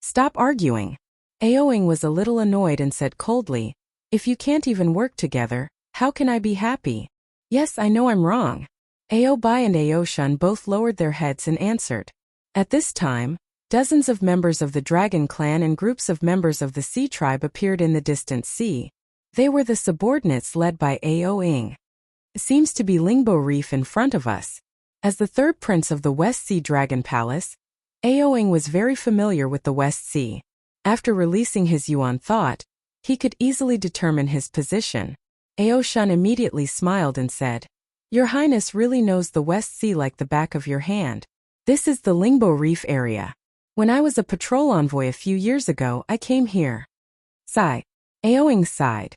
Stop arguing. Aoing was a little annoyed and said coldly, if you can't even work together, how can I be happy? Yes, I know I'm wrong. Aobai and Ao Shun both lowered their heads and answered. At this time, dozens of members of the Dragon Clan and groups of members of the Sea Tribe appeared in the distant sea. They were the subordinates led by Aoing. It seems to be Lingbo Reef in front of us. As the third prince of the West Sea Dragon Palace, Aoing was very familiar with the West Sea. After releasing his Yuan thought, he could easily determine his position. Ao Shun immediately smiled and said, Your Highness really knows the West Sea like the back of your hand. This is the Lingbo Reef area. When I was a patrol envoy a few years ago, I came here. Sigh. Aoing sighed.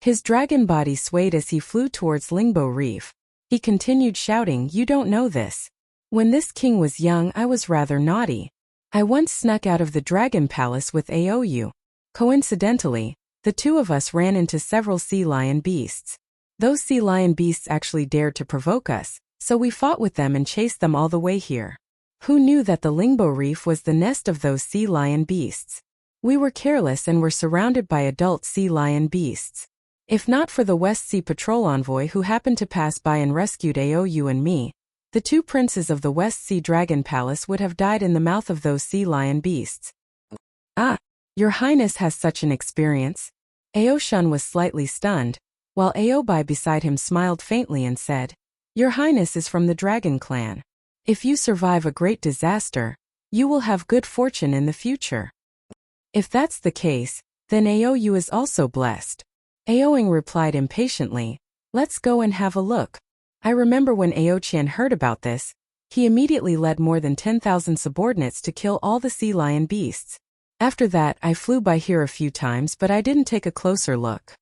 His dragon body swayed as he flew towards Lingbo Reef. He continued shouting, "You don't know this. When this king was young, I was rather naughty. I once snuck out of the dragon palace with Aou. Coincidentally, the two of us ran into several sea lion beasts. Those sea lion beasts actually dared to provoke us, so we fought with them and chased them all the way here. Who knew that the Lingbo Reef was the nest of those sea lion beasts? We were careless and were surrounded by adult sea lion beasts. If not for the West Sea Patrol envoy who happened to pass by and rescued Aou and me, the two princes of the West Sea Dragon Palace would have died in the mouth of those sea lion beasts." "Ah, your highness has such an experience." Ao Shun was slightly stunned, while Aobai beside him smiled faintly and said, "Your highness is from the dragon clan. If you survive a great disaster, you will have good fortune in the future." "If that's the case, then Aou is also blessed." Aoing replied impatiently, "Let's go and have a look." I remember when Ao Qian heard about this, he immediately led more than 10,000 subordinates to kill all the sea lion beasts. After that, I flew by here a few times, but I didn't take a closer look.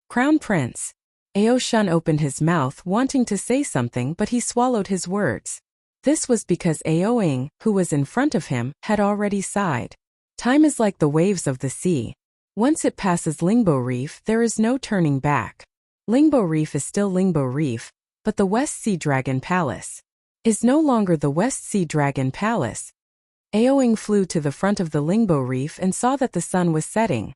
"Crown Prince." Ao Shun opened his mouth wanting to say something, but he swallowed his words. This was because Aoing, who was in front of him, had already sighed. Time is like the waves of the sea. Once it passes Lingbo Reef, there is no turning back. Lingbo Reef is still Lingbo Reef, but the West Sea Dragon Palace is no longer the West Sea Dragon Palace. Aoing flew to the front of the Lingbo Reef and saw that the sun was setting.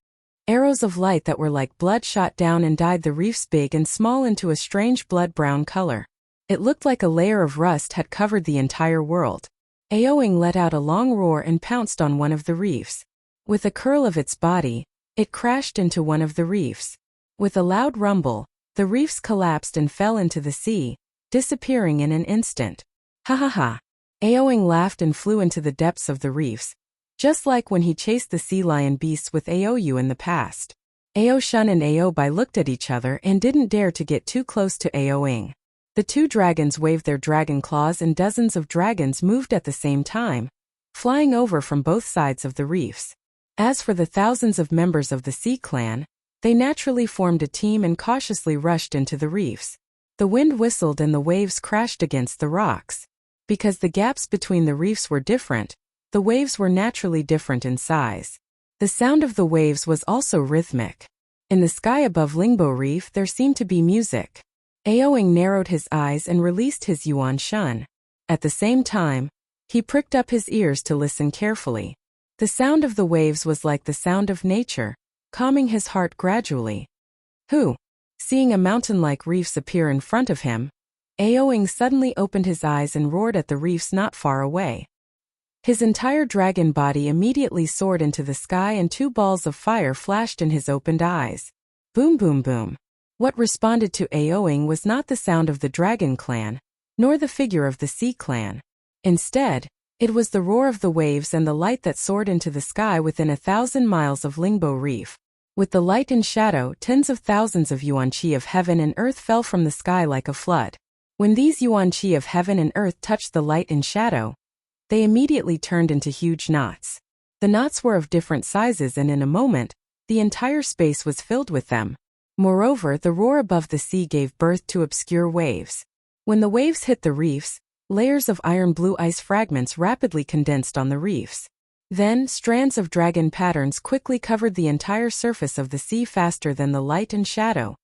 Arrows of light that were like blood shot down and dyed the reefs big and small into a strange blood-brown color. It looked like a layer of rust had covered the entire world. Aoing let out a long roar and pounced on one of the reefs. With a curl of its body, it crashed into one of the reefs. With a loud rumble, the reefs collapsed and fell into the sea, disappearing in an instant. "Ha ha ha." Aoing laughed and flew into the depths of the reefs, just like when he chased the sea lion beasts with Aou in the past. Ao Shun and Aobai looked at each other and didn't dare to get too close to Aoing. The two dragons waved their dragon claws and dozens of dragons moved at the same time, flying over from both sides of the reefs. As for the thousands of members of the Sea Clan, they naturally formed a team and cautiously rushed into the reefs. The wind whistled and the waves crashed against the rocks. Because the gaps between the reefs were different, the waves were naturally different in size. The sound of the waves was also rhythmic. In the sky above Lingbo Reef there seemed to be music. Aoing narrowed his eyes and released his Yuan Shun. At the same time, he pricked up his ears to listen carefully. The sound of the waves was like the sound of nature, calming his heart gradually. Seeing a mountain-like reefs appear in front of him, Aoing suddenly opened his eyes and roared at the reefs not far away. His entire dragon body immediately soared into the sky and two balls of fire flashed in his opened eyes. Boom boom boom. What responded to Aoing was not the sound of the dragon clan, nor the figure of the sea clan. Instead, it was the roar of the waves and the light that soared into the sky within 1,000 miles of Lingbo Reef. With the light and shadow, tens of thousands of yuan qi of heaven and earth fell from the sky like a flood. When these yuan qi of heaven and earth touched the light and shadow, they immediately turned into huge knots. The knots were of different sizes and in a moment, the entire space was filled with them. Moreover, the roar above the sea gave birth to obscure waves. When the waves hit the reefs, layers of iron blue ice fragments rapidly condensed on the reefs. Then, strands of dragon patterns quickly covered the entire surface of the sea faster than the light and shadow.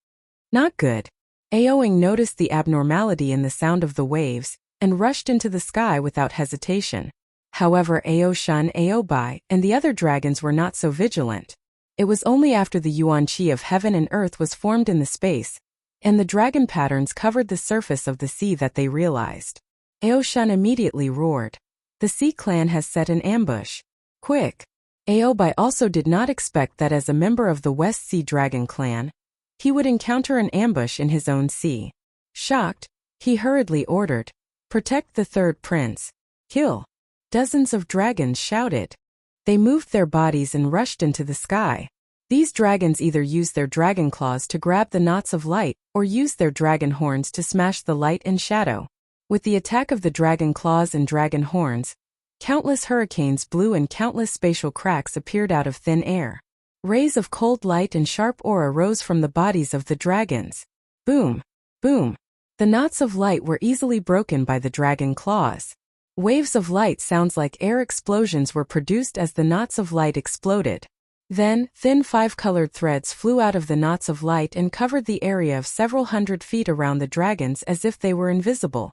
Not good. Aoing noticed the abnormality in the sound of the waves, and rushed into the sky without hesitation. However, Ao Shun, Aobai, and the other dragons were not so vigilant. It was only after the yuan qi of heaven and earth was formed in the space, and the dragon patterns covered the surface of the sea that they realized. Ao Shun immediately roared. The Sea Clan has set an ambush. Quick! Aobai also did not expect that as a member of the West Sea Dragon Clan, he would encounter an ambush in his own sea. Shocked, he hurriedly ordered, "Protect the third prince. Kill." Dozens of dragons shouted. They moved their bodies and rushed into the sky. These dragons either used their dragon claws to grab the knots of light or used their dragon horns to smash the light and shadow. With the attack of the dragon claws and dragon horns, countless hurricanes blew and countless spatial cracks appeared out of thin air. Rays of cold light and sharp aura rose from the bodies of the dragons. Boom! Boom! The knots of light were easily broken by the dragon claws. Waves of light sounds like air explosions were produced as the knots of light exploded. Then, thin 5-colored threads flew out of the knots of light and covered the area of several hundred feet around the dragons as if they were invisible.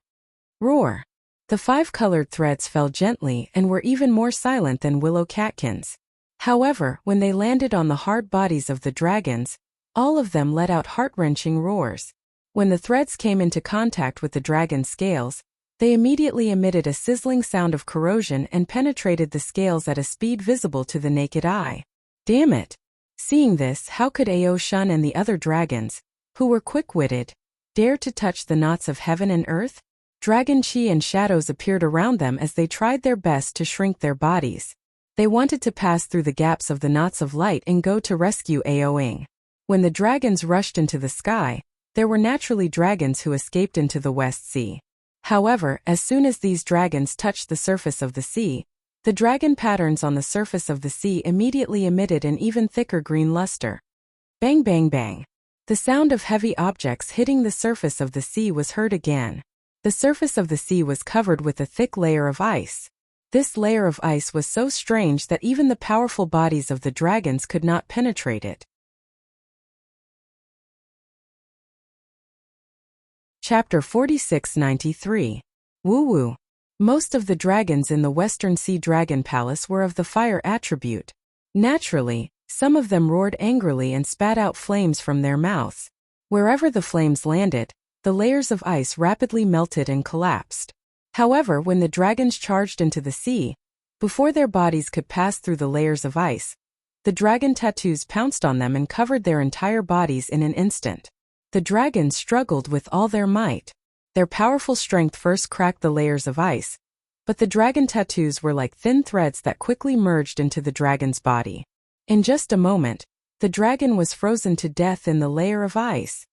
Roar! The 5-colored threads fell gently and were even more silent than willow catkins. However, when they landed on the hard bodies of the dragons, all of them let out heart-wrenching roars. When the threads came into contact with the dragon's scales, they immediately emitted a sizzling sound of corrosion and penetrated the scales at a speed visible to the naked eye. Damn it! Seeing this, how could Ao Shun and the other dragons, who were quick-witted, dare to touch the knots of heaven and earth? Dragon chi and shadows appeared around them as they tried their best to shrink their bodies. They wanted to pass through the gaps of the knots of light and go to rescue Aoing. When the dragons rushed into the sky, there were naturally dragons who escaped into the West Sea. However, as soon as these dragons touched the surface of the sea, the dragon patterns on the surface of the sea immediately emitted an even thicker green luster. Bang bang bang. The sound of heavy objects hitting the surface of the sea was heard again. The surface of the sea was covered with a thick layer of ice. This layer of ice was so strange that even the powerful bodies of the dragons could not penetrate it. Chapter 4693. Woo-woo. Most of the dragons in the Western Sea Dragon Palace were of the fire attribute. Naturally, some of them roared angrily and spat out flames from their mouths. Wherever the flames landed, the layers of ice rapidly melted and collapsed. However, when the dragons charged into the sea, before their bodies could pass through the layers of ice, the dragon tattoos pounced on them and covered their entire bodies in an instant. The dragons struggled with all their might. Their powerful strength first cracked the layers of ice, but the dragon tattoos were like thin threads that quickly merged into the dragon's body. In just a moment, the dragon was frozen to death in the layer of ice.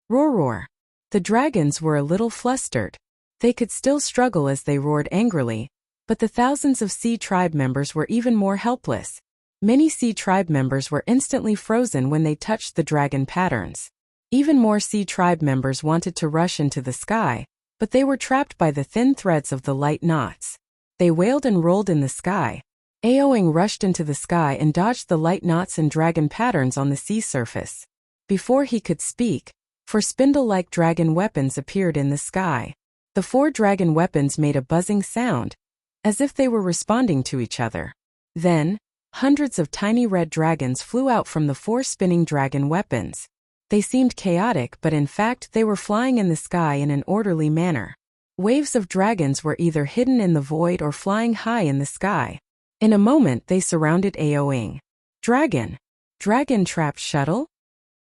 Roar roar. The dragons were a little flustered. They could still struggle as they roared angrily, but the thousands of Sea Tribe members were even more helpless. Many Sea Tribe members were instantly frozen when they touched the dragon patterns. Even more Sea Tribe members wanted to rush into the sky, but they were trapped by the thin threads of the light knots. They wailed and rolled in the sky. Aoing rushed into the sky and dodged the light knots and dragon patterns on the sea surface. Before he could speak, 4 spindle-like dragon weapons appeared in the sky. The 4 dragon weapons made a buzzing sound, as if they were responding to each other. Then, hundreds of tiny red dragons flew out from the 4 spinning dragon weapons. They seemed chaotic, but in fact they were flying in the sky in an orderly manner. Waves of dragons were either hidden in the void or flying high in the sky. In a moment they surrounded Aoing. Dragon! Dragon-trapped shuttle?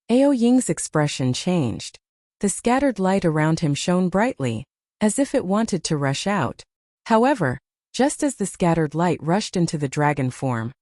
Aoying's expression changed. The scattered light around him shone brightly, as if it wanted to rush out. However, just as the scattered light rushed into the dragon form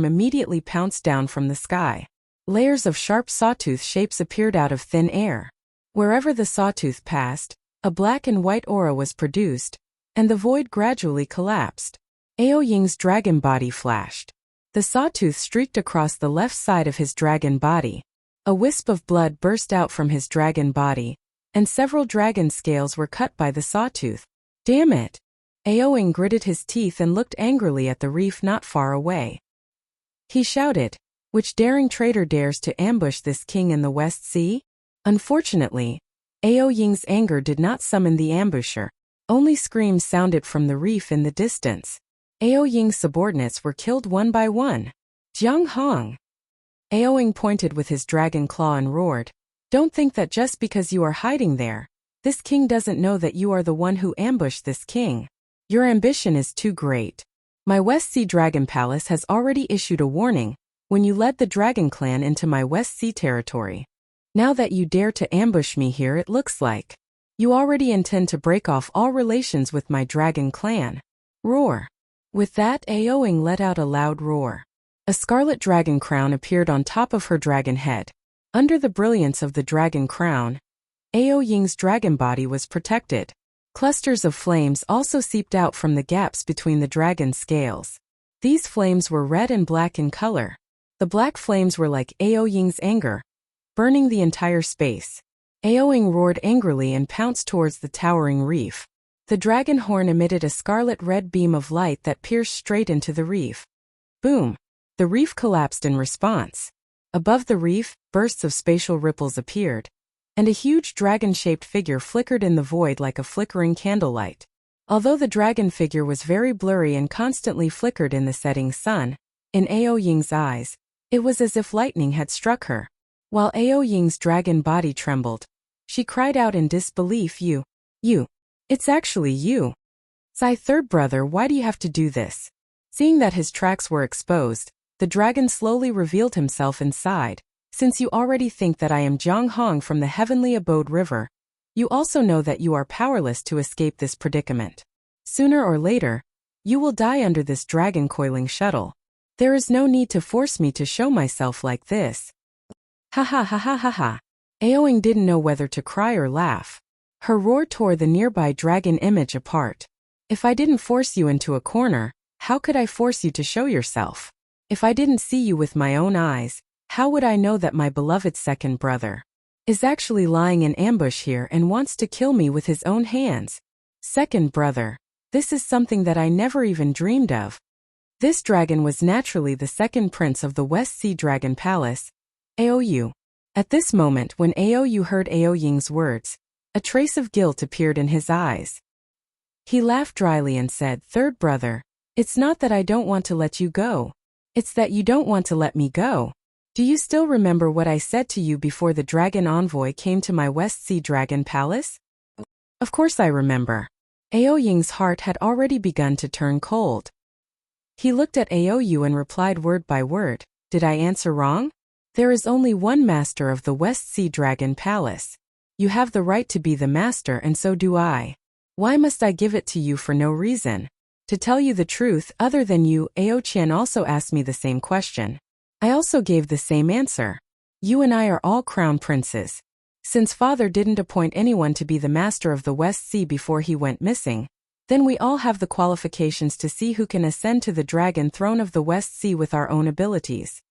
immediately pounced down from the sky. Layers of sharp sawtooth shapes appeared out of thin air. Wherever the sawtooth passed, a black and white aura was produced, and the void gradually collapsed. Aoying's dragon body flashed. The sawtooth streaked across the left side of his dragon body. A wisp of blood burst out from his dragon body, and several dragon scales were cut by the sawtooth. Damn it! Aoing gritted his teeth and looked angrily at the reef not far away. He shouted, "Which daring traitor dares to ambush this king in the West Sea?" Unfortunately, Aoying's anger did not summon the ambusher. Only screams sounded from the reef in the distance. Aoying's subordinates were killed one by one. Jiang Hong! Aoing pointed with his dragon claw and roared, "Don't think that just because you are hiding there, this king doesn't know that you are the one who ambushed this king. Your ambition is too great. My West Sea Dragon Palace has already issued a warning when you led the Dragon Clan into my West Sea territory. Now that you dare to ambush me here, it looks like you already intend to break off all relations with my Dragon Clan." Roar. With that, Aoing let out a loud roar. A scarlet dragon crown appeared on top of her dragon head. Under the brilliance of the dragon crown, Aoying's dragon body was protected. Clusters of flames also seeped out from the gaps between the dragon scales. These flames were red and black in color. The black flames were like Ao Ying's anger, burning the entire space. Ao Ying roared angrily and pounced towards the towering reef. The dragon horn emitted a scarlet-red beam of light that pierced straight into the reef. Boom! The reef collapsed in response. Above the reef, bursts of spatial ripples appeared, and a huge dragon-shaped figure flickered in the void like a flickering candlelight. Although the dragon figure was very blurry and constantly flickered in the setting sun, in Ao Ying's eyes, it was as if lightning had struck her. While Ao Ying's dragon body trembled, she cried out in disbelief, You! It's actually you! Sai, third brother, why do you have to do this? Seeing that his tracks were exposed, the dragon slowly revealed himself and sighed. Since you already think that I am Jiang Hong from the heavenly abode river, you also know that you are powerless to escape this predicament. Sooner or later, you will die under this dragon coiling shuttle. There is no need to force me to show myself like this. Ha ha ha ha ha ha. Ao Ying didn't know whether to cry or laugh. Her roar tore the nearby dragon image apart. If I didn't force you into a corner, how could I force you to show yourself? If I didn't see you with my own eyes, how would I know that my beloved second brother is actually lying in ambush here and wants to kill me with his own hands? Second brother. This is something that I never even dreamed of. This dragon was naturally the second prince of the West Sea Dragon Palace, Ao Yu. At this moment when Ao Yu heard Ao Ying's words, a trace of guilt appeared in his eyes. He laughed dryly and said, Third brother, it's not that I don't want to let you go. It's that you don't want to let me go. Do you still remember what I said to you before the dragon envoy came to my West Sea Dragon Palace? Of course I remember. Ao Ying's heart had already begun to turn cold. He looked at Ao Yu and replied word by word, Did I answer wrong? There is only one master of the West Sea Dragon Palace. You have the right to be the master and so do I. Why must I give it to you for no reason? To tell you the truth, other than you, Ao Qian also asked me the same question. I also gave the same answer. You and I are all crown princes. Since father didn't appoint anyone to be the master of the West Sea before he went missing, then we all have the qualifications to see who can ascend to the dragon throne of the West Sea with our own abilities.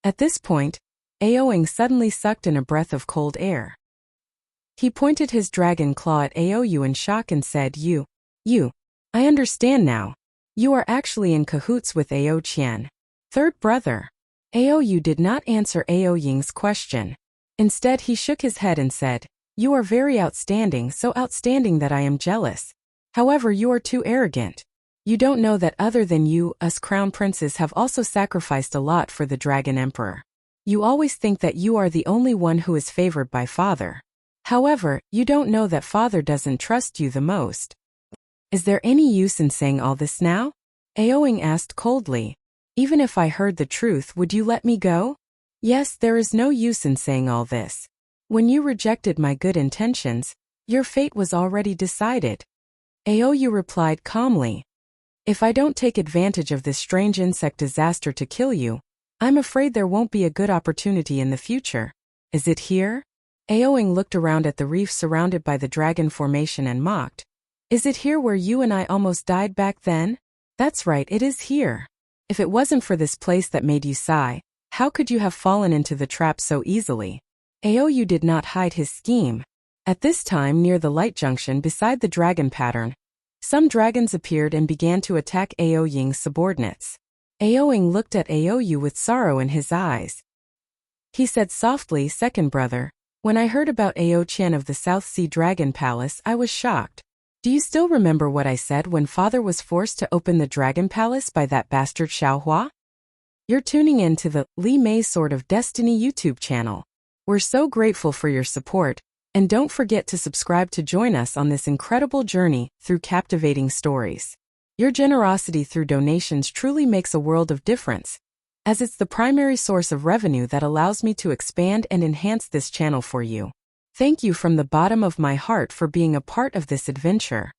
At this point, Ao Ying suddenly sucked in a breath of cold air. He pointed his dragon claw at Ao Yu in shock and said, You, I understand now. You are actually in cahoots with Ao Qian. Third brother. Ao Yu did not answer Ao Ying's question. Instead he shook his head and said, You are very outstanding, so outstanding that I am jealous. However, you are too arrogant. You don't know that other than you, us crown princes have also sacrificed a lot for the dragon emperor. You always think that you are the only one who is favored by father. However, you don't know that father doesn't trust you the most. Is there any use in saying all this now? Ao Ying asked coldly. Even if I heard the truth, would you let me go? Yes, there is no use in saying all this. When you rejected my good intentions, your fate was already decided. Ao Yu replied calmly. If I don't take advantage of this strange insect disaster to kill you, I'm afraid there won't be a good opportunity in the future. Is it here? Ao Ying looked around at the reef surrounded by the dragon formation and mocked. Is it here where you and I almost died back then? That's right, it is here. If it wasn't for this place that made you sigh, how could you have fallen into the trap so easily? Ao Yu did not hide his scheme. At this time near the light junction beside the dragon pattern, some dragons appeared and began to attack Ao Ying's subordinates. Ao Ying looked at Ao Yu with sorrow in his eyes. He said softly, Second brother, when I heard about Ao Qian of the South Sea Dragon Palace, I was shocked. Do you still remember what I said when father was forced to open the Dragon Palace by that bastard Xiaohua? You're tuning in to the Li Mei's Sword of Destiny YouTube channel. We're so grateful for your support, and don't forget to subscribe to join us on this incredible journey through captivating stories. Your generosity through donations truly makes a world of difference, as it's the primary source of revenue that allows me to expand and enhance this channel for you. Thank you from the bottom of my heart for being a part of this adventure.